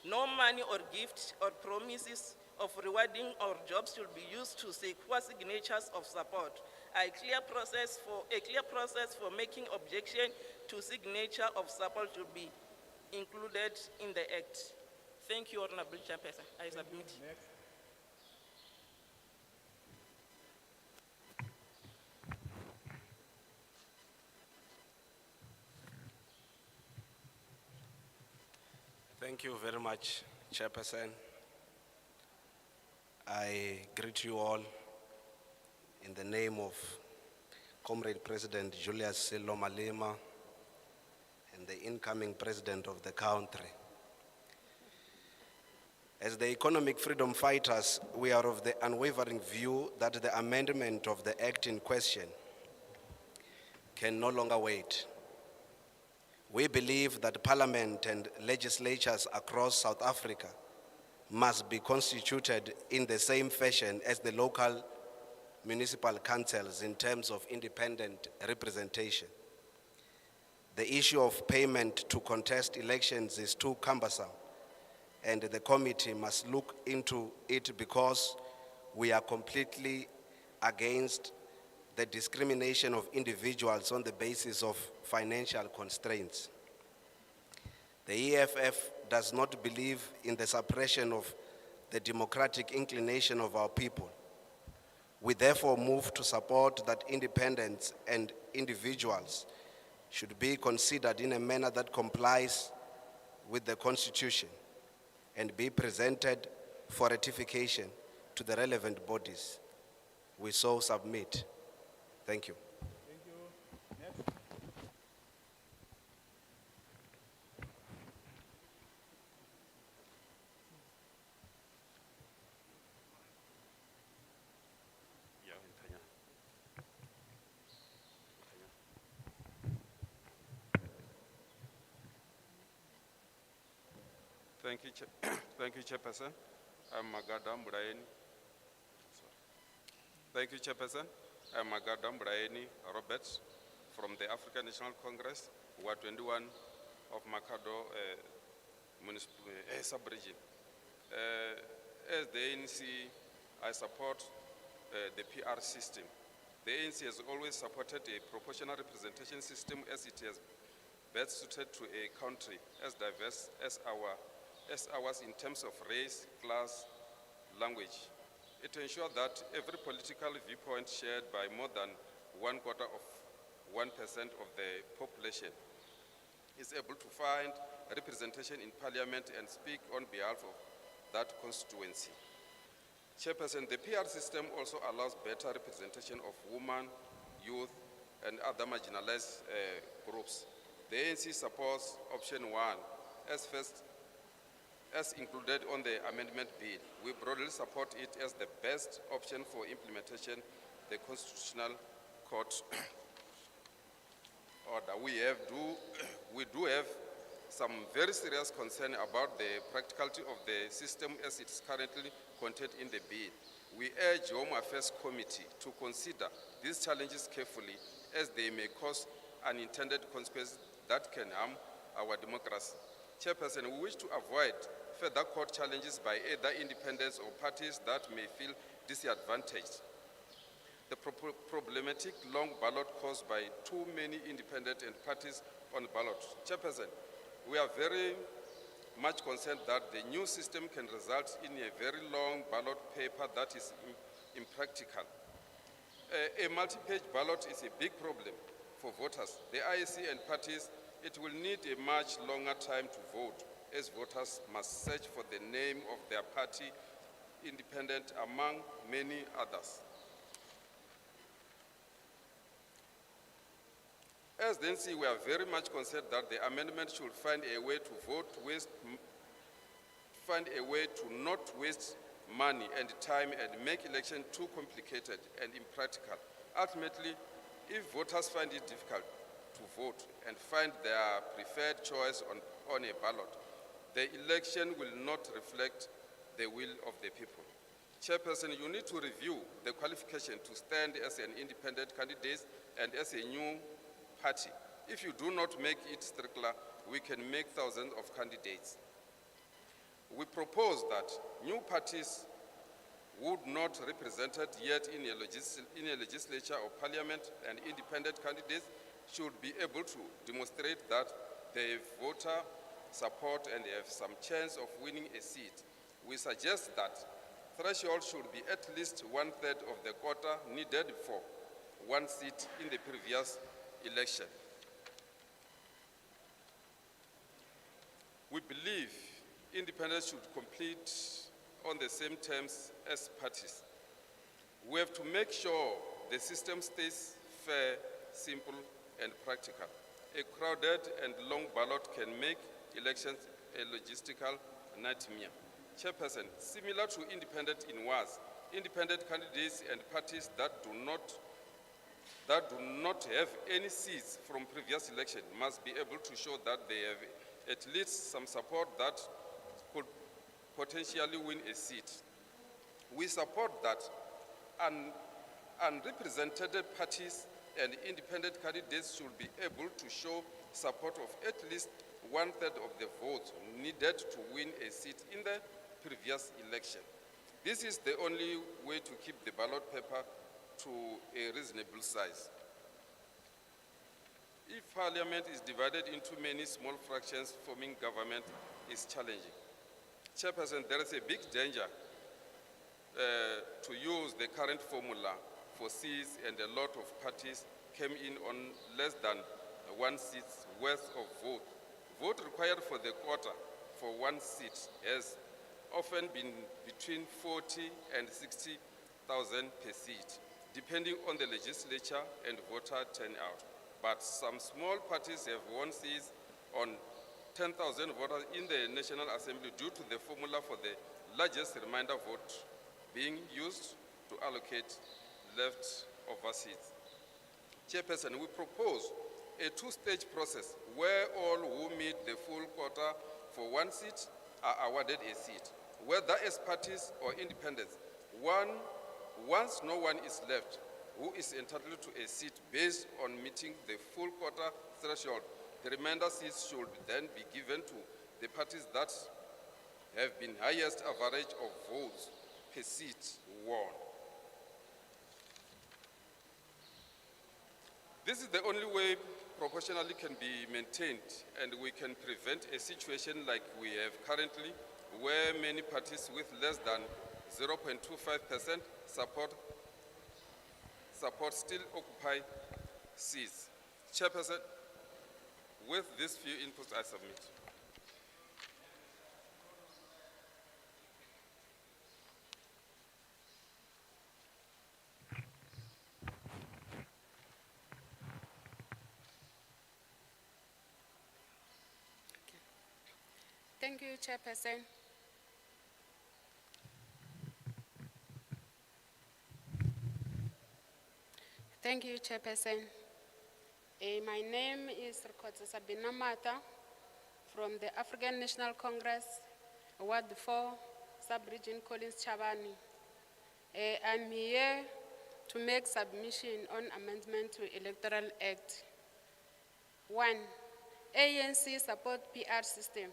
No money or gifts or promises of rewarding or jobs should be used to secure signatures of support. A clear process for making objection to signature of support should be included in the Act. Thank you, Honorable Chairperson. I submit. Thank you very much, Chairperson. I greet you all in the name of Comrade President Julius Sello Malema and the incoming President of the country. As the economic freedom fighters, we are of the unwavering view that the amendment of the Act in question can no longer wait. We believe that Parliament and legislatures across South Africa must be constituted in the same fashion as the local municipal councils in terms of independent representation. The issue of payment to contest elections is too cumbersome, and the committee must look into it because we are completely against the discrimination of individuals on the basis of financial constraints. The EFF does not believe in the suppression of the democratic inclination of our people. We therefore move to support that independents and individuals should be considered in a manner that complies with the Constitution and be presented for ratification to the relevant bodies. We so submit. Thank you. Thank you. Next. Thank you, Chairperson. I'm Magada Mbraeni. Thank you, Chairperson. I'm Magada Mbraeni Roberts from the African National Congress, Ward 21 of Makado sub-region. As the ANC, I support the PR system. The ANC has always supported a proportional representation system as it has best suited to a country as diverse as ours in terms of race, class, language. It ensures that every political viewpoint shared by more than 1/4 of 1% of the population is able to find representation in parliament and speak on behalf of that constituency. Chairperson, the PR system also allows better representation of women, youth, and other marginalized groups. The ANC supports option 1 as included on the amendment bill. We broadly support it as the best option for implementation the Constitutional Court order. We do have some very serious concern about the practicality of the system as it is currently contained in the bill. We urge Home Affairs Committee to consider these challenges carefully as they may cause unintended consequences that can harm our democracy. Chairperson, we wish to avoid further court challenges by either independents or parties that may feel disadvantaged. The problematic long ballot caused by too many independent and parties on ballot. Chairperson, we are very much concerned that the new system can result in a very long ballot paper that is impractical. A multi-page ballot is a big problem for voters. The IEC and parties, it will need a much longer time to vote, as voters must search for the name of their party, independent among many others. As the NC, we are very much concerned that the amendment should find a way to not waste money and time and make election too complicated and impractical. Ultimately, if voters find it difficult to vote and find their preferred choice on a ballot, the election will not reflect the will of the people. Chairperson, you need to review the qualification to stand as an independent candidate and as a new party. If you do not make it stricter, we can make thousands of candidates. We propose that new parties would not represented yet in a legislature or parliament, and independent candidates should be able to demonstrate that they have voter support and have some chance of winning a seat. We suggest that threshold should be at least 1/3 of the quota needed for one seat in the previous election. We believe independents should compete on the same terms as parties. We have to make sure the system stays fair, simple, and practical. A crowded and long ballot can make elections a logistical nightmare. Chairperson, similar to independent in WAS, independent candidates and parties that do not have any seats from previous election must be able to show that they have at least some support that could potentially win a seat. We support that unrepresented parties and independent candidates should be able to show support of at least 1/3 of the votes needed to win a seat in the previous election. This is the only way to keep the ballot paper to a reasonable size. If Parliament is divided into many small fractions, forming government is challenging. Chairperson, there is a big danger to use the current formula for seats, and a lot of parties came in on less than one seat's worth of vote. Vote required for the quota for one seat has often been between 40 and 60,000 per seat, depending on the legislature and voter turnout. But some small parties have won seats on 10,000 voters in the National Assembly due to the formula for the largest remainder vote being used to allocate leftover seats. Chairperson, we propose a two-stage process where all who meet the full quota for one seat are awarded a seat, whether as parties or independents. Once no one is left who is entitled to a seat based on meeting the full quota threshold, the remainder seats should then be given to the parties that have been highest average of votes per seat won. This is the only way proportionality can be maintained, and we can prevent a situation like we have currently, where many parties with less than 0.25% support still occupy seats. Chairperson, with these few inputs, I submit. Thank you, Chairperson. Thank you, Chairperson. My name is Sabinamata from the African National Congress, Ward 4, Sub-Region Collins Chabane. I'm here to make submission on amendment to Electoral Act. 1. ANC support PR system.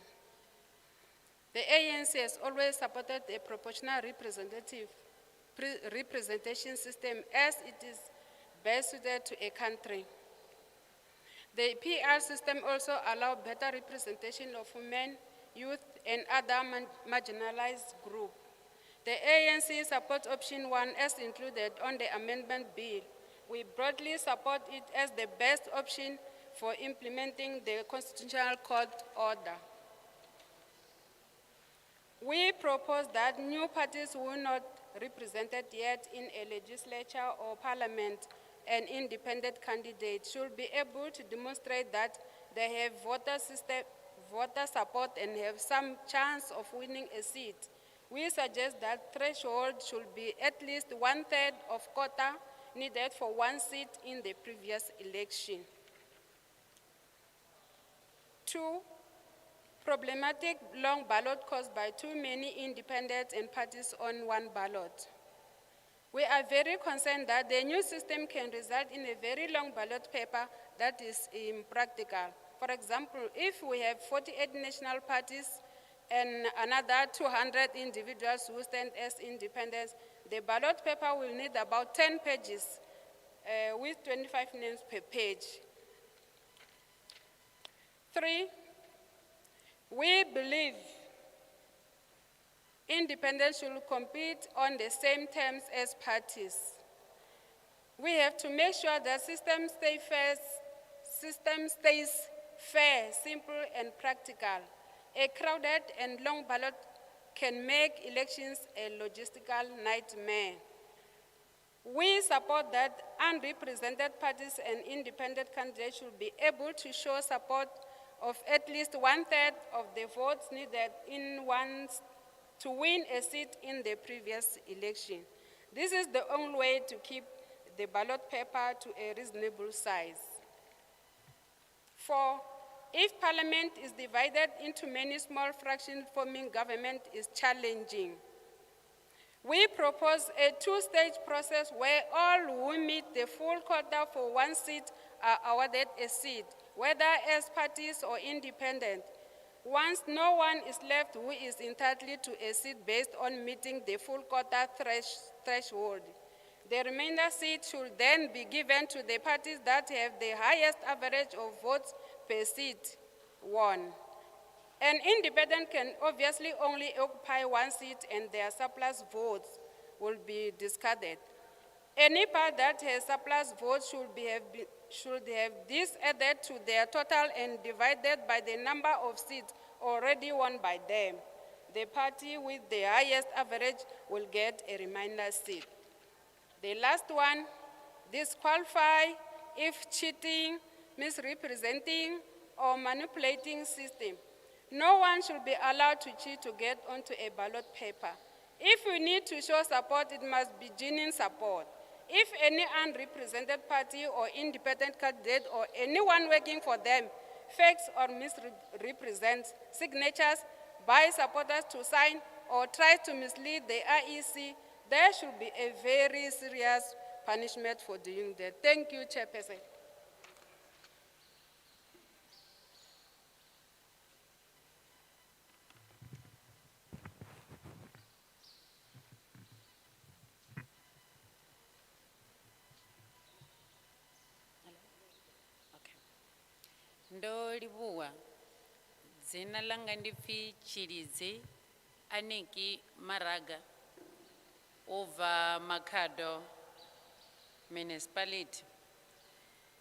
The ANC has always supported a proportional representation system as it is best suited to a country. The PR system also allows better representation of women, youth, and other marginalized groups. The ANC supports option 1 as included on the amendment bill. We broadly support it as the best option for implementing the Constitutional Court order. We propose that new parties who are not represented yet in a legislature or parliament and independent candidates should be able to demonstrate that they have voter support and have some chance of winning a seat. We suggest that threshold should be at least 1/3 of quota needed for one seat in the previous election. 2. Problematic long ballot caused by too many independents and parties on one ballot. We are very concerned that the new system can result in a very long ballot paper that is impractical. For example, if we have 48 national parties and another 200 individuals who stand as independents, the ballot paper will need about 10 pages with 25 names per page. 3. We believe independents should compete on the same terms as parties. We have to make sure that system stays fair, simple, and practical. A crowded and long ballot can make elections a logistical nightmare. We support that unrepresented parties and independent candidates should be able to show support of at least 1/3 of the votes needed to win a seat in the previous election. This is the only way to keep the ballot paper to a reasonable size. 4. If Parliament is divided into many small fractions, forming government is challenging. We propose a 2-stage process where all who meet the full quota for one seat are awarded a seat, whether as parties or independent. Once no one is left who is entitled to a seat based on meeting the full quota threshold, the remainder seat should then be given to the parties that have the highest average of votes per seat won. An independent can obviously only occupy one seat and their surplus votes will be discarded. Any part that has surplus votes should have this added to their total and divided by the number of seats already won by them. The party with the highest average will get a remainder seat. The last one, disqualify if cheating, misrepresenting, or manipulating system. No one should be allowed to cheat to get onto a ballot paper. If we need to show support, it must be genuine support. If any unrepresented party or independent candidate or anyone working for them fakes or misrepresents signatures by supporters to sign or tries to mislead the IEC, there should be a very serious punishment for doing that. Thank you, Chairperson. Ndo livhuwa dzina langa ndi pfi Tshilidzi Aniki Maraga ubva Makhado municipality.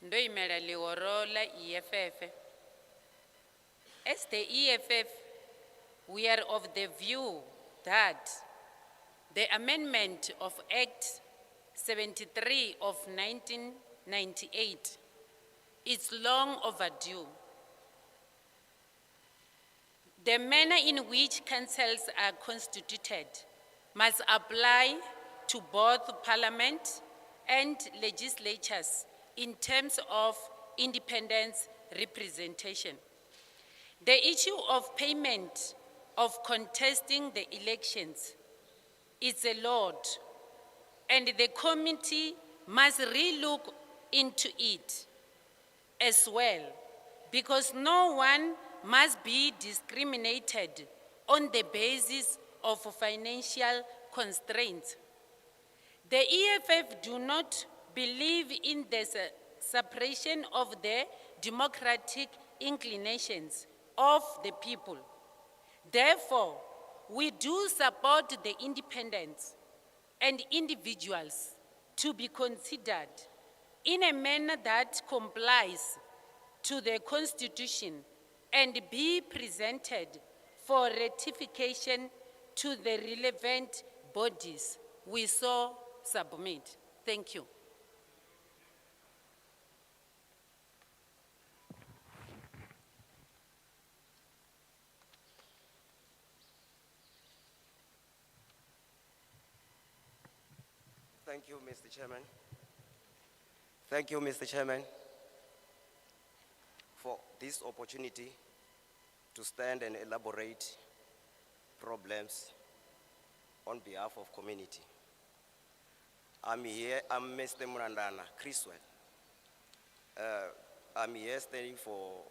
Ndo imela ḽihoro ḽa EFF. As the EFF, we are of the view that the amendment of Act 73 of 1998 is long overdue. The manner in which councils are constituted must apply to both parliament and legislatures in terms of independence representation. The issue of payment of contesting the elections is a lot, and the committee must relook into it as well, because no one must be discriminated on the basis of financial constraints. The EFF do not believe in the suppression of the democratic inclinations of the people. Therefore, we do support the independents and individuals to be considered in a manner that complies to the Constitution and be presented for ratification to the relevant bodies we so submit. Thank you. Thank you, Mr. Chairman. Thank you, Mr. Chairman, for this opportunity to stand and elaborate problems on behalf of community. I'm here, I'm Mr. Murandana Chriswell. I'm here standing for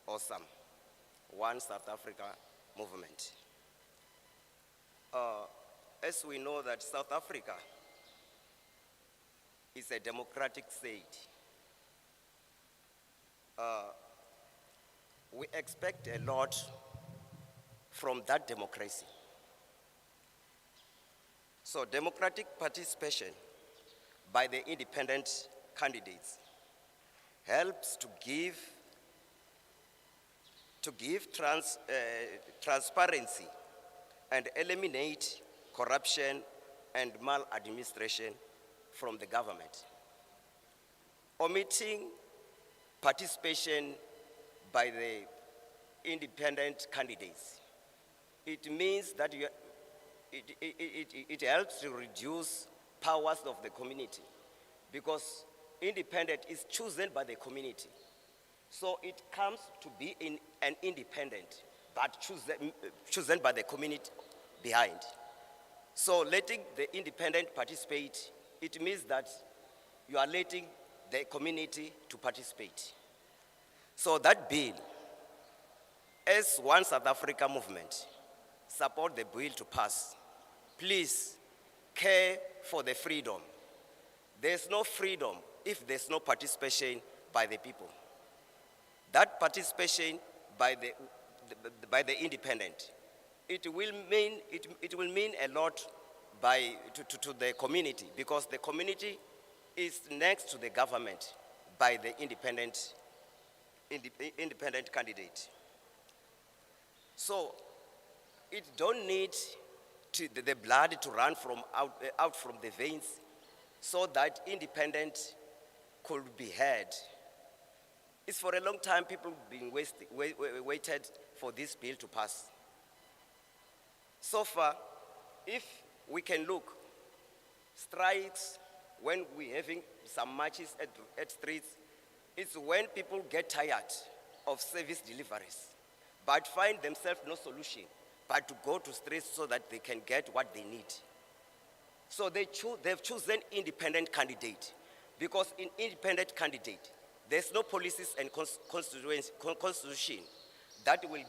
Awesome, One South Africa movement. As we know that South Africa is a democratic state. We expect a lot from that democracy. So democratic participation by the independent candidates helps to give transparency and eliminate corruption and maladministration from the government. Omitting participation by the independent candidates, it means that it helps to reduce powers of the community, because independent is chosen by the community. So it comes to be an independent, but chosen by the community behind. So letting the independent participate, it means that you are letting the community to participate. So that bill, as One South Africa movement, support the bill to pass. Please care for the freedom. There's no freedom if there's no participation by the people. That participation by the independent, it will mean a lot to the community, because the community is next to the government by the independent candidate. So it don't need the blood to run out from the veins, so that independent could be heard. It's for a long time people been waited for this bill to pass. So far, if we can look, strikes, when we're having some marches at streets, it's when people get tired of service deliveries, but find themselves no solution but to go to streets so that they can get what they need. So they've chosen independent candidate, because in independent candidate, there's no policies and constitution that will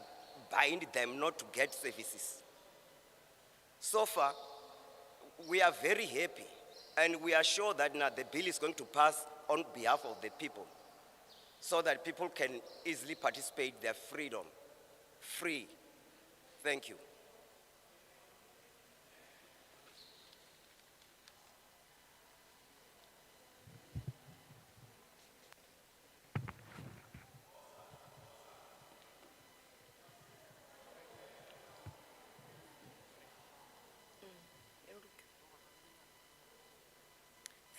bind them not to get services. So far, we are very happy, and we are sure that now the bill is going to pass on behalf of the people, so that people can easily participate their freedom, free. Thank you.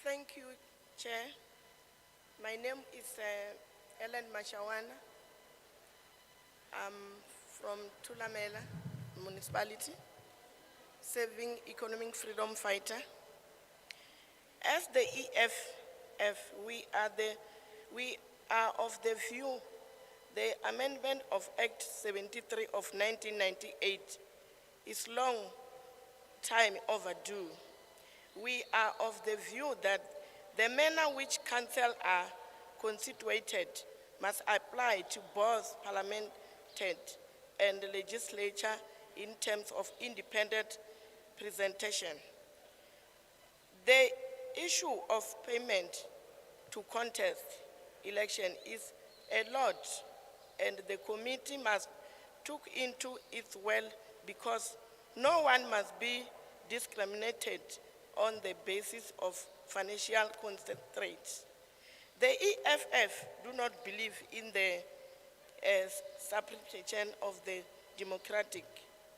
Thank you, Chair. My name is Ellen Mashawana. I'm from Thulamela municipality, serving economic freedom fighter. As the EFF, we are of the view the amendment of Act 73 of 1998 is long time overdue. We are of the view that the manner which council are constituted must apply to both parliament and the legislature in terms of independent presentation. The issue of payment to contest election is a lot, and the committee must look into it well, because no one must be discriminated on the basis of financial constraints. The EFF do not believe in the suppression of the democratic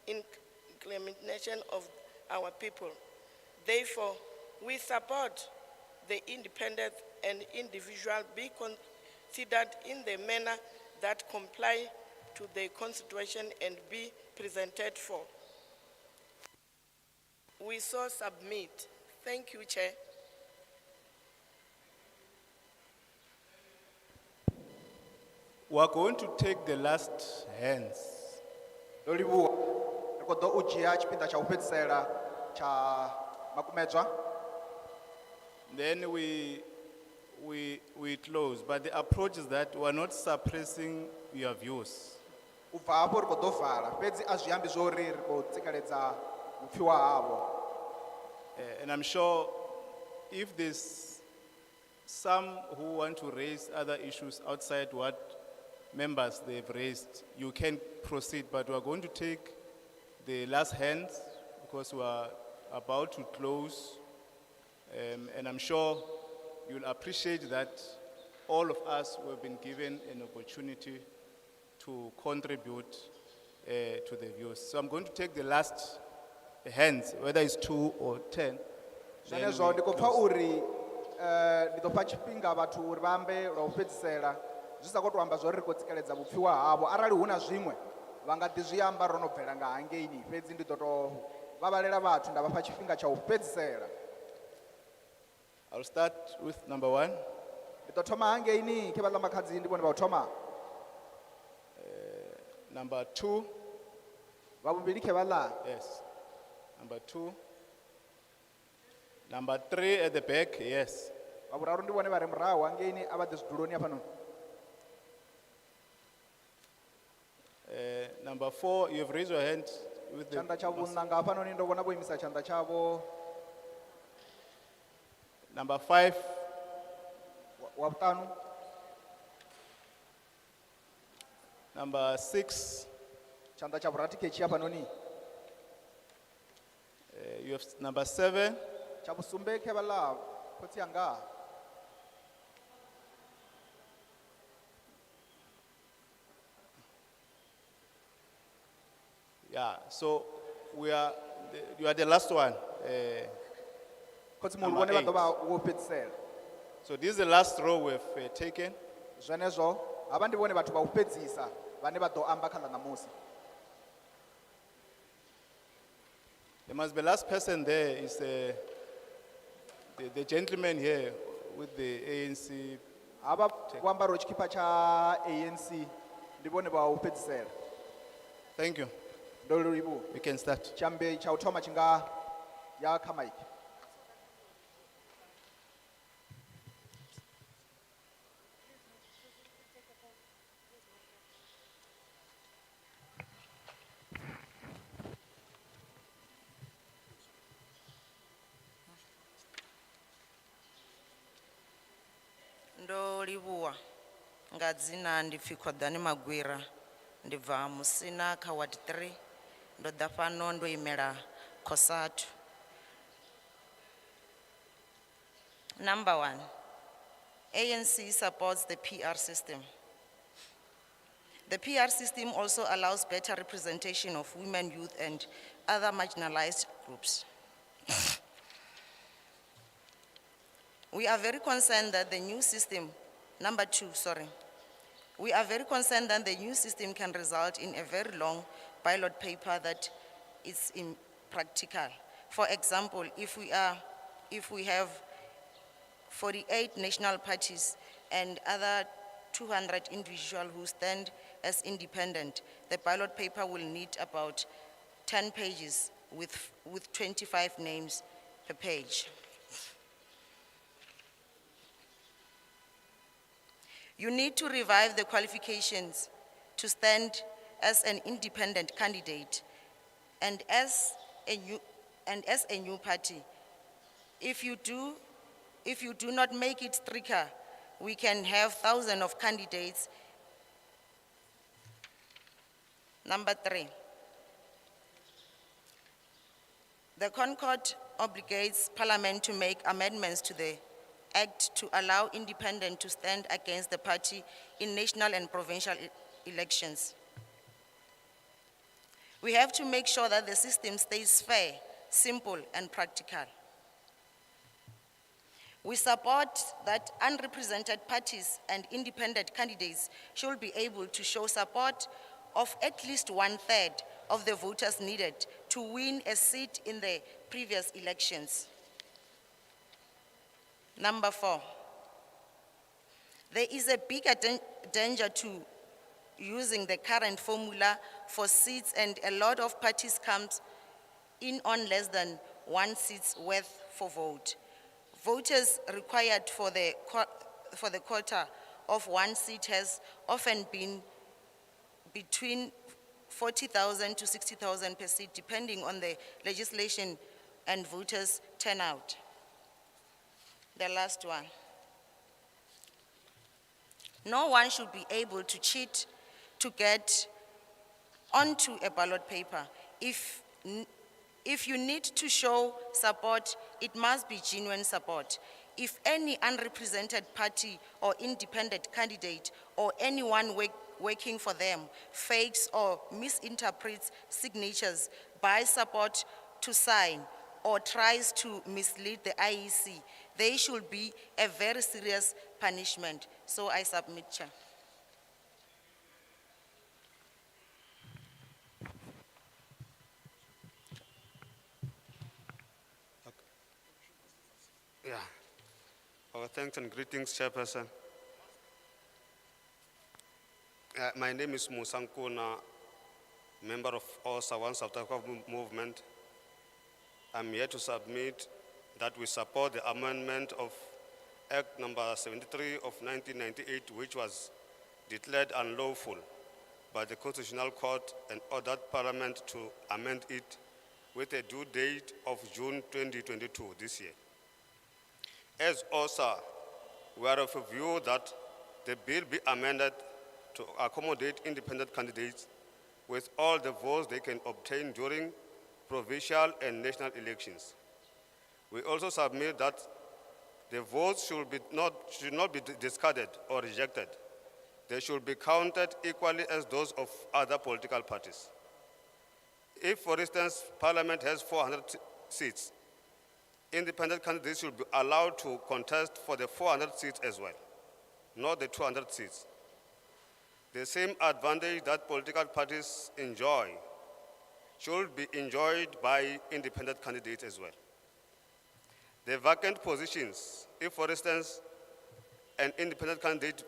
inclination of our people. Therefore, we support the independent and individual be considered in the manner that comply to the Constitution and be presented for. We so submit. Thank you, Chair. We are going to take the last hands. Then we close, but the approach is that we are not suppressing your views. And I'm sure if there's some who want to raise other issues outside what members they've raised, you can proceed, but we are going to take the last hands because we are about to close. And I'm sure you'll appreciate that all of us have been given an opportunity to contribute to the views. So I'm going to take the last hands, whether it's 2 or 10. then we close. I'll start with number 1. Number 2. Yes. Number 2. Number 3 at the back, yes. Number 4, you have raised your hand with the Number 5. Number 6. You have number 7. Yeah, so you are the last one. Number 8. So this is the last row we've taken. There must be last person there is the gentleman here with the ANC. Thank you. We can start. Ndolibuwa ngadzina ndipfi Khwadani Magwira ndibva Musina kha Ward 3 ndo ḓa fhano ndo imela Khosathu. Number 1, ANC supports the PR system. The PR system also allows better representation of women, youth, and other marginalized groups. We are very concerned that the new system, number 2, We are very concerned that the new system can result in a very long ballot paper that is impractical. For example, if we have 48 national parties and other 200 individuals who stand as independent, the ballot paper will need about 10 pages with 25 names per page. You need to revive the qualifications to stand as an independent candidate and as a new party. If you do not make it stricter, we can have thousands of candidates. Number 3, the Concord obligates Parliament to make amendments to the Act to allow independents to stand against the party in national and provincial elections. We have to make sure that the system stays fair, simple, and practical. We support that unrepresented parties and independent candidates should be able to show support of at least 1/3 of the voters needed to win a seat in the previous elections. Number 4, there is a bigger danger to using the current formula for seats, and a lot of parties comes in on less than 1 seat's worth for vote. Voters required for the quota of 1 seat has often been between 40,000 to 60,000 per seat, depending on the legislation and voters' turnout. The last one. No one should be able to cheat to get onto a ballot paper. If you need to show support, it must be genuine support. If any unrepresented party or independent candidate or anyone working for them fakes or misinterprets signatures, buys support to sign, or tries to mislead the IEC, there should be a very serious punishment. So I submit, Chair. Yeah. Our thanks and greetings, Chairperson. My name is Mosa Chabane, member of OSA One South Africa Movement. I'm here to submit that we support the amendment of Act number 73 of 1998, which was declared unlawful by the Constitutional Court and ordered Parliament to amend it with a due date of June 2022 this year. As OSA, we are of a view that the bill be amended to accommodate independent candidates with all the votes they can obtain during provincial and national elections. We also submit that the votes should not be discarded or rejected. They should be counted equally as those of other political parties. If, for instance, Parliament has 400 seats, independent candidates should be allowed to contest for the 400 seats as well, not the 200 seats. The same advantage that political parties enjoy should be enjoyed by independent candidates as well. The vacant positions, if for instance, an independent candidate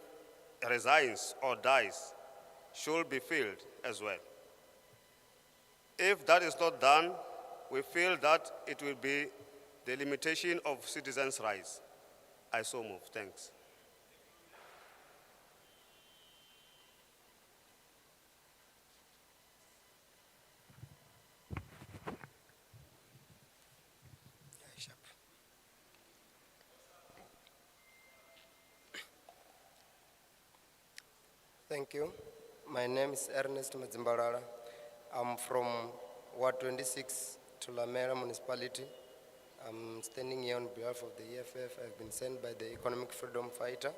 resigns or dies, should be filled as well. If that is not done, we feel that it will be the limitation of citizens' rights. I so move. Thanks. Thank you. My name is Ernest Mazimbarara. I'm from Ward 26, Thulamela municipality. I'm standing here on behalf of the EFF. I've been sent by the Economic Freedom Fighter.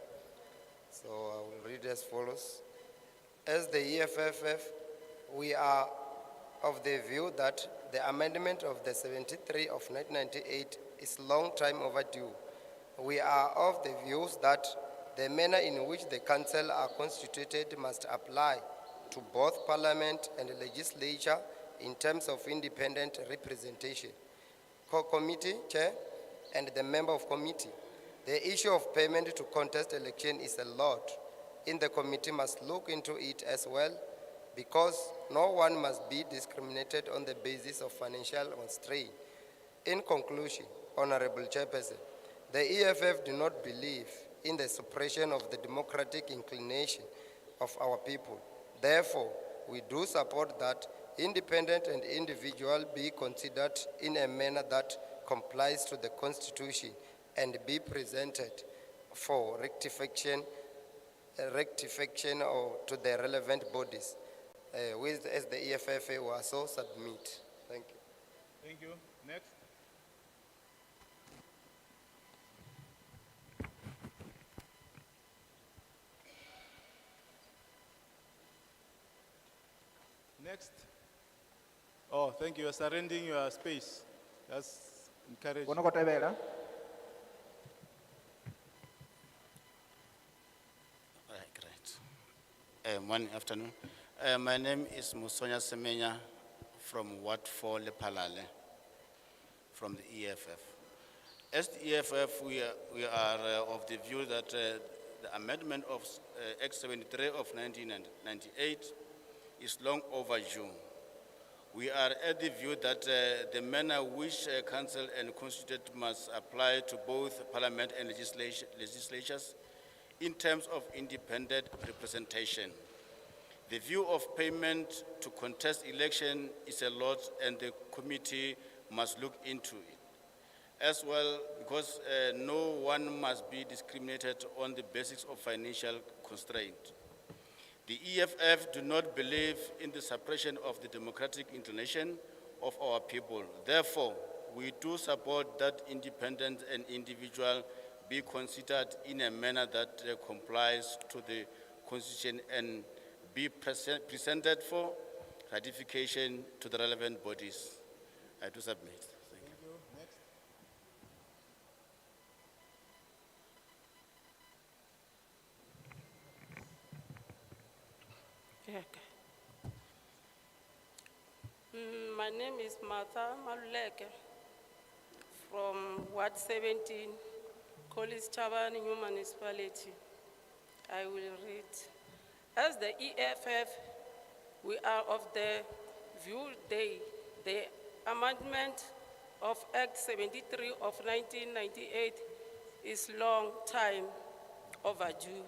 So I will read as follows. As the EFF, we are of the view that the amendment of the 73 of 1998 is long time overdue. We are of the views that The manner in which the council are constituted must apply to both parliament and legislature in terms of independent representation. Committee chair and the member of committee. The issue of payment to contest election is a lot, and the committee must look into it as well, because no one must be discriminated on the basis of financial constraint. In conclusion, Honorable Chairperson, the EFF do not believe in the suppression of the democratic inclination of our people. Therefore, we do support that independent and individual be considered in a manner that complies to the Constitution and be presented for rectification or to the relevant bodies, as the EFF will so submit. Thank you. Thank you. Next. Next. Oh, thank you. You are surrendering your space. That's encouraging. Great. Morning, afternoon. My name is Musonya Semenya from Ward 4 Lepalale, from the EFF. As the EFF, we are of the view that the amendment of Act 73 of 1998 is long overdue. We are at the view that the manner which council and constituted must apply to both parliament and legislatures in terms of independent representation. The view of payment to contest election is a lot, and the committee must look into it. As well, because no one must be discriminated on the basis of financial constraint. The EFF do not believe in the suppression of the democratic inclination of our people. Therefore, we do support that independent and individual be considered in a manner that complies to the Constitution and be presented for ratification to the relevant bodies. I do submit. Thank you. Next. My name is Martha Maluleke from Ward 17, Chaiperson New Municipality. I will read. As the EFF, we are of the view the amendment of Act 73 of 1998 is long time overdue.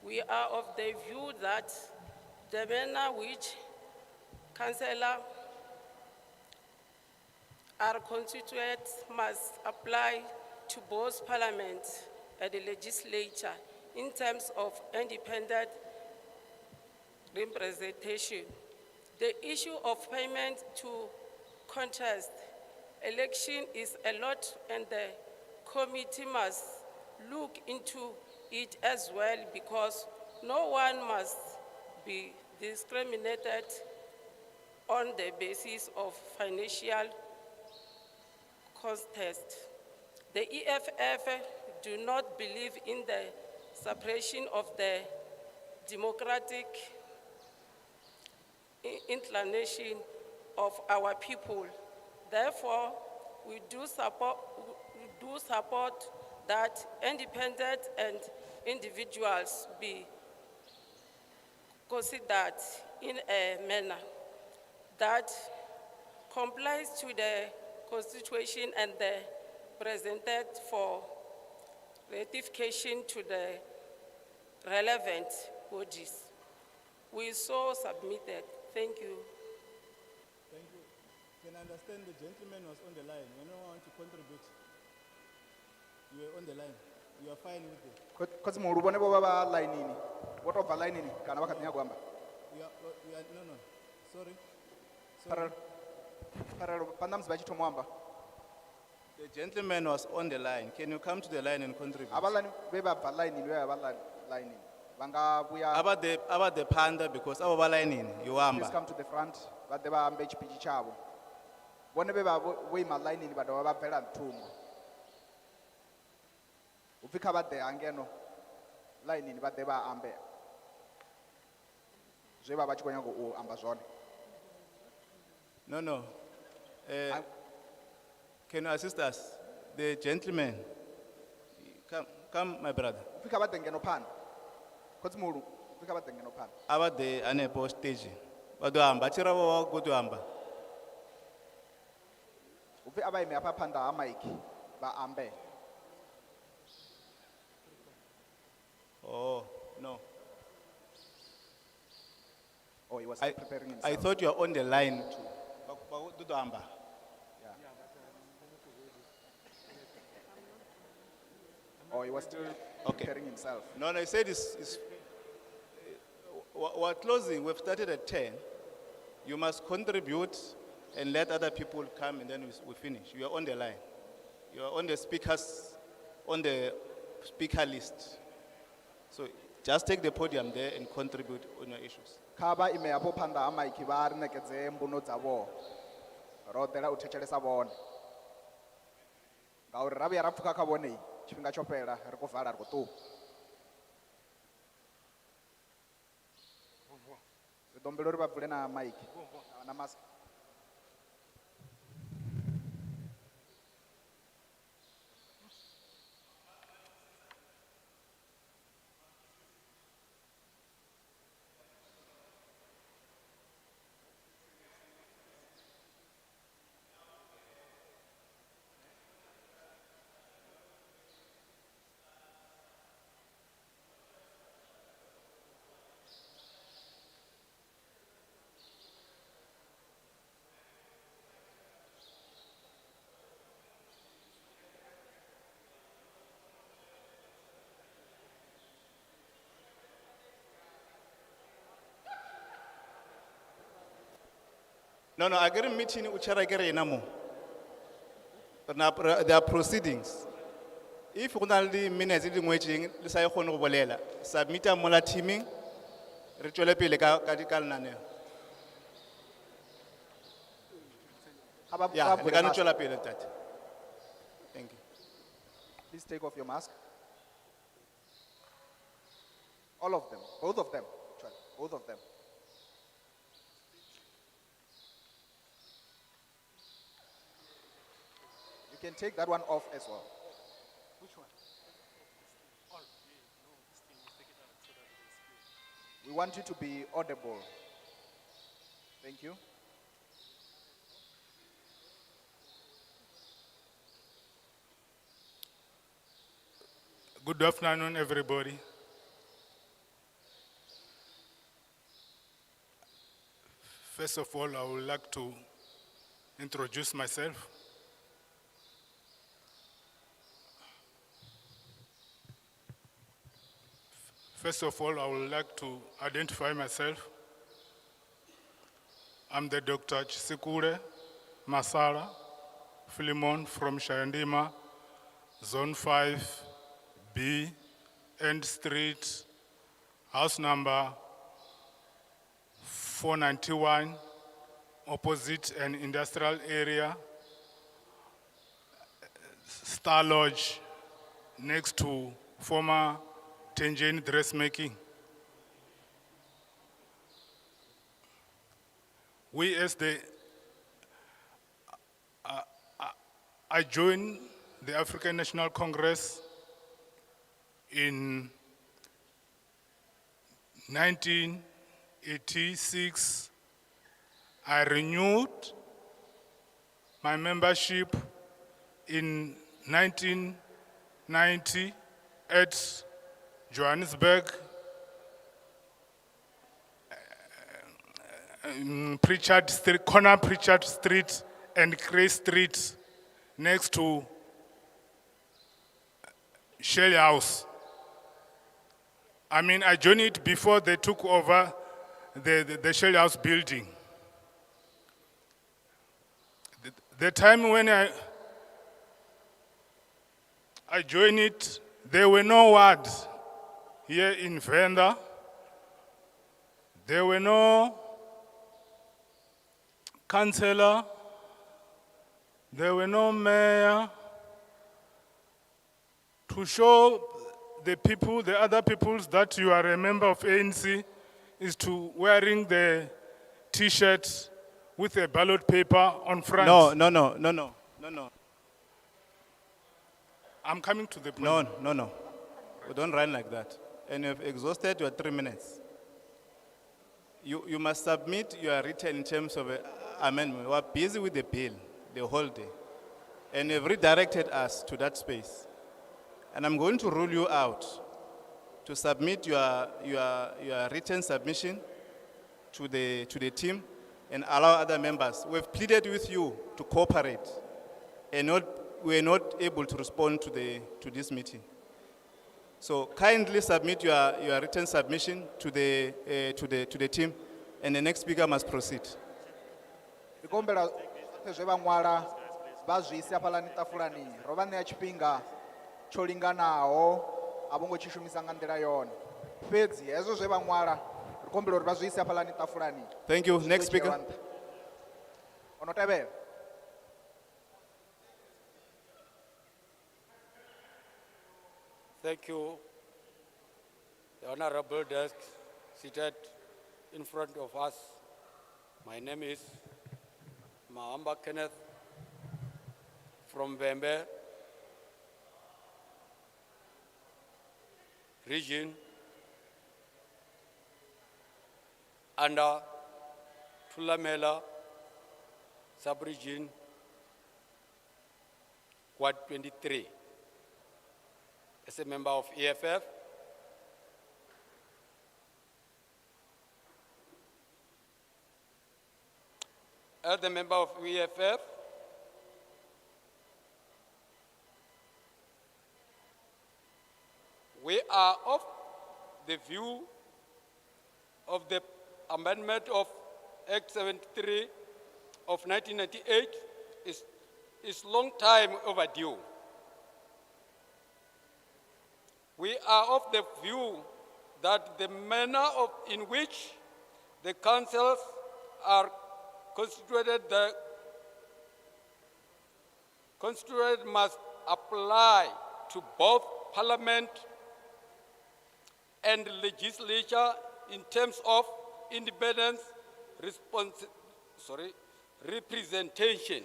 We are of the view that the manner which councillors are constituted must apply to both parliament and the legislature in terms of independent representation. The issue of payment to contest election is a lot, and the committee must look into it as well, because no one must be discriminated on the basis of financial contest. The EFF do not believe in the suppression of the democratic inclination of our people. Therefore, we do support that independent and individuals be considered in a manner that complies to the Constitution and presented for ratification to the relevant bodies. We so submitted. Thank you. Thank you. Can I understand the gentleman was on the line? Anyone want to contribute? You are on the line. You are fine with it. Because more than over line, what of a line in Kanawaka Nyagwamba? You are, no. Sorry. The gentleman was on the line. Can you come to the line and contribute? About the panda, because our line in you please come to the front, but they were HPG Chavo. Whenever we my line in, but over Peran tomb. Ufika the Angeno. line ni vha ḓe vha ambe zwe vha tshi khou nyaga u amba zwone. No. Can you assist us? The gentleman. Come, my brother. Fika vha ḓe ngeno phanḓa khotsimuhulu fika vha ḓe ngeno phanḓa. A vha ḓe hanefho stage. Vha ḓo amba, tshi ravho vha khou ḓo amba. Upfi a vha ime hafha phanḓa ha maiki vha ambe. Oh, no. Oh, he was preparing himself. I thought you were on the line too. Vha khou ḓo amba. Oh, he was still preparing himself. No, he said we're closing. We've started at 10. You must contribute and let other people come, and then we finish. You are on the line. You are on the speaker list. So just take the podium there and contribute on your issues. Kha vha ime hafho phanḓa ha maiki vha ri ṋekedze mbuno dzavho. Ro ḓela u thetshelesa vhone. Ngauri ra vhuya ra pfhuka kha vhone tshifhinga tsho fhela ri khou vala ri khou ṱuwa. Ri ḓo humbela uri vha vule na maiki na mask. No, I get a meeting with Charakerena. There are proceedings. If you have minutes in waiting, let's say you submit a mola teaming, ritual kadical nane. Yeah, we can ritual appeal at that. Thank you. Please take off your mask. All of them, both of them, actually, both of them. You can take that one off as well. Which one? All. No, this thing, take it out so that it is clear. We want you to be audible. Thank you. Good afternoon, everybody. First of all, I would like to introduce myself. First of all, I would like to identify myself. I'm the Dr. Chisikure Masala Philemon from Shayandima, Zone 5B, End Street, house number 491, opposite an industrial area, Star Lodge, next to former Tenjane dressmaking. We as I joined the African National Congress in 1986. I renewed my membership in 1990 at Johannesburg, Pritchard Street, corner Pritchard Street and Cray Street, next to Shell House. I joined it before they took over the Shell House building. The time when I joined it, there were no wards here in Venda. There were no councillor. There were no mayor. To show the people, the other peoples that you are a member of ANC is to wearing the T-shirt with a ballot paper on front. No. I'm coming to the point. No. We don't run like that. And you've exhausted your 3 minutes. You must submit your written in terms of amendment. We are busy with the bill the whole day. And you've redirected us to that space. And I'm going to rule you out to submit your written submission to the team and allow other members. We've pleaded with you to cooperate, and we're not able to respond to this meeting. So kindly submit your written submission to the team, and the next speaker must proceed. Ndikombela zwe vha ṅwala vha zwi ise hafhaḽani ṱafulani ro vha ṋea tshifhinga tsho linganaho a vho ngo tshi shumisa nga nḓila yone fhedzi hezwo zwe vha ṅwala ri kombela uri vha zwi ise hafhaḽani ṱafulani. Thank you. Next speaker. Ono tevhela. Thank you. The honorable desk seated in front of us. My name is Mahamba Kenneth from Bembe region under Thulamela sub-region, Ward 23. As a member of EFF, as a member of EFF, we are of the view of the amendment of Act 73 of 1998 is long time overdue. We are of the view that the manner in which the councils are constituted must apply to both parliament and legislature in terms of independence, representation.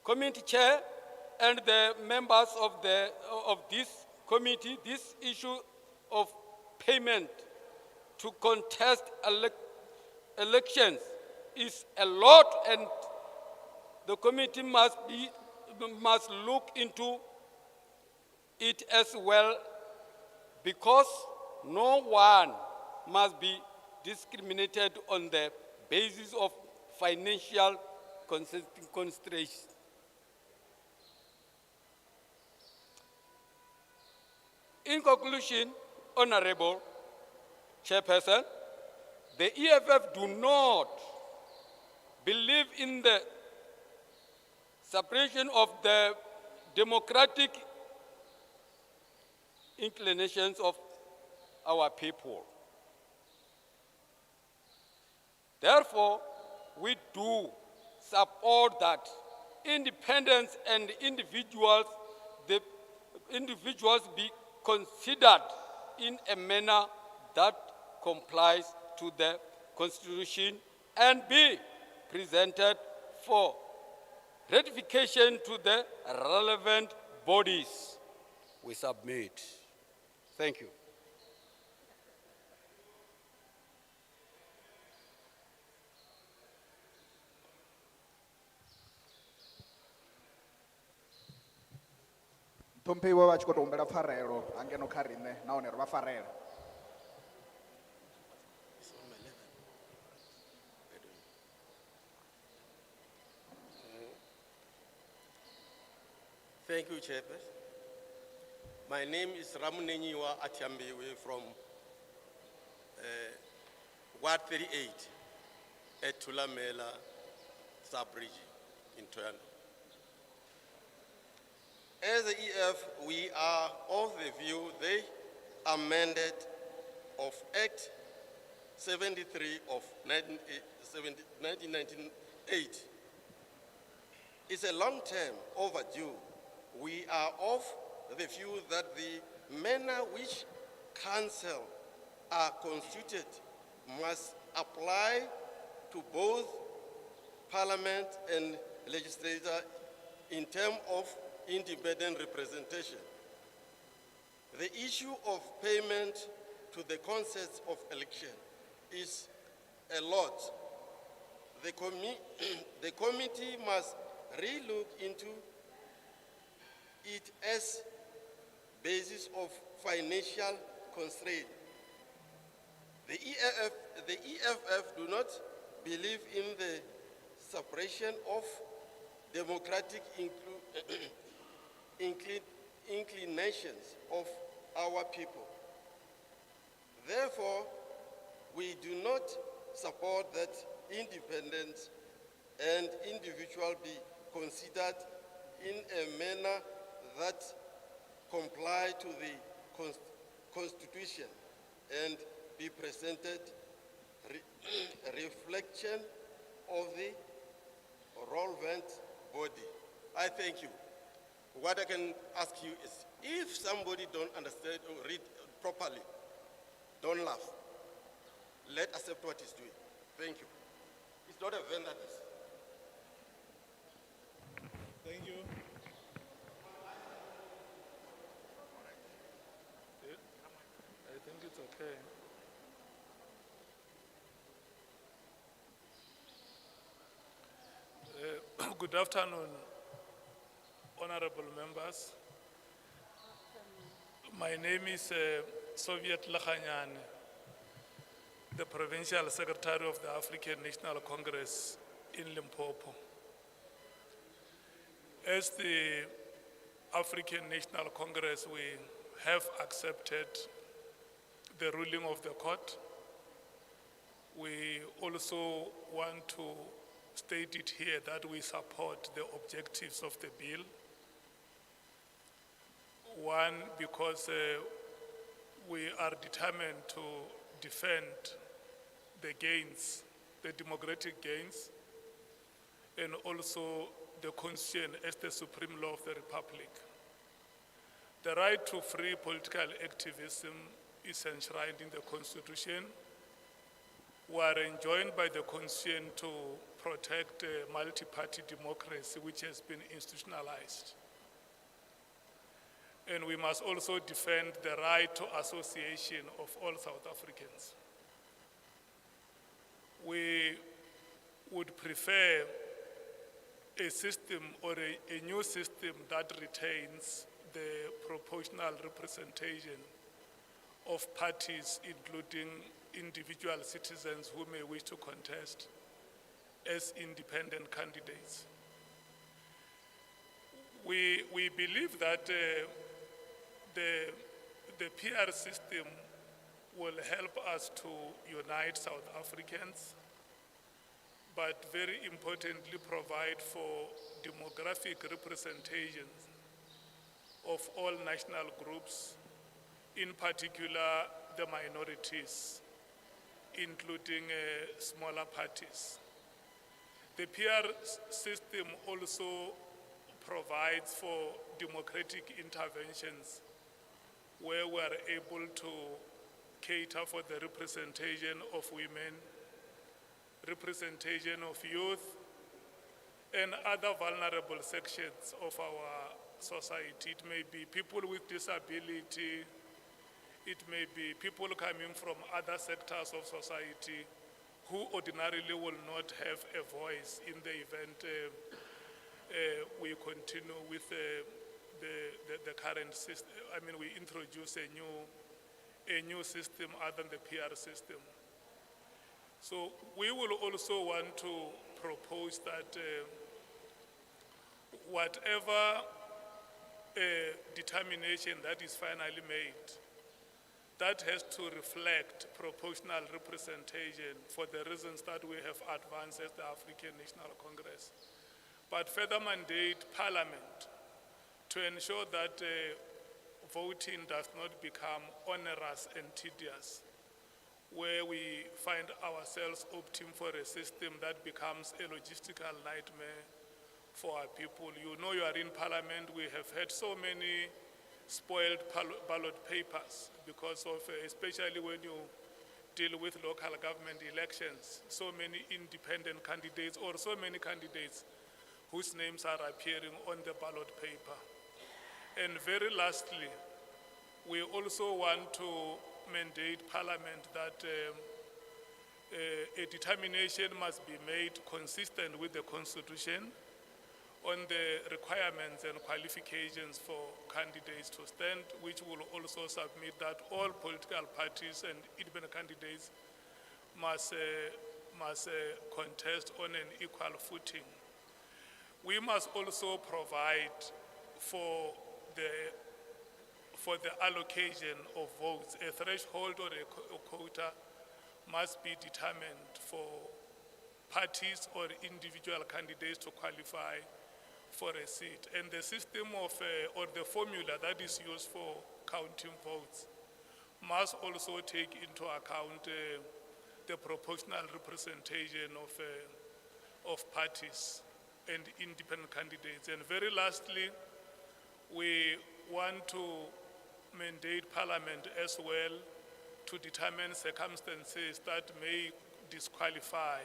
Committee chair and the members of this committee, this issue of payment to contest elections is a lot, and the committee must look into it as well, because no one must be discriminated on the basis of financial constraints. In conclusion, Honorable Chairperson, the EFF do not believe in the suppression of the democratic inclinations of our people. Therefore, we do support that independence and individuals be considered in a manner that complies to the Constitution and be presented for ratification to the relevant bodies. We submit. Thank you. Ṱhomphiwa vha tshi khou tou humbela pfarelo hangeno kha riṋe nahone ri vha farela. Thank you, Chairperson. My name is Ramunenyiwa Atiambiwe from Ward 38 at Thulamela sub-region in Thohoyandou. As the EF, we are of the view the amended of Act 73 of 1998 is a long term overdue. We are of the view that the manner which council are constituted must apply to both parliament and legislature in terms of independent representation. The issue of payment to the concepts of election is a lot. The committee must re-look into it as basis of financial constraint. The EFF do not believe in the suppression of democratic inclinations of our people. Therefore, we do not support that independence and individual be considered in a manner that comply to the Constitution and be presented reflection of the relevant body. I thank you. What I can ask you is, if somebody don't understand or read properly, don't laugh. Let accept what he's doing. Thank you. It's not a vendor. Thank you. I think it's okay. Good afternoon, honorable members. My name is Soviet Lakhanyane, the Provincial Secretary of the African National Congress in Limpopo. As the African National Congress, we have accepted the ruling of the court. We also want to state it here that we support the objectives of the bill. One, because we are determined to defend the gains, the democratic gains, and also the Constitution as the supreme law of the Republic. The right to free political activism is enshrined in the Constitution. We are enjoined by the Constitution to protect multi-party democracy, which has been institutionalized. And we must also defend the right to association of all South Africans. We would prefer a system or a new system that retains the proportional representation of parties, including individual citizens who may wish to contest as independent candidates. We believe that the PR system will help us to unite South Africans, but very importantly provide for demographic representation of all national groups, in particular the minorities, including smaller parties. The PR system also provides for democratic interventions where we are able to cater for the representation of women, representation of youth, and other vulnerable sections of our society. It may be people with disability, it may be people coming from other sectors of society who ordinarily will not have a voice in the event we continue with the current system. I mean, we introduce a new system other than the PR system. So we will also want to propose that whatever determination that is finally made, that has to reflect proportional representation for the reasons that we have advanced as the African National Congress. But further mandate Parliament to ensure that voting does not become onerous and tedious, where we find ourselves opting for a system that becomes a logistical nightmare for our people. You know, you are in Parliament, we have had so many spoiled ballot papers because of, especially when you deal with local government elections, so many independent candidates or so many candidates whose names are appearing on the ballot paper. And very lastly, we also want to mandate Parliament that a determination must be made consistent with the Constitution on the requirements and qualifications for candidates to stand, which will also submit that all political parties and independent candidates must contest on an equal footing. We must also provide for the allocation of votes. A threshold or a quota must be determined for parties or individual candidates to qualify for a seat. And the system of, or the formula that is used for counting votes must also take into account the proportional representation of parties and independent candidates. And very lastly, we want to mandate Parliament as well to determine circumstances that may disqualify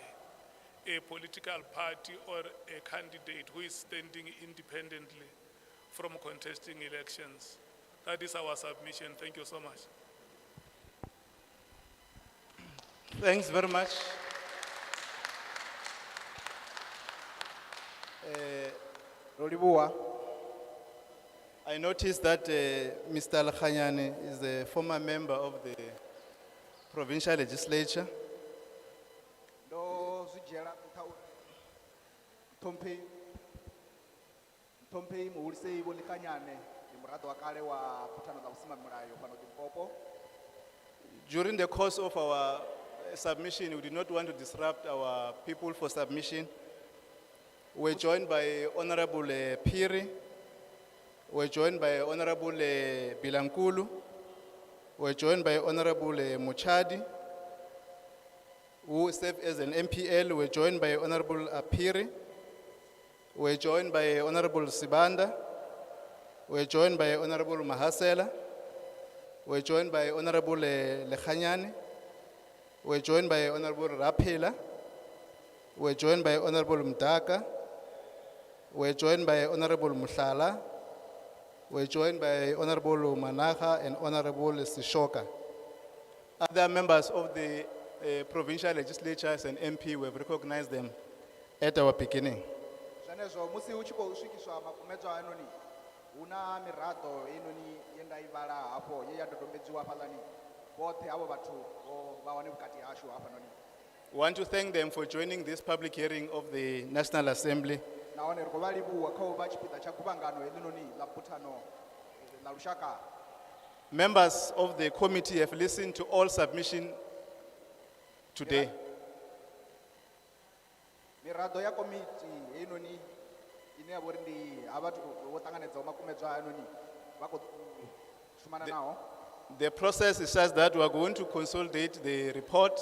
a political party or a candidate who is standing independently from contesting elections. That is our submission. Thank you so much. Thanks very much. Rolibua. I noticed that Mr. Al-Khanyani is a former member of the provincial legislature. During the course of our submission, we did not want to disrupt our people for submission. We're joined by Honorable Phiri. We're joined by Honorable Bilankulu. We're joined by Honorable Muchadi, who served as an MPL. We're joined by Honorable Phiri. We're joined by Honorable Sibanda. We're joined by Honorable Mahasela. We're joined by Honorable Lekhanyani. We're joined by Honorable Rapila. We're joined by Honorable Mdaka. We're joined by Honorable Mushala. We're joined by Honorable Manaha and Honorable Sishoka. Other members of the provincial legislatures and MP, we have recognized them at our beginning. We want to thank them for joining this public hearing of the National Assembly. Members of the committee have listened to all submission today. The process is such that we are going to consolidate the report.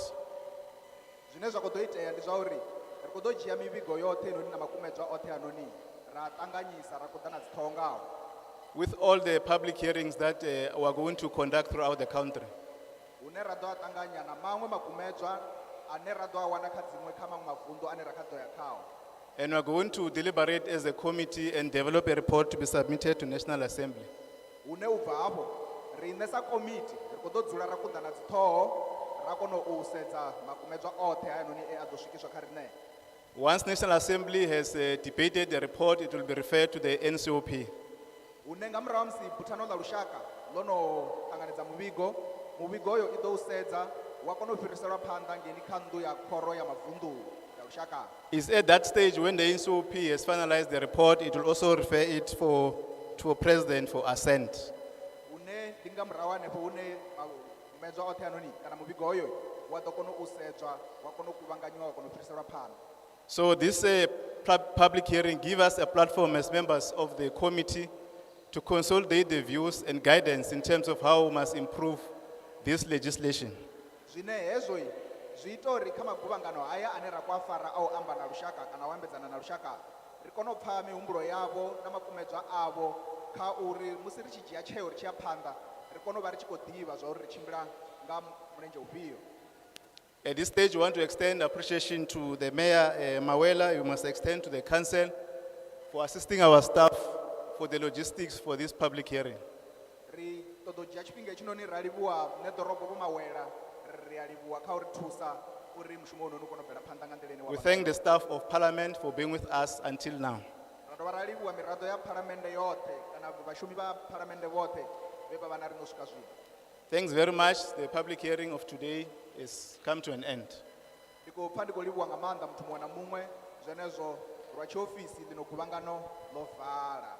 With all the public hearings that we are going to conduct throughout the country. And we are going to deliberate as a committee and develop a report to be submitted to National Assembly. Once National Assembly has debated the report, it will be referred to the NCOP. Is at that stage when the NCOP has finalized the report, it will also refer it to a president for assent. So this public hearing gives us a platform as members of the committee to consolidate the views and guidance in terms of how we must improve this legislation. kha uri musi ri tshi dzhia tsheo ri tshi ya phanḓa ri kone u vha ri tshi khou ḓivha zwa uri ri tshimbila nga mulenzhe ufhio. At this stage, we want to extend appreciation to the Mayor Mawela. You must extend to the Council for assisting our staff for the logistics for this public hearing. Ri ṱoḓa u dzhia tshifhinga hetshinoni ra livhuwa nṋe ḓorobo Vho Mawela, ri a livhuwa kha uri thusa uri mushumo wononi u kone u bvela phanḓa nga nḓila ine wa We vha thank the staff of Parliament for being with us until now. ra dovha ra livhuwa miraḓo ya phalamennde yoṱhe kana vhashumi vha phalamennde vhoṱhe vhe vha vha na riṋe u swika zwino. Thanks very much. The public hearing of today has come to an end. Ndi khou pfha ndi khou livhuwa nga maanḓa muthu muṅwe na muṅwe zwenezwo lwa tshiofisi ḽino guvhangano ḽo vala.